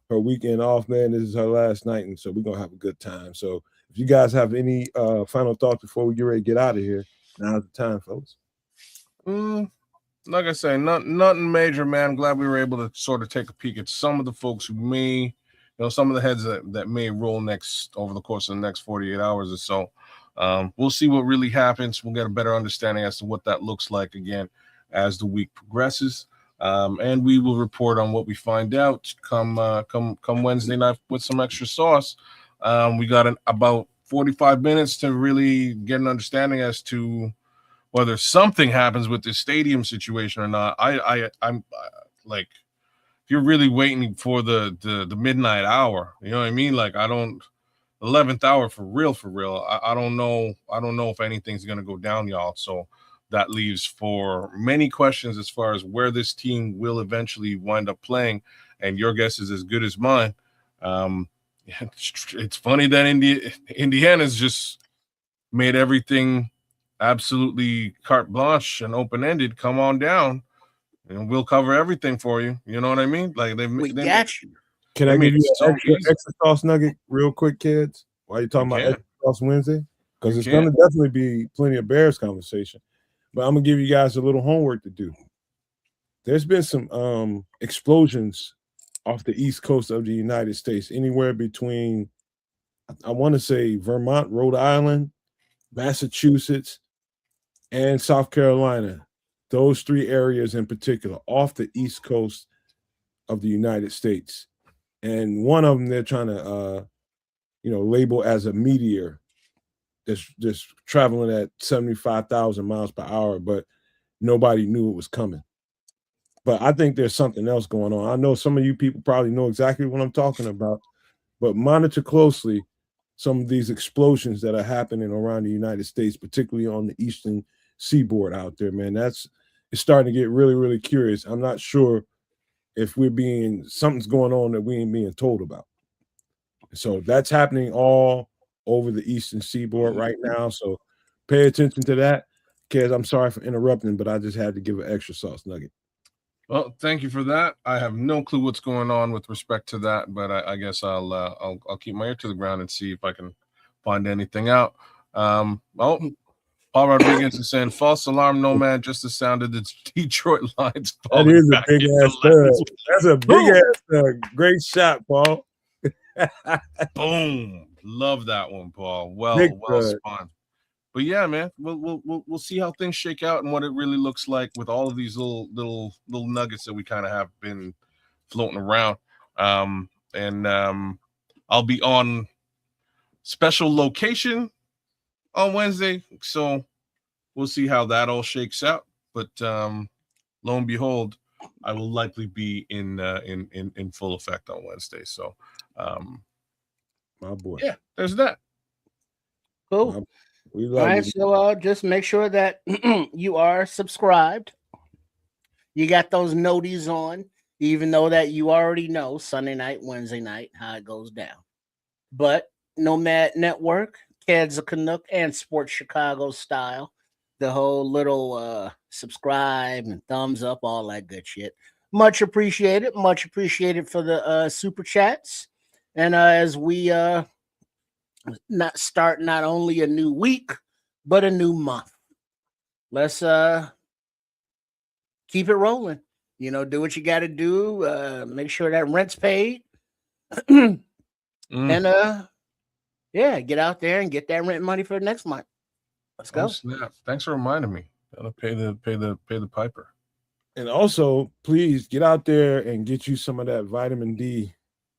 her weekend off, man. This is her last night, and so we're gonna have a good time. So if you guys have any final thoughts before we get ready to get out of here, now's the time, folks. Like I say, nothing major, man. I'm glad we were able to sort of take a peek at some of the folks who may, some of the heads that may roll next over the course of the next 48 hours or so. We'll see what really happens. We'll get a better understanding as to what that looks like again as the week progresses, and we will report on what we find out come Wednesday night with some extra sauce. We got about 45 minutes to really get an understanding as to whether something happens with this stadium situation or not. I'm like, if you're really waiting for the midnight hour, you know what I mean? Like, 11th hour for real. I don't know if anything's gonna go down, y'all. So that leaves for many questions as far as where this team will eventually wind up playing, and your guess is as good as mine. It's funny that Indiana's just made everything absolutely carte blanche and open-ended. Come on down, and we'll cover everything for you. You know what I mean? Like they got you. Can I give you an extra sauce nugget real quick, kids? While you're talking about across Wednesday because You it's going to can. definitely be plenty of Bears conversation. But I'm gonna give you guys a little homework to do. There's been some explosions off the east coast of the United States, anywhere between I want to say Vermont, Rhode Island, Massachusetts, and South Carolina. Those three areas in particular, off the east coast of the United States. And one of them they're trying to label as a meteor that's just traveling at 75,000 miles per hour, but nobody knew it was coming. But I think there's something else going on. I know some of you people probably know exactly what I'm talking about, but monitor closely some of these explosions that are happening around the United States, particularly on the eastern seaboard out there, man. It's starting to get really, really curious. I'm not sure if something's going on that we ain't being told about. So that's happening all over the eastern seaboard right now. So pay attention to that. Kez, I'm sorry for interrupting, but I just had to give an extra sauce nugget. Well, thank you for that. I have no clue what's going on with respect to that, but I guess I'll keep my ear to the ground and see if I can find anything out. Paul Rodriguez is saying false alarm, Nomad. Just the sound of the Detroit Lions. That is a big ass thug. That's a big ass thug. Great shot, Paul. Boom! Love that one, Paul. Well spun. But yeah, man, we'll see how things shake out and what it really looks like with all of these little nuggets that we kind of have been floating around. I'll be on special location on Wednesday, so we'll see how that all shakes out. But lo and behold, I will likely be in full effect on Wednesday. So, my boy, yeah, there's that. Cool. All right, so just make sure that you are subscribed. You got those noties on, even though that you already know Sunday night, Wednesday night, how it goes down. But Nomad Network, Keds of Canuck, and Sports Chicago style, the whole little subscribe and thumbs up, all that good shit. Much appreciated. Much appreciated for the super chats. And as we not only a new week, but a new month. Let's keep it rolling. Do what you got to do. Make sure that rent's paid. And get out there and get that rent money for next month. Let's go. Oh, snap. Thanks for reminding me. Gotta pay the piper. And also, please get out there and get you some of that vitamin D.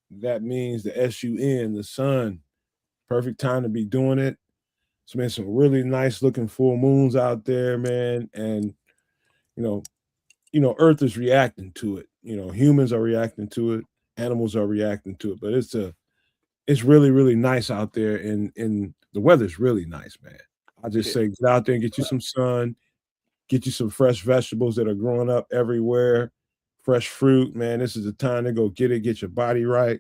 That means the SUN, the sun. Perfect time to be doing it. It's been some really nice looking full moons out there, man. And Earth is reacting to it. Humans are reacting to it, animals are reacting to it. But it's really, really nice out there, and the weather's really nice, man. I just say get out there and get you some sun, get you some fresh vegetables that are growing up everywhere, fresh fruit, man. This is the time to go get it, get your body right.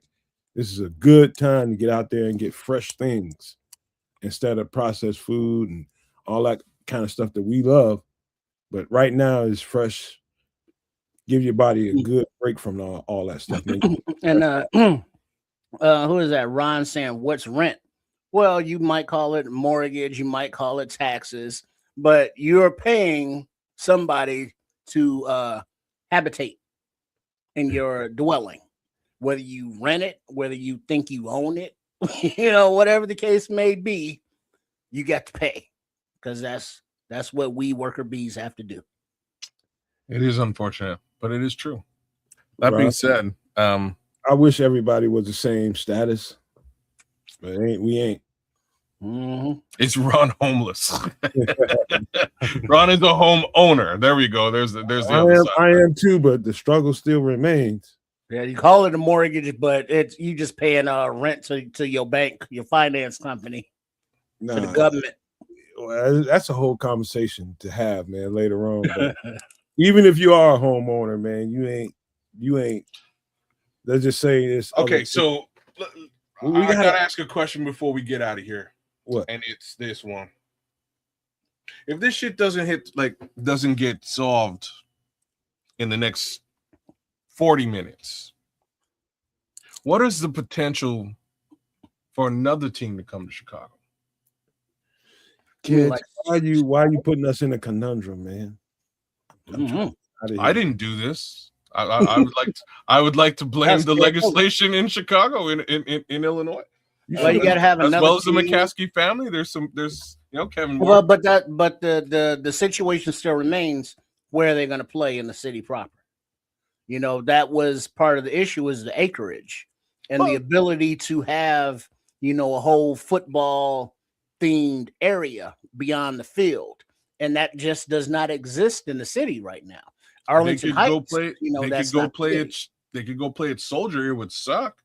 This is a good time to get out there and get fresh things instead of processed food and all that kind of stuff that we love. But right now is fresh. Give your body a good break from all that stuff. And who is that? Ron saying, what's rent? Well, you might call it mortgage, you might call it taxes, but you're paying somebody to habitate in your dwelling. Whether you rent it, whether you think you own it, whatever the case may be, you got to pay, because that's what we worker bees have to do. It is unfortunate, but it is true. That being said, I wish everybody was the same status, but we ain't. Mm-hmm. It's Ron homeless. Ron is a home owner. There we go. There's the other side. I am too, but the struggle still remains. Yeah, you call it a mortgage, but it's you just paying rent to your bank, your finance company, to the government. Well, that's a whole conversation to have, man, later on. But even if you are a homeowner, man, you ain't. Let's just say this. Okay, so I gotta ask a question before we get out of here. What? And it's this one. If this shit doesn't get solved in the next 40 minutes, what is the potential for another team to come to Chicago? Kids, like, why are you putting us in a conundrum, man? I'm trying out of I here. didn't do this. I would like to blame That's the fair. legislation in Chicago, in Illinois. Well, you got to have As another well as the team. McCaskey family. There's Kevin Well, Moore. but the situation still remains. Where are they going to play in the city proper? You know, that was part of the issue, is the acreage and the ability to have, you know, a whole football themed area beyond the field. And that just does not exist in the city right now. Arlington Heights, you know, that's not the city. They could go play at Soldier. It would suck.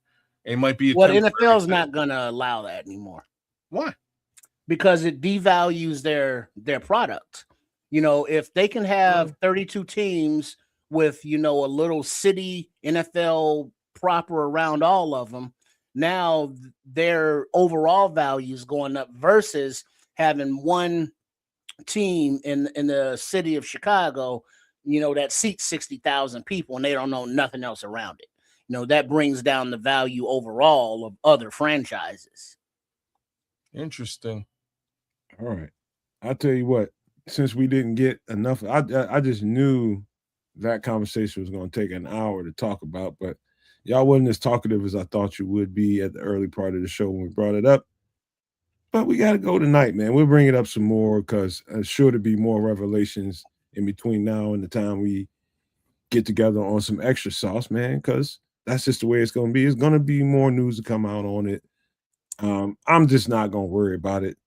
It might be a Well, the temporary NFL's thing. not going to allow that anymore. Why? Because it devalues their product. You know, if they can have 32 teams with, you know, a little city NFL proper around all of them, now their overall value is going up versus having one team in the city of Chicago, you know, that seats 60,000 people and they don't know nothing else around it. You know, that brings down the value overall of other franchises. Interesting. All right. I'll tell you what, since we didn't get enough, I just knew that conversation was going to take an hour to talk about, but y'all wasn't as talkative as I thought you would be at the early part of the show when we brought it up. But we got to go tonight, man. We'll bring it up some more because there's sure to be more revelations in between now and the time we get together on some extra sauce, man, because that's just the way it's going to be. It's going to be more news to come out on it. I'm just not going to worry about it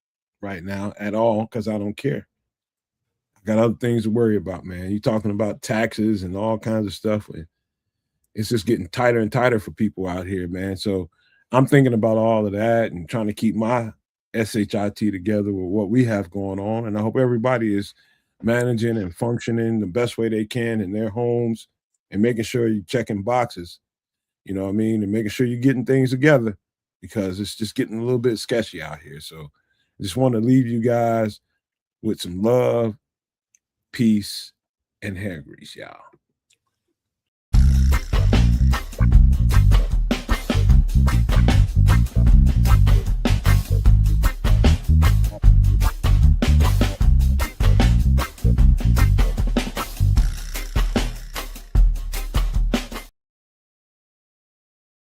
right now at all because I don't care. I got other things to worry about, man. You're talking about taxes and all kinds of stuff. It's just getting tighter and tighter for people out here, man. So I'm thinking about all of that and trying to keep my SHIT together with what we have going on. And I hope everybody is managing and functioning the best way they can in their homes and making sure you're checking boxes, you know what I mean? And making sure you're getting things together because it's just getting a little bit sketchy out here. So I just want to leave you guys with some love, peace, and hair grease, y'all.